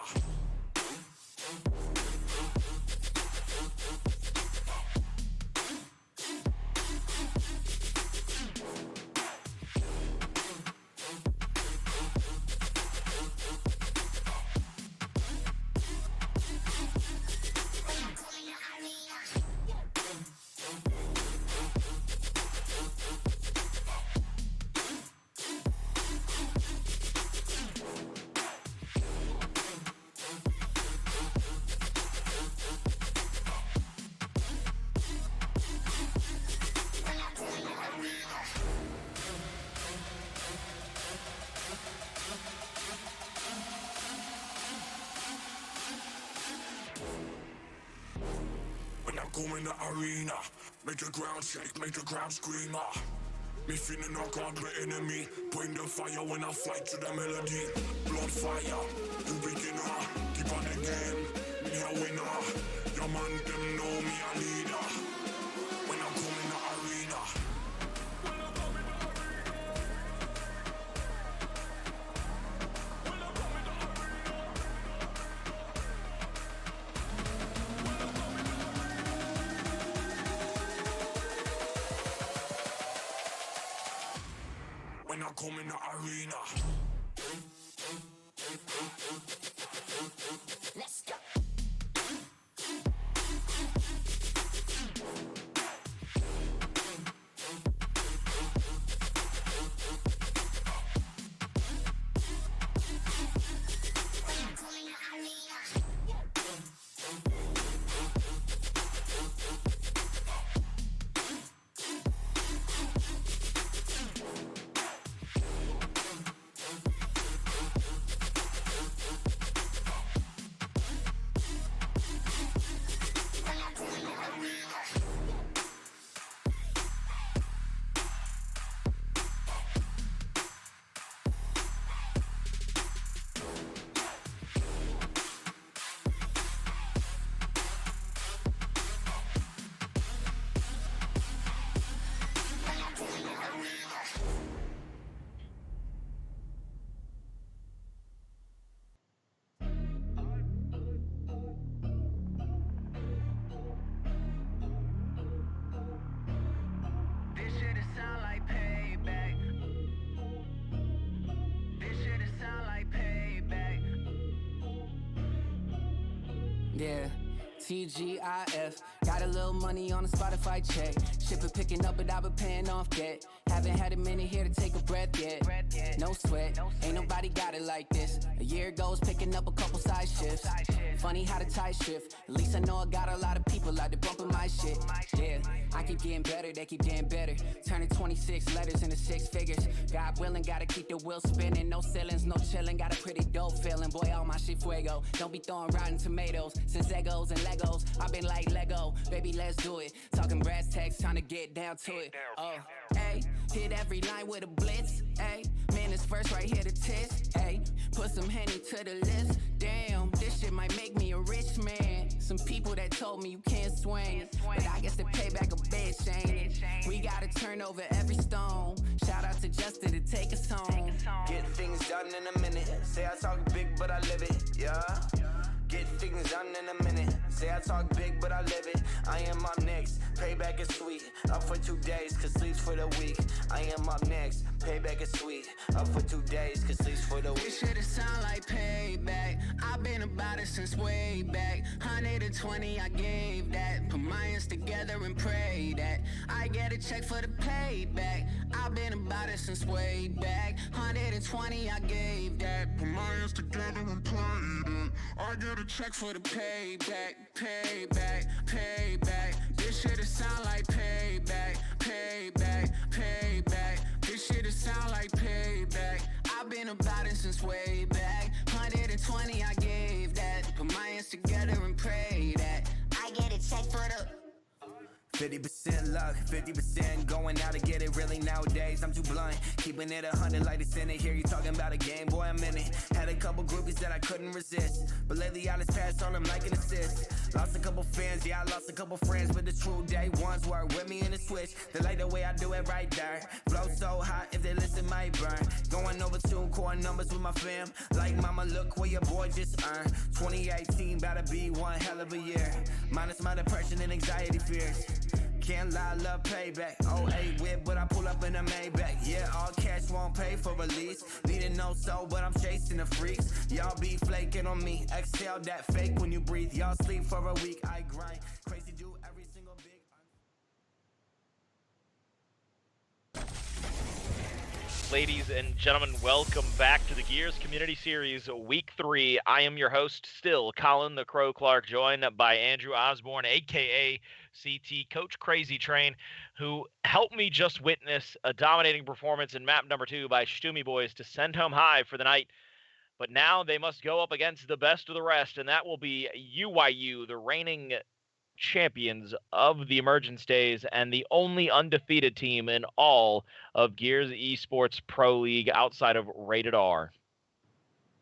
Come in the arena, make the ground shake, make the ground scream. Me feeling knock out the enemy. Bring the fire when I fight to the melody. Blood fire, you beginner. Keep on the game, me a winner. Your man them know me a leader. When I come in the arena. when I come in the arena. Let's go. Yeah, TGIF. Got a little money on a Spotify check. Shipper picking up, but I've been paying off debt. Haven't had a minute here to take a breath yet. No sweat, ain't nobody got it like this. A year goes picking up a couple side shifts. Funny how the tide shift. At least I know I got a lot of people out there bumping my shit. Yeah, I keep getting better, they keep getting better. Turning 26 letters into 6 figures. God willing, gotta keep the wheel spinning. No ceilings, no chilling. Got a pretty dope feeling. Boy, all my shit fuego. Don't be throwing rotten tomatoes. Since Egos and Legos, I've been like Lego. Baby, let's do it. Talking brass tacks, trying to get down to it. Oh, hey, hit every line with a blitz. Hey, man, it's first right here to test. Hey, put some Henny to the list. Damn, this shit might make me a rich man. Some people that told me you can't swing, but I guess the payback a bitch, ain't it? We gotta turn over every stone. Shout out to Justin to take us home. Get things done in a minute. Say I talk big, but I live it. Yeah. Get things done in a minute. Say I talk big, but I live it. I am up next. Payback is sweet. Up for 2 days, cause sleeps for the week. I am up next. Payback is sweet. Up for 2 days, cause sleeps for the week. This shit sound like payback. I've been about it since way back. 120, I gave that. Put my hands together and pray that I get a check for the payback. I've been about it since way back. 120, I gave that. Put my hands together and pray that I get a check for the payback. Payback, payback. This shit sound like payback. Payback, payback. This shit sound like payback. I've been about it since way back. 120, I gave that. Put my hands together and pray that I get a check for the 50% luck, 50% going out to get it. Really nowadays, I'm too blind. Keeping it 100 like it's in it. Hear you talking about a game, boy, I'm in it. Had a couple groupies that I couldn't resist, but lately I just passed on them like an assist. Lost a couple fans, yeah, I lost a couple friends, but the true day ones were with me in the switch. They like the way I do it right there. Flow so hot, if they listen, might burn. Going over 2 core numbers with my fam. Like, mama, look where your boy just earned. 2018, bout to be one hell of a year. Minus my depression and anxiety fears. Can't lie, love payback. 08 whip, but I pull up in a Maybach. Yeah, all cash won't pay for release. Needing no soul, but I'm chasing the freaks. Y'all be flaking on me. Exhale that fake when you breathe. Y'all sleep for a week. I grind. Crazy do every single big. Ladies and gentlemen, welcome back to the Gears Community Series Week 3. I am your host still, Colin the Crow Clark, joined by Andrew Osborne, a.k.a. CT Coach Crazy Train, who helped me just witness a dominating performance in map number 2 by Stumi Boys to send home high for the night. But now they must go up against the best of the rest, and that will be UYU, the reigning champions of the Emergence Days and the only undefeated team in all of Gears Esports Pro League outside of Rated R.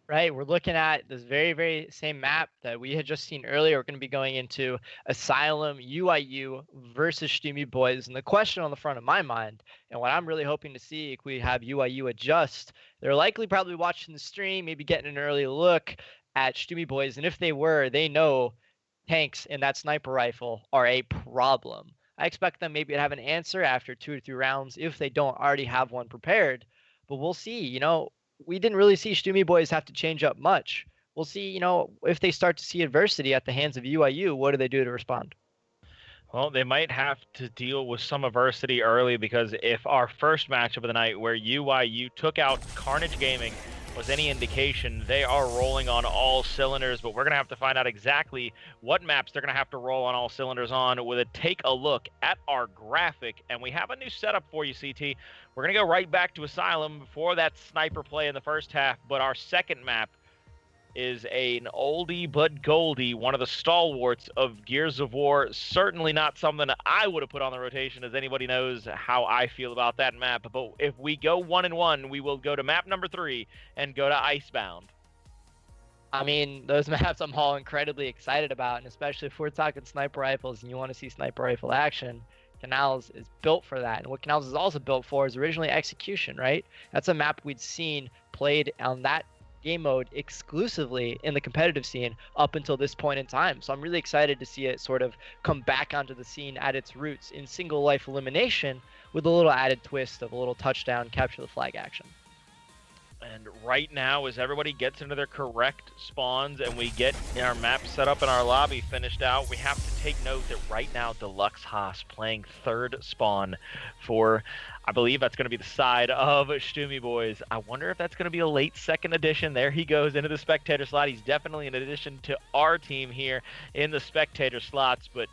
Right, we're looking at this very, very same map that we had just seen earlier. We're going to be going into Asylum, UIU versus Stumi Boys. And the question on the front of my mind, and what I'm really hoping to see if we have UIU adjust, they're likely probably watching the stream, maybe getting an early look at Stumi Boys. And if they were, they know tanks and that sniper rifle are a problem. I expect them maybe to have an answer after 2 or 3 rounds if they don't already have one prepared. but we'll see. We didn't really see Stumi boys have to change up much. We'll see, if they start to see adversity at the hands of UIU, what do they do to respond? Well, they might have to deal with some adversity early, because if our first matchup of the night where UIU took out Carnage Gaming was any indication, they are rolling on all cylinders, but we're going to have to find out exactly what maps they're going to have to roll on all cylinders on with a take a look at our graphic. And we have a new setup for you, CT. We're going to go right back to Asylum for that sniper play in the first half, but our second map is an oldie but goldie, one of the stalwarts of Gears of War. Certainly not something I would have put on the rotation, as anybody knows how I feel about that map. But if we go 1-1, we will go to map number 3 and go to Icebound. I mean, those maps I'm all incredibly excited about, and especially if we're talking sniper rifles and you want to see sniper rifle action, Canals is built for that. And what Canals is also built for is originally execution, right? That's a map we'd seen played on that game mode exclusively in the competitive scene up until this point in time. So I'm really excited to see it sort of come back onto the scene at its roots in single life elimination, with a little added twist of a little touchdown capture the flag action. And right now, as everybody gets into their correct spawns and we get our map set up and our lobby finished out, we have to take note that right now Deluxe Haas playing third spawn for, I believe that's going to be the side of Stumi Boys. I wonder if that's going to be a late second edition. There he goes into the spectator slot. He's definitely an addition to our team here in the spectator slots, but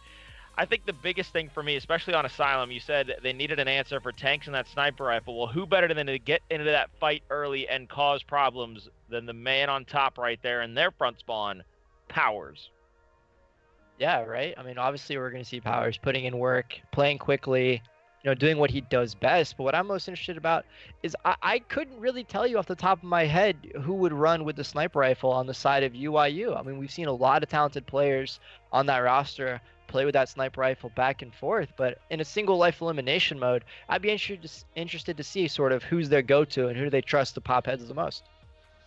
I think the biggest thing for me, especially on Asylum, you said they needed an answer for tanks and that sniper rifle. Well, who better than to get into that fight early and cause problems than the man on top right there in their front spawn, Powers? Yeah, right? I mean, obviously we're going to see Powers putting in work, playing quickly, doing what he does best. But what I'm most interested about is I couldn't really tell you off the top of my head who would run with the sniper rifle on the side of UIU. I mean, we've seen a lot of talented players on that roster play with that sniper rifle back and forth, but in a single life elimination mode, I'd be interested to see sort of who's their go-to and who do they trust to pop heads the most.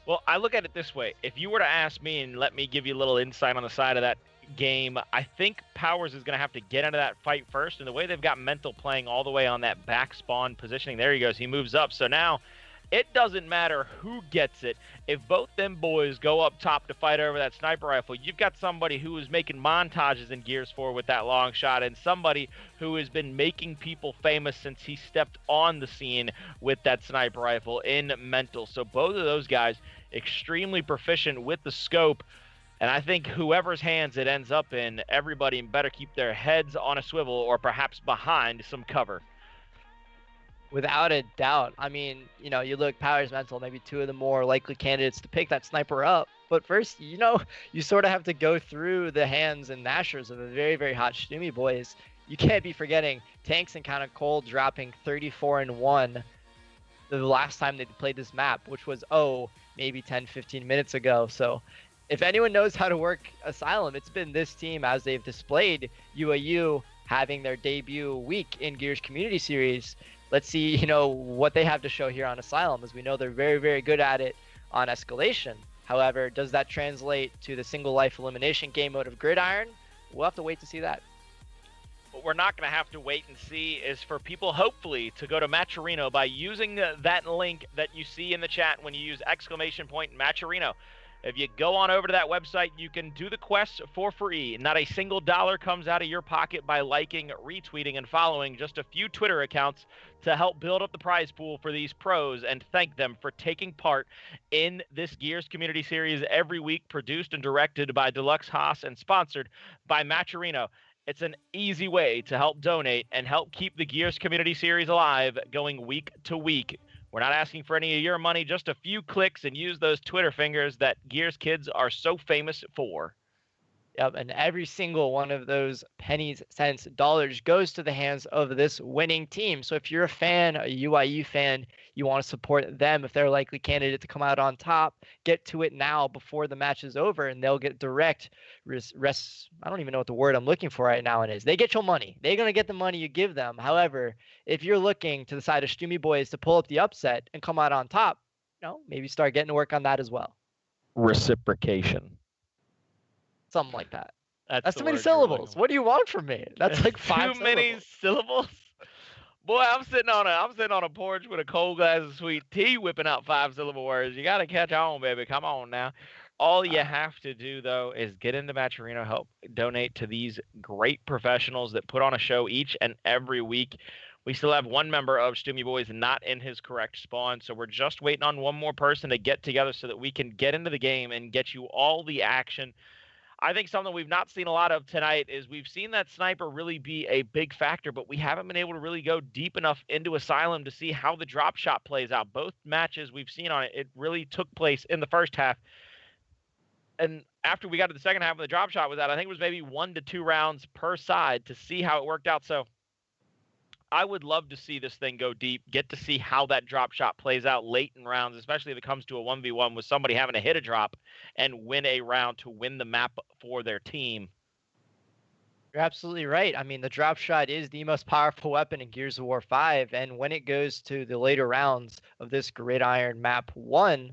Well, I look at it this way. If you were to ask me and let me give you a little insight on the side of that game, I think Powers is going to have to get into that fight first, and the way they've got Mental playing all the way on that back spawn positioning, there he goes, he moves up. So now it doesn't matter who gets it. If both them boys go up top to fight over that sniper rifle, you've got somebody who is making montages in Gears 4 with that long shot, and somebody who has been making people famous since he stepped on the scene with that sniper rifle in Mental. So both of those guys extremely proficient with the scope, and I think whoever's hands it ends up in, everybody better keep their heads on a swivel or perhaps behind some cover. Without a doubt. I mean, you look Powers, Mental, maybe two of the more likely candidates to pick that sniper up. But first, you sort of have to go through the hands and Nashers of the very, very hot Stumi boys. You can't be forgetting Tanks and Kinda Cold dropping 34-1 the last time they played this map, which was, maybe 10, 15 minutes ago. So if anyone knows how to work Asylum, it's been this team, as they've displayed UAU having their debut week in Gears Community Series. Let's see, what they have to show here on Asylum, as we know they're very, very good at it on Escalation. However, does that translate to the single life elimination game mode of Gridiron? We'll have to wait to see that. What we're not going to have to wait and see is for people, hopefully, to go to Matcherino by using that link that you see in the chat when you use !Matcherino. If you go on over to that website, you can do the quests for free. Not a single dollar comes out of your pocket by liking, retweeting, and following just a few Twitter accounts to help build up the prize pool for these pros and thank them for taking part in this Gears Community Series every week, produced and directed by Deluxe Haas and sponsored by Matcherino. It's an easy way to help donate and help keep the Gears Community Series alive, going week to week. We're not asking for any of your money, just a few clicks, and use those Twitter fingers that Gears kids are so famous for. Yep, and every single one of those pennies, cents, dollars goes to the hands of this winning team. So if you're a fan, a UIU fan, you want to support them if they're a likely candidate to come out on top, get to it now before the match is over, and they'll get direct I don't even know what the word I'm looking for right now is. They get your money. They're going to get the money you give them. However, if you're looking to the side of Stumi Boys to pull up the upset and come out on top, maybe start getting to work on that as well. Reciprocation. Something like that. That's too many syllables. What do you want from me? That's like 5 Too many syllables? Boy, I'm sitting on a porch with a cold glass of sweet tea, whipping out 5-syllable words. You got to catch on, baby. Come on now. All you have to do though is get into Matcherino, help donate to these great professionals that put on a show each and every week. We still have one member of Stoomy Boys not in his correct spawn, so we're just waiting on one more person to get together so that we can get into the game and get you all the action. I think something we've not seen a lot of tonight is we've seen that sniper really be a big factor, but we haven't been able to really go deep enough into Asylum to see how the drop shot plays out. Both matches we've seen on it, it really took place in the first half. And after we got to the second half when the drop shot was out, I think it was maybe 1 to 2 rounds per side to see how it worked out. So I would love to see this thing go deep, get to see how that drop shot plays out late in rounds, especially if it comes to a 1v1 with somebody having to hit a drop and win a round to win the map for their team. You're absolutely right. I mean, the drop shot is the most powerful weapon in Gears of War 5, and when it goes to the later rounds of this Gridiron map 1,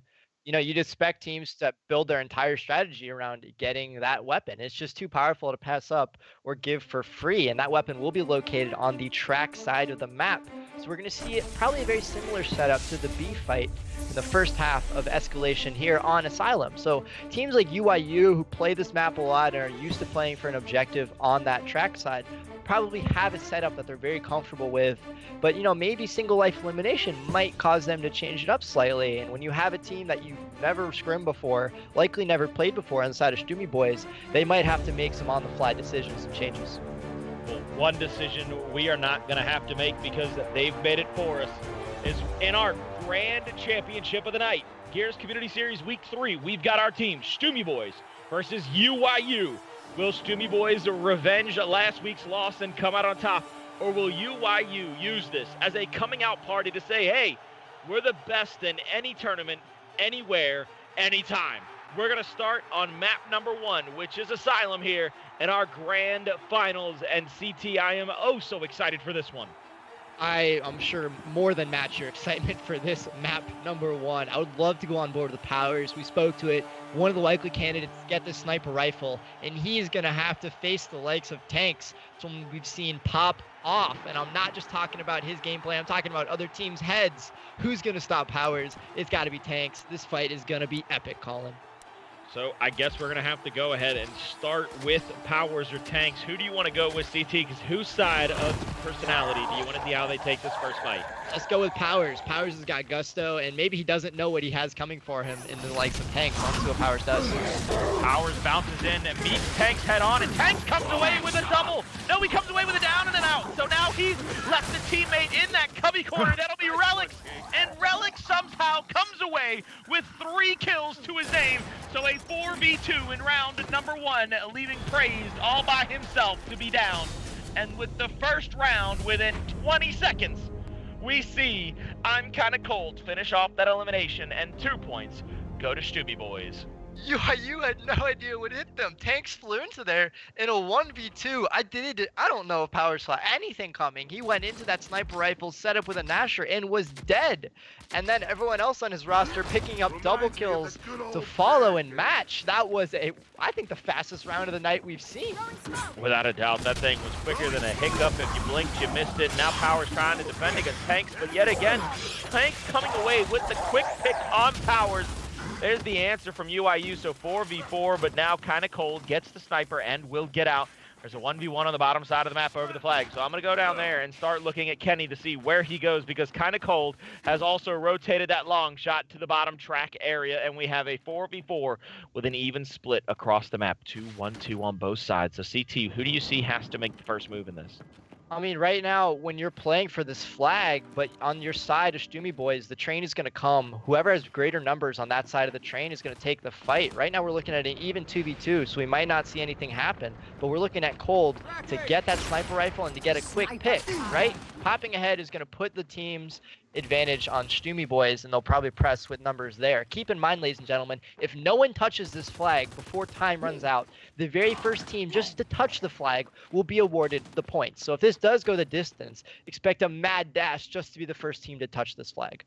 you'd expect teams to build their entire strategy around getting that weapon. It's just too powerful to pass up or give for free, and that weapon will be located on the track side of the map. So we're going to see it probably a very similar setup to the B fight in the first half of Escalation here on Asylum. So teams like UIU, who play this map a lot and are used to playing for an objective on that track side, probably have a setup that they're very comfortable with, but maybe single life elimination might cause them to change it up slightly. And when you have a team that you've never scrimmed before, likely never played before on the side of Stoomy Boys, they might have to make some on the fly decisions and changes. Well, one decision we are not going to have to make because they've made it for us is in our grand championship of the night, Gears Community Series Week 3, we've got our team, Stoomy Boys versus UIU. Will Stoomy Boys revenge last week's loss and come out on top? Or will UIU use this as a coming out party to say, hey, we're the best in any tournament, anywhere, anytime? We're going to start on map number 1, which is Asylum here in our grand finals. And CT, I am oh so excited for this one. I'm sure more than match your excitement for this map number 1. I would love to go on board with the Powers. We spoke to it. One of the likely candidates to get the sniper rifle, and he's going to have to face the likes of Tanks, someone we've seen pop off. And I'm not just talking about his gameplay. I'm talking about other teams' heads. Who's going to stop Powers? It's got to be Tanks. This fight is going to be epic, Colin. So I guess we're going to have to go ahead and start with Powers or Tanks. Who do you want to go with, CT? Because whose side of personality do you want to see how they take this first fight? Let's go with Powers. Powers has got gusto, and maybe he doesn't know what he has coming for him in the likes of Tanks. Let's see what Powers does. Powers bounces in and meets Tanks head on, and Tanks comes away with a double. No, he comes away with a down and an out. So now he's left a teammate in that cubby corner. That'll be Relics, and Relics somehow comes away with 3 kills to his name. So a 4v2 in round number 1, leaving Praised all by himself to be down. And with the first round within 20 seconds, we see I'm Kinda Cold finish off that elimination, and 2 points go to Stoomy Boys. You had no idea what hit them. Tanks flew into there in a 1v2. I don't know if Powers saw anything coming. He went into that sniper rifle, set up with a Nasher, and was dead. And then everyone else on his roster picking up double kills to follow and match. That was I think the fastest round of the night we've seen. Without a doubt, that thing was quicker than a hiccup. If you blinked, you missed it. Now Powers trying to defend against Tanks, but yet again, Tanks coming away with the quick pick on Powers. There's the answer from UIU, so 4v4, but now Kinda Cold gets the sniper and will get out. There's a 1v1 on the bottom side of the map over the flag, so I'm going to go down there and start looking at Kenny to see where he goes, because Kinda Cold has also rotated that long shot to the bottom track area, and we have a 4v4 with an even split across the map, 2-1-2 on both sides. So CT, who do you see has to make the first move in this? I mean, right now, when you're playing for this flag, but on your side of Stoomy Boys, the train is going to come. Whoever has greater numbers on that side of the train is going to take the fight. Right now, we're looking at an even 2v2, so we might not see anything happen. But we're looking at Cold to get that sniper rifle and to get a quick pick, right? Popping ahead is going to put the team's advantage on Stoomy Boys, and they'll probably press with numbers there. Keep in mind, ladies and gentlemen, if no one touches this flag before time runs out, the very first team just to touch the flag will be awarded the points. So if this does go the distance, expect a mad dash just to be the first team to touch this flag.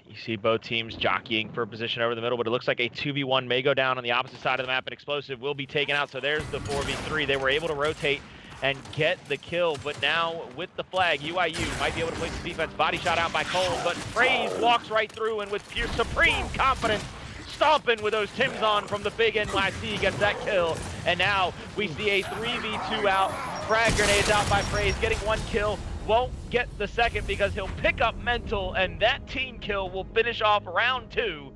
You see both teams jockeying for a position over the middle, but it looks like a 2v1 may go down on the opposite side of the map, and Explosive will be taken out. So there's the 4v3. They were able to rotate and get the kill. But now with the flag, UIU might be able to play some defense. Body shot out by Cole, but Fraze walks right through, and with pure supreme confidence, stomping with those Tims on from the big NYC, gets that kill. And now we see a 3v2 out. Frag grenades out by Fraze, getting 1 kill. Won't get the second because he'll pick up Mental, and that team kill will finish off round 2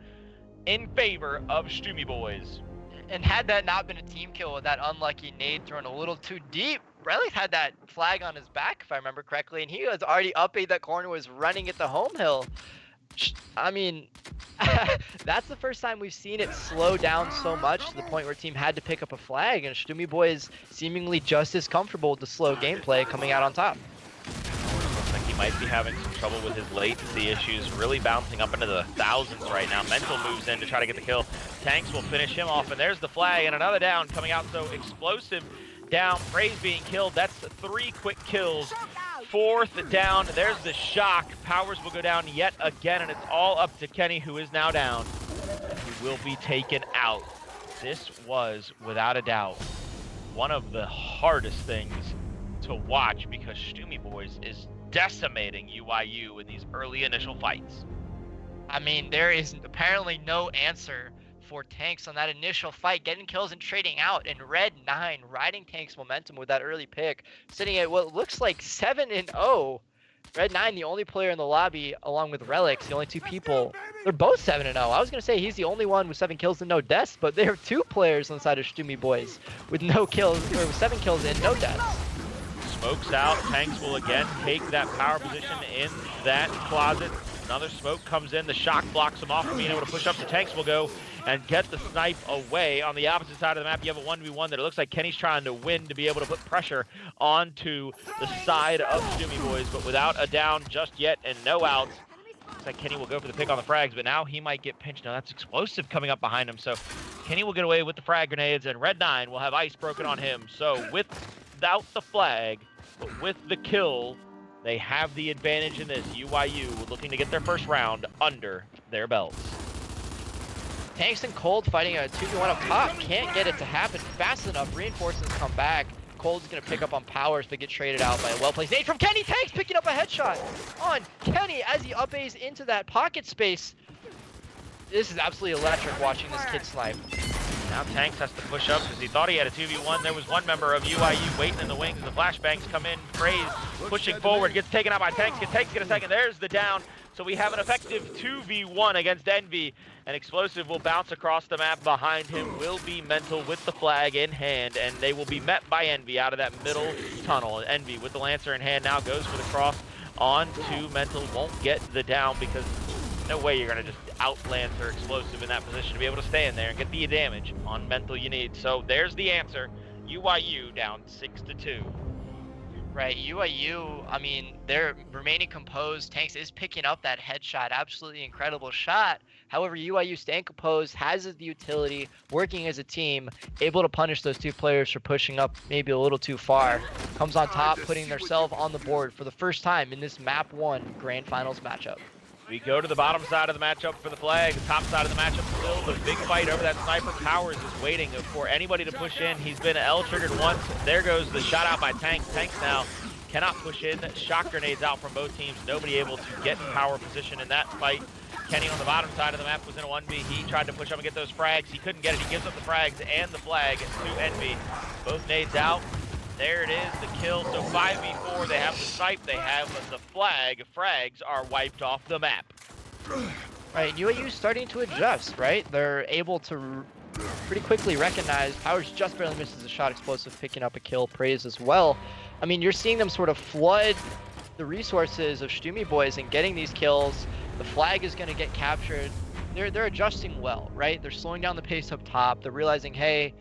in favor of Stumi Boys. And had that not been a team kill with that unlucky nade thrown a little too deep, Relic had that flag on his back, if I remember correctly, and he was already up at that corner, was running at the home hill. I mean, that's the first time we've seen it slow down so much to the point where a team had to pick up a flag, and Stumi Boys seemingly just as comfortable with the slow gameplay coming out on top. Looks like he might be having some trouble with his latency issues, really bouncing up into the thousands right now. Mental moves in to try to get the kill. Tanks will finish him off, and there's the flag, and another down coming out. So Explosive down, Fraze being killed. That's 3 quick kills. 4th down, there's the shock. Powers will go down yet again, and it's all up to Kenny, who is now down. He will be taken out. This was, without a doubt, one of the hardest things to watch because Stumi Boys is decimating UIU in these early initial fights. I mean, there is apparently no answer for Tanks on that initial fight, getting kills and trading out, and Red 9 riding Tanks momentum with that early pick, sitting at what looks like 7-0. Red 9, the only player in the lobby, along with Relics, the only 2 people. They're both 7-0. I was going to say he's the only one with 7 kills and no deaths, but there are 2 players on the side of Stumi Boys with no kills, or with 7 kills and no deaths. Smokes out. Tanks will again take that power position in that closet. Another smoke comes in. The shock blocks him off from being able to push up. The Tanks will go and get the snipe away. On the opposite side of the map, you have a 1v1 that it looks like Kenny's trying to win to be able to put pressure onto the side of Stumi Boys, but without a down just yet and no outs. Looks like Kenny will go for the pick on the frags, but now he might get pinched. Now that's Explosive coming up behind him, so Kenny will get away with the frag grenades, and Red 9 will have ice broken on him. So without the flag, but with the kill, they have the advantage in this. UIU looking to get their first round under their belts. Tanks and Cold fighting a 2v1 up top. Can't get it to happen fast enough. Reinforcements come back. Cold's going to pick up on Powers, but get traded out by a well-placed nade from Kenny. Tanks picking up a headshot on Kenny as he up-A's into that pocket space. This is absolutely electric watching this kid snipe. Now Tanks has to push up because he thought he had a 2v1. There was one member of UIU waiting in the wings. The flashbangs come in. Fraze pushing forward, gets taken out by Tanks. Tanks get a second. There's the down. So we have an effective 2v1 against Envy. And Explosive will bounce across the map. Behind him will be Mental with the flag in hand. And they will be met by Envy out of that middle tunnel. Envy with the Lancer in hand now goes for the cross on to Mental. Won't get the down because no way you're going to just out-Lancer Explosive in that position to be able to stay in there and get the damage on Mental you need. So there's the answer. UIU down 6-2. Right, UIU, I mean, they're remaining composed. Tanks is picking up that headshot. Absolutely incredible shot. However, UIU staying composed, has the utility, working as a team, able to punish those 2 players for pushing up maybe a little too far. Comes on top, putting themselves on the board for the first time in this Map 1 Grand Finals matchup. We go to the bottom side of the matchup for the flag. The top side of the matchup still the big fight over that sniper. Powers is waiting for anybody to push in. He's been L-triggered once. There goes the shot out by Tanks. Tanks now cannot push in. Shock grenades out from both teams. Nobody able to get in power position in that fight. Kenny on the bottom side of the map was in a 1v. He tried to push up and get those frags. He couldn't get it. He gives up the frags and the flag to Envy. Both nades out. There it is, the kill. So 5v4, they have the snipe, they have the flag. Frags are wiped off the map. Right, UAU starting to adjust, right? They're able to pretty quickly recognize Powers just barely misses a shot. Explosive picking up a kill, Praise as well. I mean, you're seeing them sort of flood the resources of Stumi Boys and getting these kills. The flag is going to get captured. They're adjusting well, right? They're slowing down the pace up top. They're realizing, hey,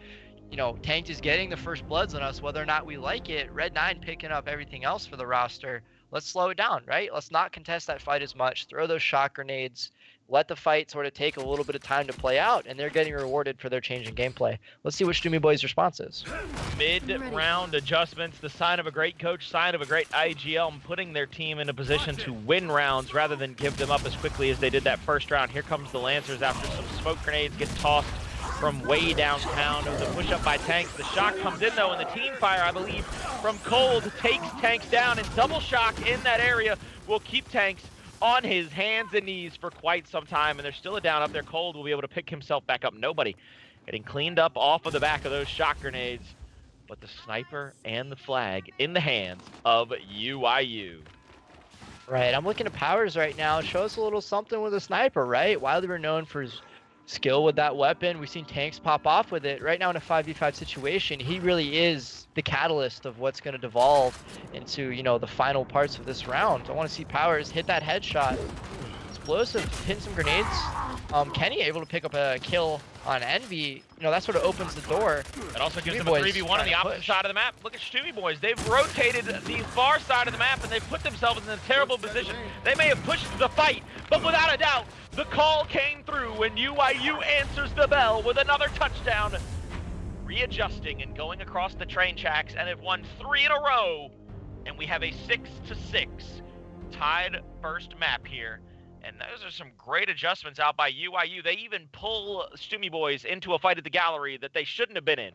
you know, Tank is getting the first bloods on us, whether or not we like it. Red 9 picking up everything else for the roster. Let's slow it down, right? Let's not contest that fight as much. Throw those shock grenades. Let the fight sort of take a little bit of time to play out, and they're getting rewarded for their change in gameplay. Let's see what Stumi Boys' response is. Mid-round adjustments, the sign of a great coach, sign of a great IGL, putting their team in a position to win rounds rather than give them up as quickly as they did that first round. Here comes the Lancers after some smoke grenades get tossed from way downtown. It was a push-up by Tanks. The shock comes in, though, and the team fire, I believe, from Cold takes Tanks down, and double shock in that area will keep Tanks on his hands and knees for quite some time, and there's still a down up there. Cold will be able to pick himself back up. Nobody getting cleaned up off of the back of those shock grenades, but the sniper and the flag in the hands of UIU. Right, I'm looking at Powers right now. Show us a little something with a sniper, right? Wilder were known for his skill with that weapon. We've seen Tanks pop off with it. Right now in a 5v5 situation, he really is the catalyst of what's going to devolve into, you know, the final parts of this round. I want to see Powers hit that headshot. Explosive, pin some grenades. Kenny able to pick up a kill on Envy. You know, that sort of opens the door. It also gives them a 3v1 on the opposite side of the map. Look at Stewie Boys. They've rotated the far side of the map, and they've put themselves in a terrible position. They may have pushed the fight, but without a doubt, the call came through when UIU answers the bell with another touchdown. Readjusting and going across the train tracks, and have won 3 in a row. And we have a 6-6 tied first map here. And those are some great adjustments out by UIU. They even pull Stewie Boys into a fight at the gallery that they shouldn't have been in.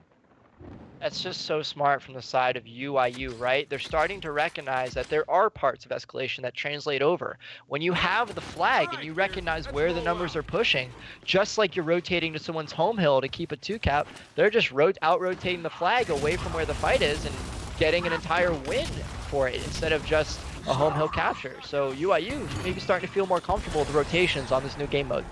That's just so smart from the side of UIU, right? They're starting to recognize that there are parts of escalation that translate over. When you have the flag and you recognize where the numbers are pushing, just like you're rotating to someone's home hill to keep a 2-cap, they're just out-rotating the flag away from where the fight is and getting an entire win for it instead of just a home hill capture. So UIU maybe starting to feel more comfortable with the rotations on this new game mode.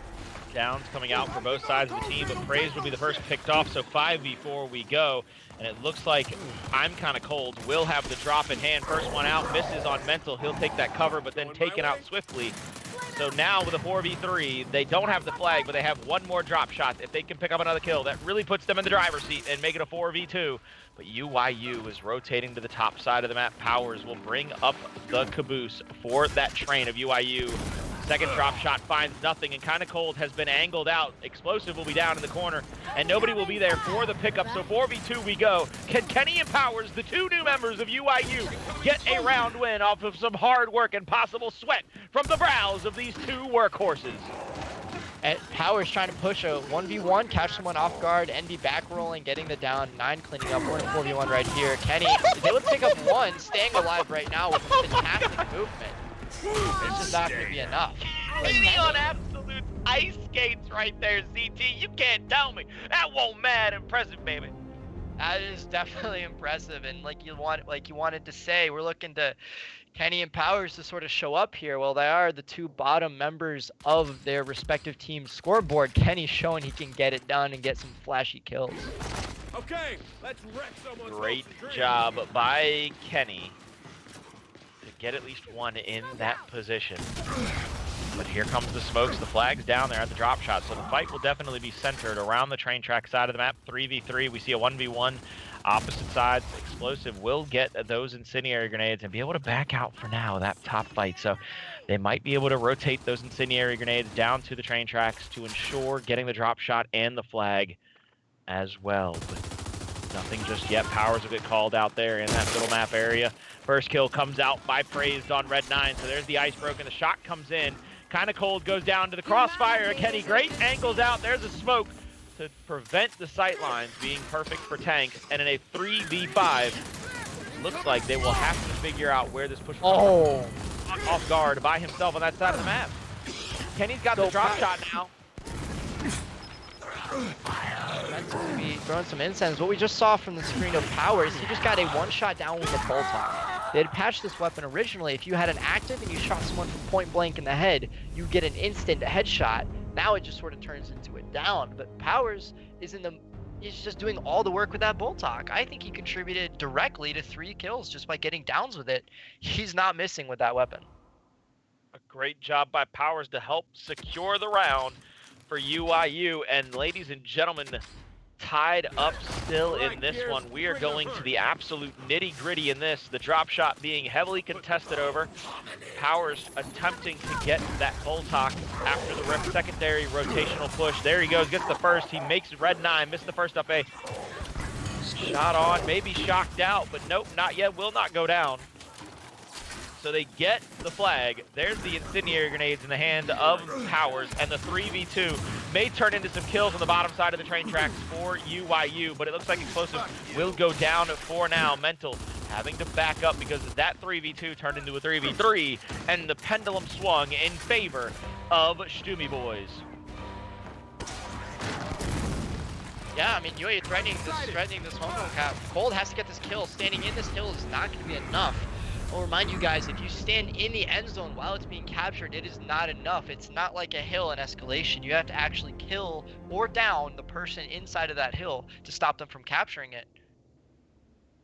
Downs coming out for both sides of the team, but Praise will be the first picked off, so 5v4 we go. And it looks like I'm kind of cold. Will have the drop in hand. First one out, misses on mental. He'll take that cover, but then taken out swiftly. So now with a 4v3, they don't have the flag, but they have one more drop shot. If they can pick up another kill, that really puts them in the driver's seat and make it a 4v2. But UIU is rotating to the top side of the map. Powers will bring up the caboose for that train of UIU. Second drop shot finds nothing, and Kinda Cold has been angled out. Explosive will be down in the corner, and nobody will be there for the pickup, so 4v2 we go. Can Kenny and Powers, the two new members of UIU, get a round win off of some hard work and possible sweat from the brows of these two workhorses? And Powers trying to push a 1v1, catch someone off guard, Envy back rolling, getting the down, 9 cleaning up. We're in a 4v1 right here. Kenny is able to pick up 1, staying alive right now with fantastic movement. It's just not going to be enough. Kenny on absolute ice skates right there, CT. You can't tell me. That won't mad impressive, baby. That is definitely impressive, and like you wanted to say, we're looking to Kenny and Powers to sort of show up here. Well, they are the two bottom members of their respective team's scoreboard. Kenny's showing he can get it done and get some flashy kills. Okay, let's wreck someone's Great job by Kenny to get at least one in that position. But here comes the smokes. The flag's down there at the drop shot, so the fight will definitely be centered around the train track side of the map. 3v3, we see a 1v1 opposite sides. Explosive will get those incendiary grenades and be able to back out for now, that top fight. So they might be able to rotate those incendiary grenades down to the train tracks to ensure getting the drop shot and the flag as well. But nothing just yet. Powers will get called out there in that middle map area. First kill comes out by Praised on Red 9, so there's the ice broken. The shot comes in. Kinda Cold goes down to the crossfire. Kenny, great angles out. There's a smoke to prevent the sight lines being perfect for Tanks. And in a 3v5, looks like they will have to figure out where this push will come off guard by himself on that side of the map. Kenny's got the drop shot now. Meant to be throwing some incense. What we just saw from the screen of Powers, he just got a one-shot down with a bolt on. They had patched this weapon originally. If you had an active and you shot someone from point blank in the head, you get an instant headshot. Now it just sort of turns into a down. But Powers is he's just doing all the work with that bolt talk. I think he contributed directly to 3 kills just by getting downs with it. He's not missing with that weapon. A great job by Powers to help secure the round for UIU. And ladies and gentlemen, tied up still in this one. We are going to the absolute nitty-gritty in this. The drop shot being heavily contested over. Powers attempting to get that Voltok after the secondary rotational push. There he goes, gets the first. He makes Red 9, missed the first up A. Shot on, maybe shocked out, but nope, not yet, will not go down. So they get the flag. There's the incendiary grenades in the hand of Powers, and the 3v2 may turn into some kills on the bottom side of the train tracks for UYU, but it looks like Explosive will go down for now. Mental having to back up because that 3v2 turned into a 3v3, and the pendulum swung in favor of Stumi Boys. Yeah, I mean, UAU threatening this home run cap. Cold has to get this kill. Standing in this hill is not going to be enough. I'll remind you guys, if you stand in the end zone while it's being captured, it is not enough. It's not like a hill in escalation. You have to actually kill or down the person inside of that hill to stop them from capturing it.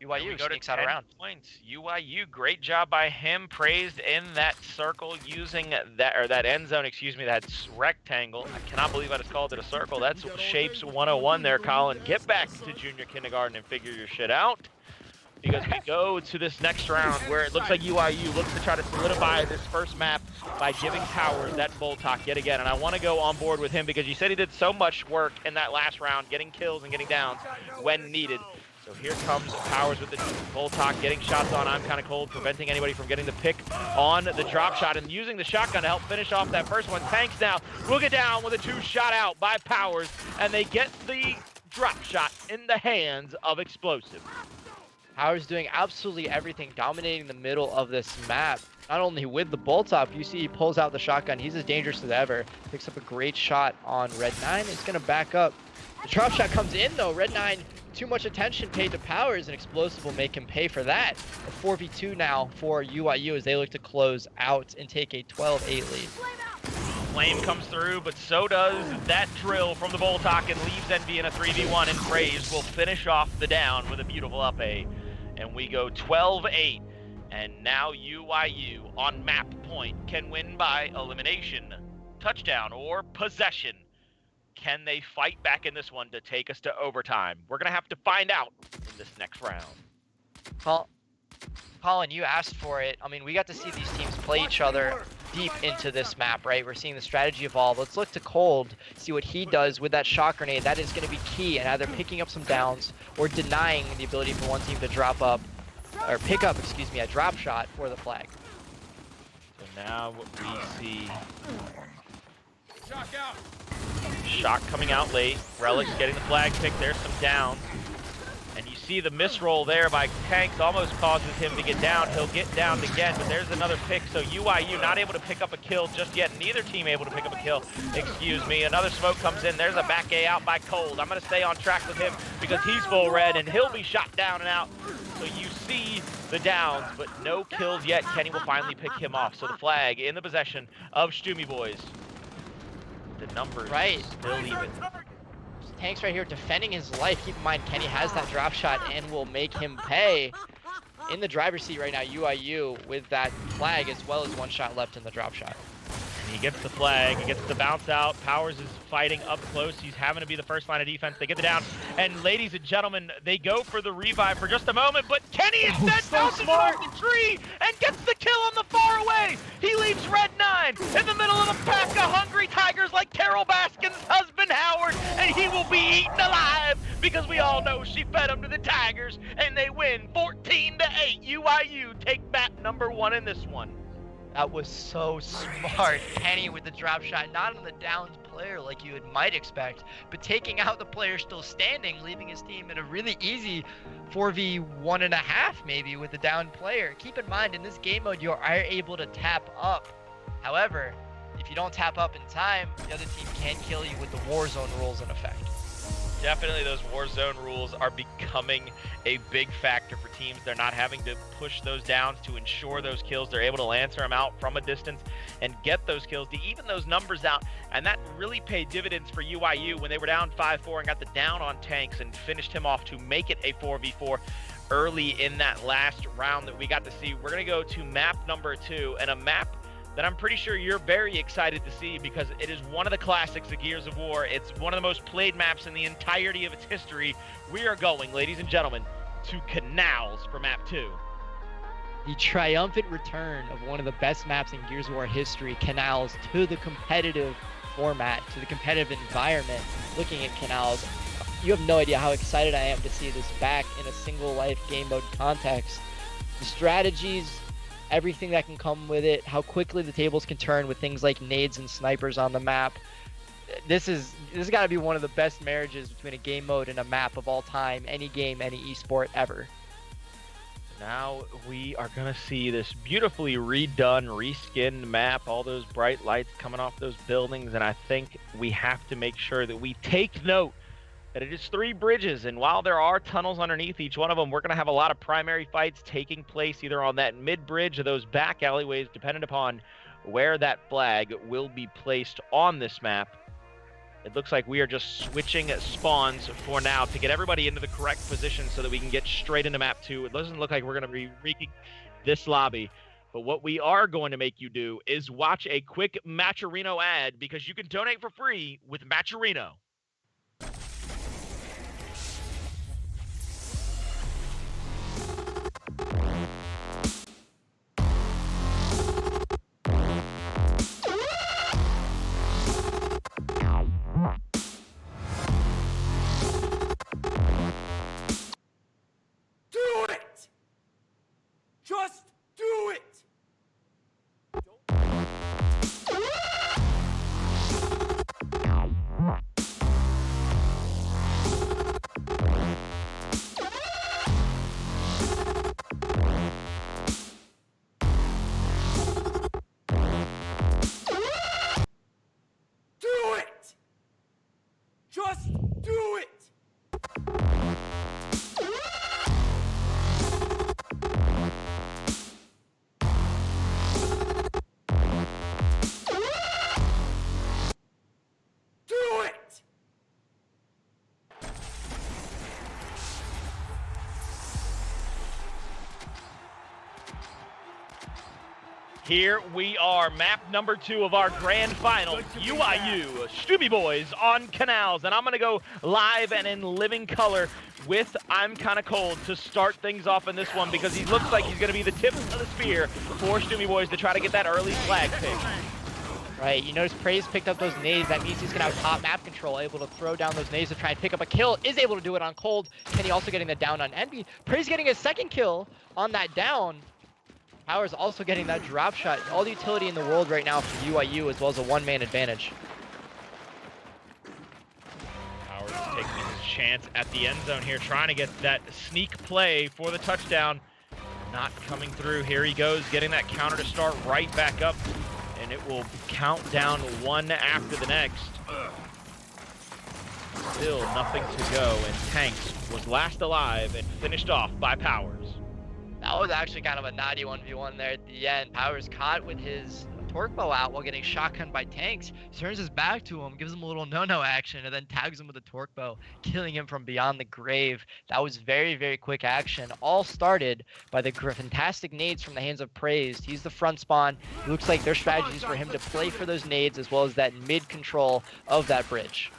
UYU sneaks out around. Points. UYU, great job by him. Praised in that circle using that end zone, excuse me, that rectangle. I cannot believe I just called it a circle. That's Shapes 101 there, Colin. Get back to junior kindergarten and figure your shit out. Because we go to this next round where it looks like UYU looks to try to solidify this first map by giving Powers that Voltok yet again. And I want to go on board with him because you said he did so much work in that last round, getting kills and getting downs when needed. So here comes Powers with the Voltok, getting shots on I'm Kinda Cold, preventing anybody from getting the pick on the drop shot and using the shotgun to help finish off that first one. Tanks now will get down with a 2-shot out by Powers, and they get the drop shot in the hands of Explosive. Powers doing absolutely everything, dominating the middle of this map. Not only with the bolt up, you see he pulls out the shotgun. He's as dangerous as ever. Picks up a great shot on Red 9. It's going to back up. The drop shot comes in though. Red 9, too much attention paid to Powers, and Explosive will make him pay for that. A 4v2 now for UYU as they look to close out and take a 12-8 lead. Flame comes through, but so does that drill from the Voltok and leaves Envy in a 3v1, and Praise will finish off the down with a beautiful up A. And we go 12-8, and now UYU on map point can win by elimination, touchdown, or possession. Can they fight back in this one to take us to overtime? We're going to have to find out in this next round. Well, Colin, you asked for it. I mean, we got to see these teams play each other deep into this map, right? We're seeing the strategy evolve. Let's look to Cold, see what he does with that shot grenade. That is going to be key in either picking up some downs or denying the ability for one team to drop up, or pick up, excuse me, a drop shot for the flag. So now we see Shock coming out late. Relic's getting the flag pick. There's some downs. And you see the misroll there by Tanks almost causes him to get down. He'll get downed again, but there's another pick. So UYU not able to pick up a kill just yet. Neither team able to pick up a kill. Excuse me. Another smoke comes in. There's a back A out by Cold. I'm going to stay on track with him because he's full red and he'll be shot down and out. So you see the downs, but no kills yet. Kenny will finally pick him off. So the flag in the possession of Stumi Boys. The numbers still even. Tanks right here defending his life. Keep in mind, Kenny has that drop shot and will make him pay. In the driver's seat right now, UIU with that flag as well as one shot left in the drop shot. And he gets the flag, he gets the bounce out. Powers is fighting up close. He's having to be the first line of defense. They get the down. And ladies and gentlemen, they go for the revive for just a moment, but Kenny instead bounces it off the tree and gets the kill on the far away. He leaves Red 9 in the middle of a pack of hungry tigers like Carol Baskin's husband Howard, and he will be eaten alive because we all know she fed him to the Tigers, and they win 14-8. UIU take map number 1 in this one. That was so smart. Kenny with the drop shot, not on the downed player like you might expect, but taking out the player still standing, leaving his team in a really easy 4v1.5 maybe with the downed player. Keep in mind, in this game mode, you are able to tap up. However, if you don't tap up in time, the other team can kill you with the war zone rules in effect. Definitely those war zone rules are becoming a big factor for teams. They're not having to push those downs to ensure those kills. They're able to answer them out from a distance and get those kills to even those numbers out. And that really paid dividends for UIU when they were down 5-4 and got the down on Tanks and finished him off to make it a 4v4 early in that last round that we got to see. We're going to go to map number 2, and a map that I'm pretty sure you're very excited to see because it is one of the classics of Gears of War. It's one of the most played maps in the entirety of its history. We are going, ladies and gentlemen, to Canals for map 2. The triumphant return of one of the best maps in Gears of War history, Canals, to the competitive format, to the competitive environment. Looking at Canals, you have no idea how excited I am to see this back in a single life game mode context. The strategies, everything that can come with it, how quickly the tables can turn with things like nades and snipers on the map. This has got to be one of the best marriages between a game mode and a map of all time, any game, any esport ever. Now we are going to see this beautifully redone, reskinned map, all those bright lights coming off those buildings, and I think we have to make sure that we take note that it is 3 bridges, and while there are tunnels underneath each one of them, we're going to have a lot of primary fights taking place either on that mid-bridge or those back alleyways, depending upon where that flag will be placed on this map. It looks like we are just switching spawns for now to get everybody into the correct position so that we can get straight into map 2. It doesn't look like we're going to be wreaking this lobby, but what we are going to make you do is watch a quick Matcherino ad, because you can donate for free with Matcherino. Just do it! Do it! Just do it! Here we are, map number 2 of our grand final, UIU Stubby Boys on Canals, and I'm going to go live and in living color with I'm Kinda Cold to start things off in this one, because he looks like he's going to be the tip of the spear for Stubby Boys to try to get that early flag pick. Right, you notice Praise picked up those nades. That means he's going to have top map control, able to throw down those nades to try and pick up a kill. Is able to do it on Cold. Kenny also getting the down on Envy. Praise getting his second kill on that down. Powers also getting that drop shot. All the utility in the world right now for UIU, as well as a one-man advantage. Powers is taking his chance at the end zone here, trying to get that sneak play for the touchdown. Not coming through. Here he goes, getting that counter to start right back up, and it will count down one after the next. Still nothing to go, and Tanks was last alive and finished off by Powers. That was actually kind of a naughty 1v1 there at the end. Powers caught with his torque bow out while getting shotgunned by Tanks. Turns his back to him, gives him a little no-no action, and then tags him with a torque bow, killing him from beyond the grave. That was very, very quick action. All started by the fantastic nades from the hands of Praised. He's the front spawn. It looks like their strategy is for him to play for those nades as well as that mid-control of that bridge.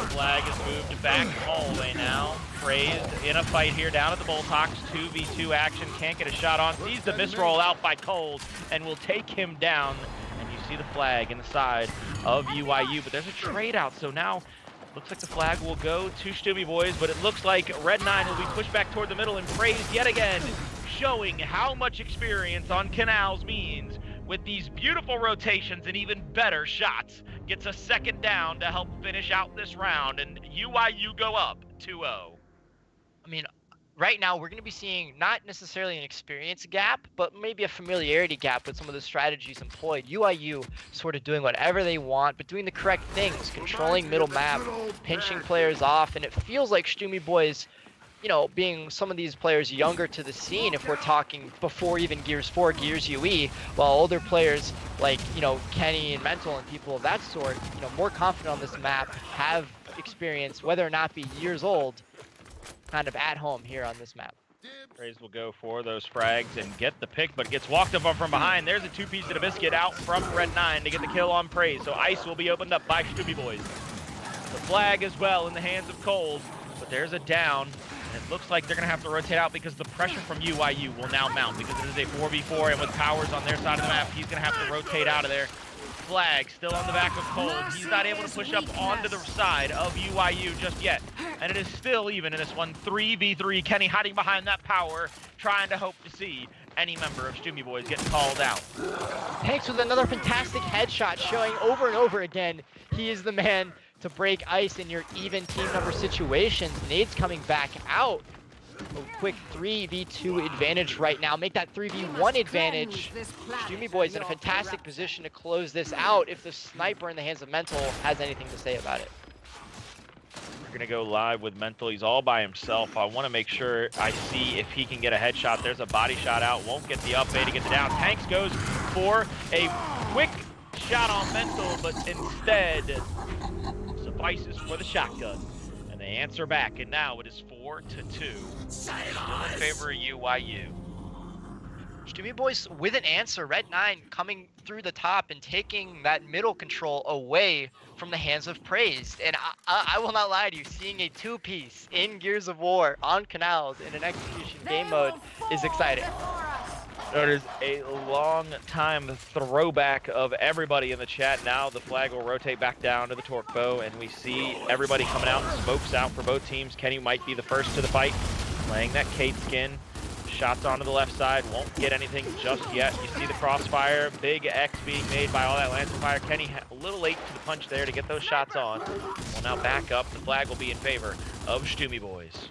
Flag is moved back hallway now. Praised in a fight here down at the Bulltox. 2v2 action. Can't get a shot on. Sees the misroll out by Cold and will take him down. And you see the flag in the side of UIU. But there's a trade out. So now looks like the flag will go to Stubby Boys. But it looks like Red 9 will be pushed back toward the middle. And Praised yet again showing how much experience on Canals means with these beautiful rotations and even better shots. Gets a second down to help finish out this round, and UIU go up 2-0. I mean, right now we're going to be seeing not necessarily an experience gap, but maybe a familiarity gap with some of the strategies employed. UIU sort of doing whatever they want, but doing the correct things, controlling middle map, pinching players off, and it feels like Stubby Boys, you know, being some of these players younger to the scene, if we're talking before even Gears 4, Gears UE, while older players like, you know, Kenny and Mental and people of that sort, you know, more confident on this map, have experience, whether or not be years old, kind of at home here on this map. Praise will go for those frags and get the pick, but gets walked up on from behind. There's a two-piece of the biscuit out from Red 9 to get the kill on Praise, so Ice will be opened up by Stubby Boys. The flag as well in the hands of Cold, but there's a down. It looks like they're going to have to rotate out because the pressure from UIU will now mount because it is a 4v4, and with Powers on their side of the map, he's going to have to rotate out of there. Flag still on the back of Cold. He's not able to push up onto the side of UIU just yet. And it is still even in this one, 3v3. Kenny hiding behind that power, trying to hope to see any member of Steamy Boys get called out. Tanks with another fantastic headshot, showing over and over again he is the man to break ice in your even team number situations. Nades coming back out. A quick 3v2 advantage right now. Make that 3v1 advantage. Steamy Boys in a fantastic position to close this out if the sniper in the hands of Mental has anything to say about it. We're gonna go live with Mental. He's all by himself. I want to make sure I see if he can get a headshot. There's a body shot out. Won't get the up A to get the down. Tanks goes for a quick shot on Mental, but instead suffices for the shotgun. And they answer back, and now it is 4-2. Still in favor of UIU. Steamy Boys with an answer. Red 9 coming through the top and taking that middle control away from the hands of Praised. And I will not lie to you, seeing a two-piece in Gears of War on Canals in an execution game mode is exciting. It is a long time throwback of everybody in the chat. Now the flag will rotate back down to the torque bow, and we see everybody coming out, smokes out for both teams. Kenny might be the first to the fight, playing that Kate skin. Shots onto the left side, won't get anything just yet. You see the crossfire, big X being made by all that Lancer fire. Kenny a little late to the punch there to get those shots on. Well, now back up, the flag will be in favor of Steamy Boys.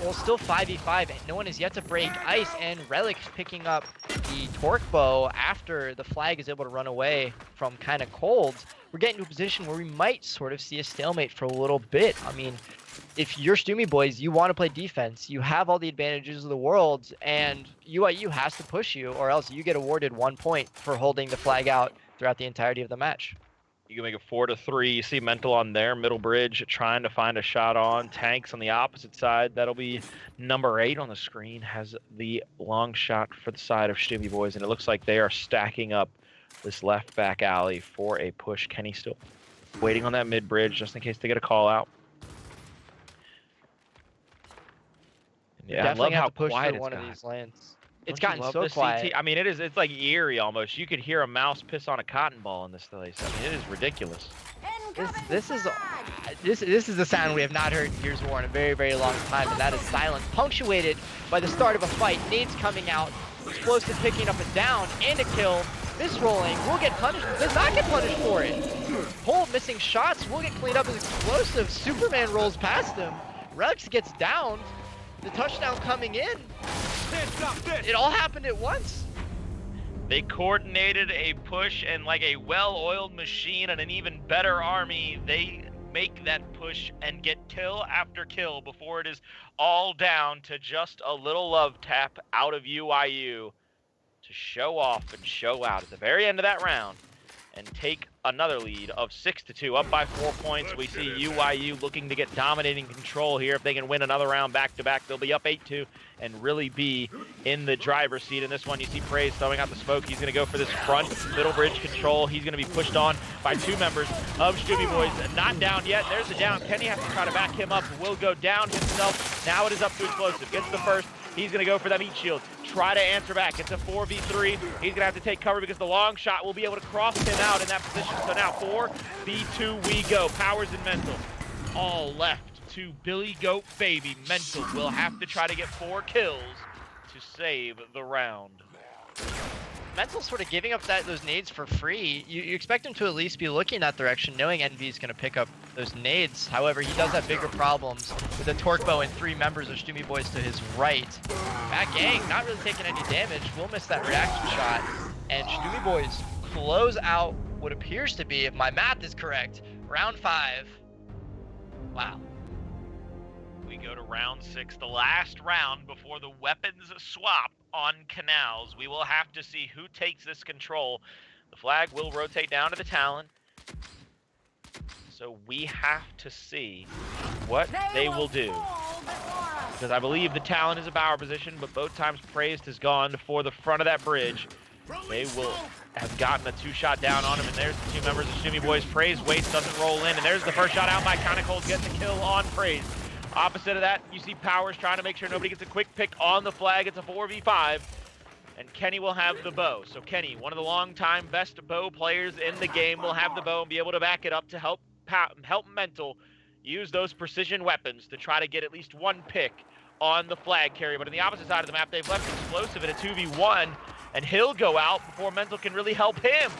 Well, still 5v5, and no one has yet to break ice, and Relic's picking up the torque bow after the flag is able to run away from kind of Cold. We're getting to a position where we might sort of see a stalemate for a little bit. I mean, if you're Steamy Boys, you want to play defense, you have all the advantages of the world, and UIU has to push you, or else you get awarded 1 point for holding the flag out throughout the entirety of the match. You can make it 4-3. You see Mental on their middle bridge trying to find a shot on. Tanks on the opposite side. That'll be number 8 on the screen. Has the long shot for the side of Steamy Boys, and it looks like they are stacking up this left back alley for a push. Kenny still waiting on that mid bridge just in case they get a call out. Yeah, I love how quiet it's one got. of these lanes. It's Don't you gotten love so this quiet. CT? I mean, it's like eerie almost. You could hear a mouse piss on a cotton ball in this place. I mean, it is ridiculous. This is a sound we have not heard in Gears of War in a very, very long time, and that is silence, punctuated by the start of a fight. Nades coming out, explosive picking up a down and a kill. Misrolling will get punished, does not get punished for it. Hole missing shots will get cleaned up as explosive. Superman rolls past him. Rex gets down. The touchdown coming in. It all happened at once. They coordinated a push, and like a well-oiled machine and an even better army, they make that push and get kill after kill before it is all down to just a little love tap out of UIU to show off and show out at the very end of that round and take another lead of 6-2, up by 4 points. We see UIU looking to get dominating control here. If they can win another round back-to-back, they'll be up 8-2 and really be in the driver's seat. In this one, you see Praise throwing out the smoke. He's going to go for this front middle bridge control. He's going to be pushed on by 2 members of Steamy Boys. Not down yet. There's the down. Kenny has to try to back him up. Will go down himself. Now it is up to Explosive. Gets the first. He's going to go for that meat shield. Try to answer back. It's a 4v3. He's going to have to take cover because the long shot will be able to cross him out in that position. So now 4v2 we go. Powers and Mental all left to Billy Goat Baby. Mental will have to try to get 4 kills to save the round. Mental's sort of giving up those nades for free. You expect him to at least be looking in that direction, knowing Envy is going to pick up those nades. However, he does have bigger problems with a torque bow and 3 members of Steamy Boys to his right. Back Gang not really taking any damage. Will miss that reaction shot. And Steamy Boys close out what appears to be, if my math is correct, round 5. Wow. We go to round 6, the last round before the weapons swap on Canals. We will have to see who takes this control. The flag will rotate down to the Talon. So we have to see what they will do. Because I believe the Talon is a Bower position, but both times Praised has gone for the front of that bridge. They will have gotten a 2-shot down on him, and there's the 2 members of Steamy Boys. Praised waits, doesn't roll in, and there's the first shot out by Cold getting the kill on Praised. Opposite of that, you see Powers trying to make sure nobody gets a quick pick on the flag. It's a 4v5. and Kenny will have the bow. So Kenny, one of the longtime best bow players in the game, will have the bow and be able to back it up to help Mental use those precision weapons to try to get at least one pick on the flag carrier. But on the opposite side of the map, they've left Explosive in a 2v1, and he'll go out before Mental can really help him.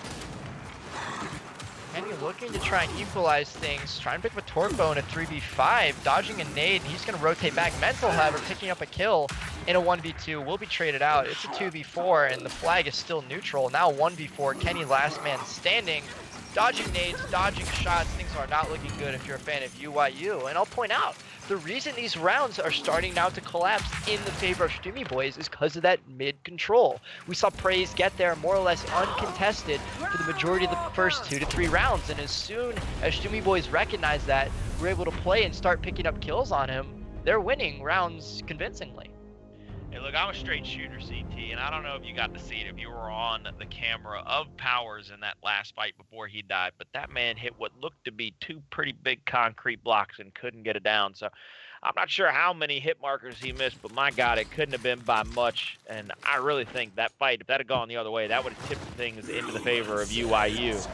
Kenny looking to try and equalize things, trying to pick up a torque bow in a 3v5, dodging a nade, and he's going to rotate back. Mental, however, picking up a kill in a 1v2, will be traded out. It's a 2v4, and the flag is still neutral. Now 1v4, Kenny last man standing, dodging nades, dodging shots. Things are not looking good if you're a fan of UYU. And I'll point out, the reason these rounds are starting now to collapse in the favor of Stumi Boys is because of that mid control. We saw Praise get there more or less uncontested for the majority of the first 2 to 3 rounds. And as soon as Stumi Boys recognize that, we're able to play and start picking up kills on him. They're winning rounds convincingly. Hey, look, I'm a straight shooter, CT, and I don't know if you got to see it if you were on the camera of Powers in that last fight before he died, but that man hit what looked to be 2 pretty big concrete blocks and couldn't get it down. So I'm not sure how many hit markers he missed, but my God, it couldn't have been by much. And I really think that fight, if that had gone the other way, that would have tipped things into the favor of UYU.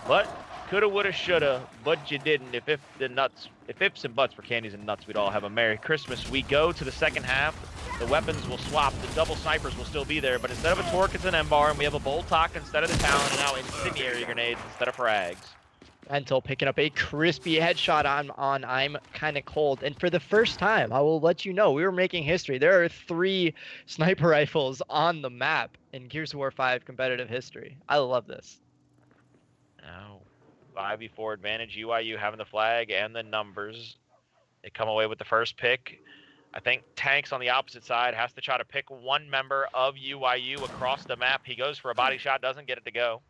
But coulda, woulda, shoulda, but you didn't. If ifs and buts were candies and nuts, we'd all have a Merry Christmas. We go to the second half. The weapons will swap. The double snipers will still be there, but instead of a torque, it's an M-bar, and we have a bolt talk instead of the talon, and now incendiary grenades instead of frags. Mental picking up a crispy headshot on I'm Kinda Cold. And for the first time, I will let you know, we were making history. There are 3 sniper rifles on the map in Gears of War 5 competitive history. I love this. Now, 5v4 advantage, UYU having the flag and the numbers. They come away with the first pick. I think Tanks on the opposite side has to try to pick one member of UYU across the map. He goes for a body shot, doesn't get it to go.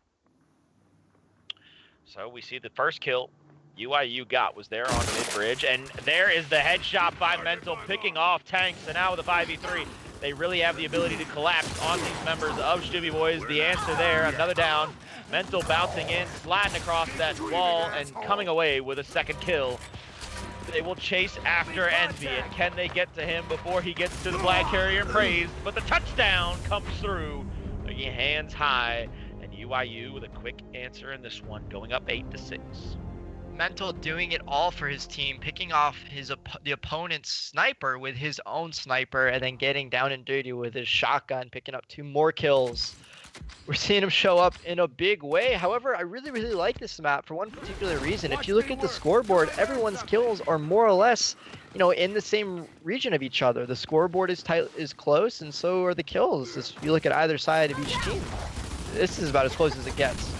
So we see the first kill UYU got was there on mid-bridge, and there is the headshot by Mental picking off Tanks, and now with the 5v3, they really have the ability to collapse on these members of Stumi Boys. The answer there, another down. Mental bouncing in, sliding across that wall, and coming away with a second kill. They will chase after Envy, and can they get to him before he gets to the flag carrier and Praise? But the touchdown comes through, making hands high, and UYU with a quick answer in this one, going up 8-6. Mental doing it all for his team, picking off the opponent's sniper with his own sniper, and then getting down and dirty with his shotgun, picking up 2 more kills. We're seeing him show up in a big way. However, I really, really like this map for one particular reason. If you look at the scoreboard, everyone's kills are more or less, in the same region of each other. The scoreboard is close, and so are the kills. If you look at either side of each team, this is about as close as it gets.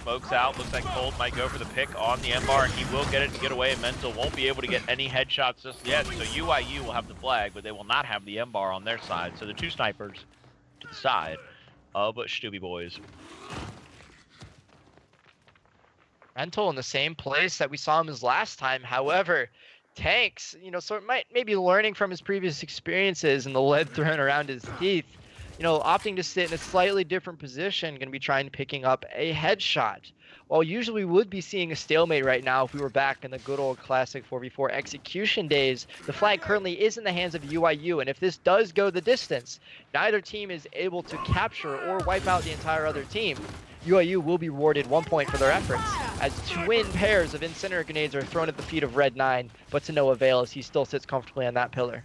Smokes out. Looks like Cold might go for the pick on the M-bar, and he will get it to get away. Mental won't be able to get any headshots just yet, so UYU will have the flag, but they will not have the M-bar on their side. So the 2 snipers to the side of Stumi Boys. Mental in the same place that we saw him as last time. However, Tanks, so it maybe learning from his previous experiences and the lead thrown around his teeth, opting to sit in a slightly different position, going to be trying picking up a headshot. While usually we would be seeing a stalemate right now if we were back in the good old classic 4v4 execution days, the flag currently is in the hands of UYU, and if this does go the distance, neither team is able to capture or wipe out the entire other team. UYU will be rewarded 1 point for their efforts, as twin pairs of incendiary grenades are thrown at the feet of Red 9, but to no avail as he still sits comfortably on that pillar.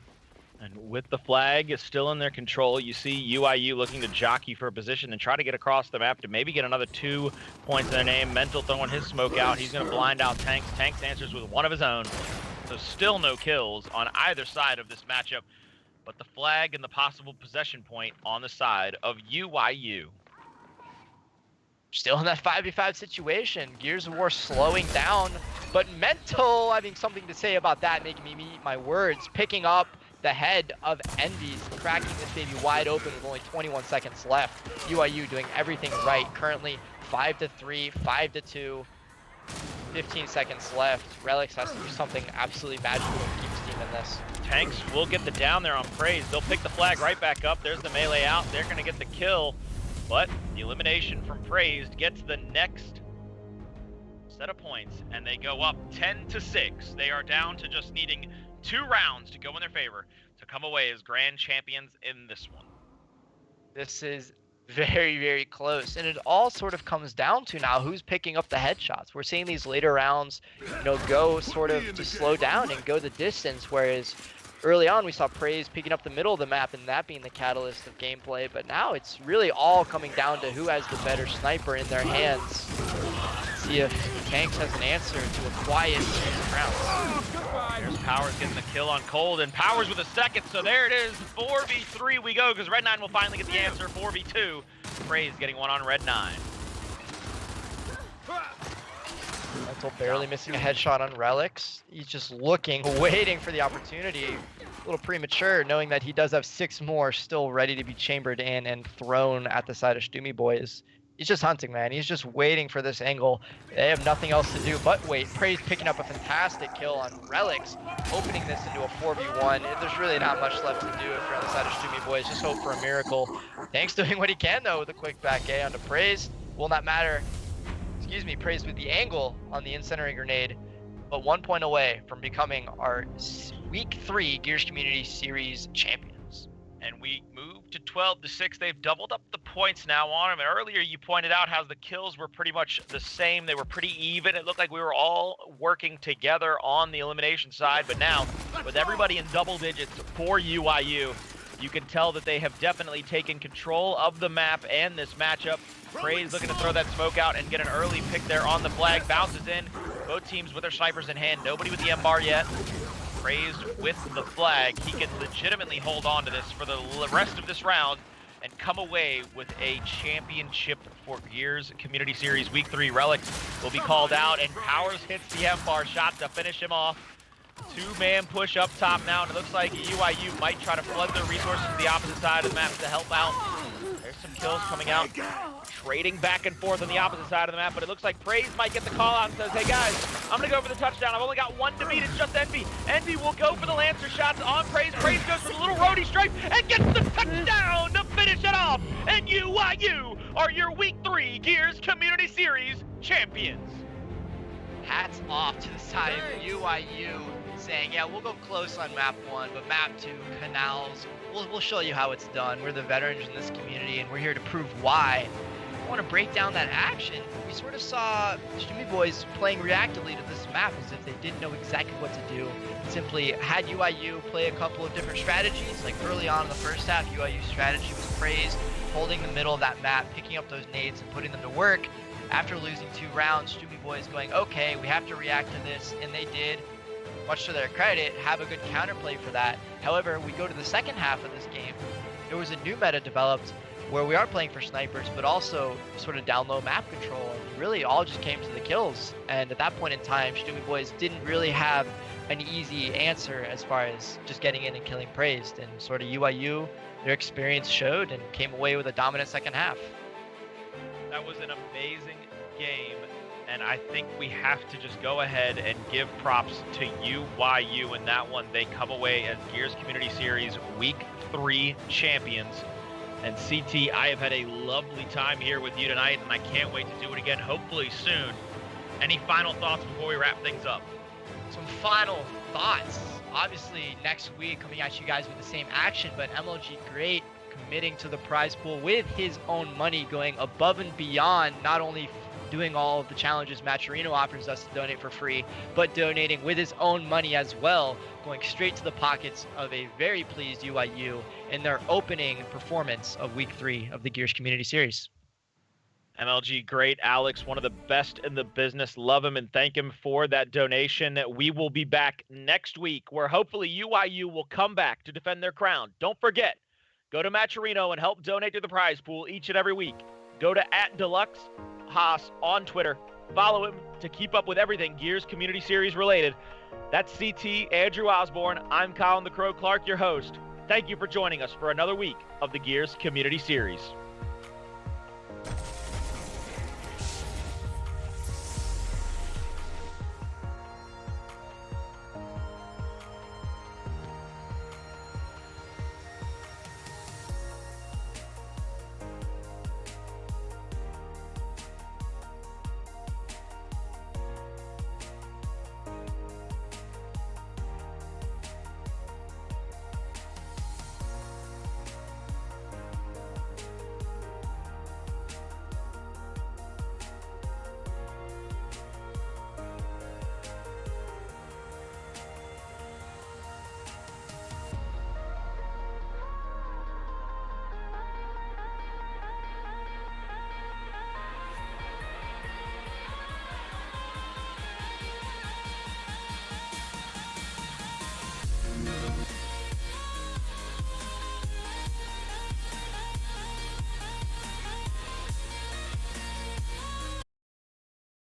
And with the flag still in their control, you see UIU looking to jockey for a position and try to get across the map to maybe get another 2 points in their name. Mental throwing his smoke out. He's going to blind out Tanks. Tanks answers with one of his own. So still no kills on either side of this matchup. But the flag and the possible possession point on the side of UIU. Still in that 5v5 situation. Gears of War slowing down. But Mental having something to say about that, making me eat my words. Picking up the head of Envy's, cracking this baby wide open with only 21 seconds left. UIU doing everything right. Currently 5-3, 5-2, 15 seconds left. Relics has to do something absolutely magical to keep his team in this. Tanks will get the down there on Praise. They'll pick the flag right back up. There's the melee out. They're going to get the kill. But the elimination from Praise gets the next set of points, and they go up 10-6. They are down to just needing 2 rounds to go in their favor to come away as grand champions in this one. This is very, very close. And it all sort of comes down to now who's picking up the headshots. We're seeing these later rounds, go sort of to slow down and go the distance, whereas early on we saw Praise picking up the middle of the map and that being the catalyst of gameplay. But now it's really all coming down to who has the better sniper in their hands. See if Tanks has an answer to a quiet round. There's Powers getting the kill on Cold, and Powers with a second, so there it is. 4v3 we go, because Red 9 will finally get the answer. 4v2. Praise getting one on Red 9. Mental barely missing a headshot on Relics. He's just looking, waiting for the opportunity. A little premature, knowing that he does have 6 more still ready to be chambered in and thrown at the side of Stumi Boys. He's just hunting, man. He's just waiting for this angle. They have nothing else to do but wait. Praise picking up a fantastic kill on Relics, opening this into a 4v1. There's really not much left to do if you're on the side of Stumi Boys. Just hope for a miracle. Tanks doing what he can, though, with a quick back A onto Praise. Will not matter. Praise with the angle on the incendiary grenade, but 1 point away from becoming our Week 3 Gears Community Series champions. And we move to 12-6. They've doubled up the points now on them. And earlier you pointed out how the kills were pretty much the same. They were pretty even. It looked like we were all working together on the elimination side. But now, with everybody in double digits for UIU, you can tell that they have definitely taken control of the map and this matchup. Praise looking to throw that smoke out and get an early pick there on the flag. Bounces in. Both teams with their snipers in hand. Nobody with the M-bar yet. Praise with the flag. He can legitimately hold on to this for the rest of this round and come away with a championship for Gears Community Series Week 3. Relics will be called out, and Powers hits the M-bar shot to finish him off. 2-man push up top now, and it looks like UIU might try to flood their resources to the opposite side of the map to help out. There's some kills coming out. Trading back and forth on the opposite side of the map, but it looks like Praise might get the call out and says, hey guys, I'm gonna go for the touchdown. I've only got 1 to beat, it's just Envy. Envy will go for the Lancer shots on Praise. Praise goes for the little roadie stripe and gets the touchdown to finish it off. And UIU are your Week 3 Gears Community Series champions. Hats off to the side of UIU saying, yeah, we'll go close on map 1, but map 2, Canals, we'll show you how it's done. We're the veterans in this community, and we're here to prove why. I want to break down that action. We sort of saw Stumi Boys playing reactively to this map as if they didn't know exactly what to do. Simply had UIU play a couple of different strategies. Like early on in the first half, UIU's strategy was Praise, holding the middle of that map, picking up those nades and putting them to work. After losing 2 rounds, Stumi Boys going, okay, we have to react to this, and they did. Much to their credit, have a good counterplay for that. However, we go to the second half of this game, there was a new meta developed where we are playing for snipers, but also sort of down low map control. And really all just came to the kills. And at that point in time, Stumi Boys didn't really have an easy answer as far as just getting in and killing Praised. And sort of UIU, their experience showed and came away with a dominant second half. That was an amazing game. And I think we have to just go ahead and give props to UIU in that one. They come away as Gears Community Series Week 3 champions. And CT, I have had a lovely time here with you tonight, and I can't wait to do it again, hopefully soon. Any final thoughts before we wrap things up? Some final thoughts. Obviously, next week coming at you guys with the same action, but MLG Great committing to the prize pool with his own money, going above and beyond, not only doing all of the challenges Maturino offers us to donate for free, but donating with his own money as well, going straight to the pockets of a very pleased UIU in their opening performance of Week 3 of the Gears Community Series. MLG Great, Alex, one of the best in the business. Love him and thank him for that donation. We will be back next week where hopefully UIU will come back to defend their crown. Don't forget, go to Maturino and help donate to the prize pool each and every week. Go to @Deluxe Haas on Twitter. Follow him to keep up with everything Gears Community Series related. That's CT Andrew Osborne. I'm Colin the Crow Clark, your host. Thank you for joining us for another week of the Gears Community Series.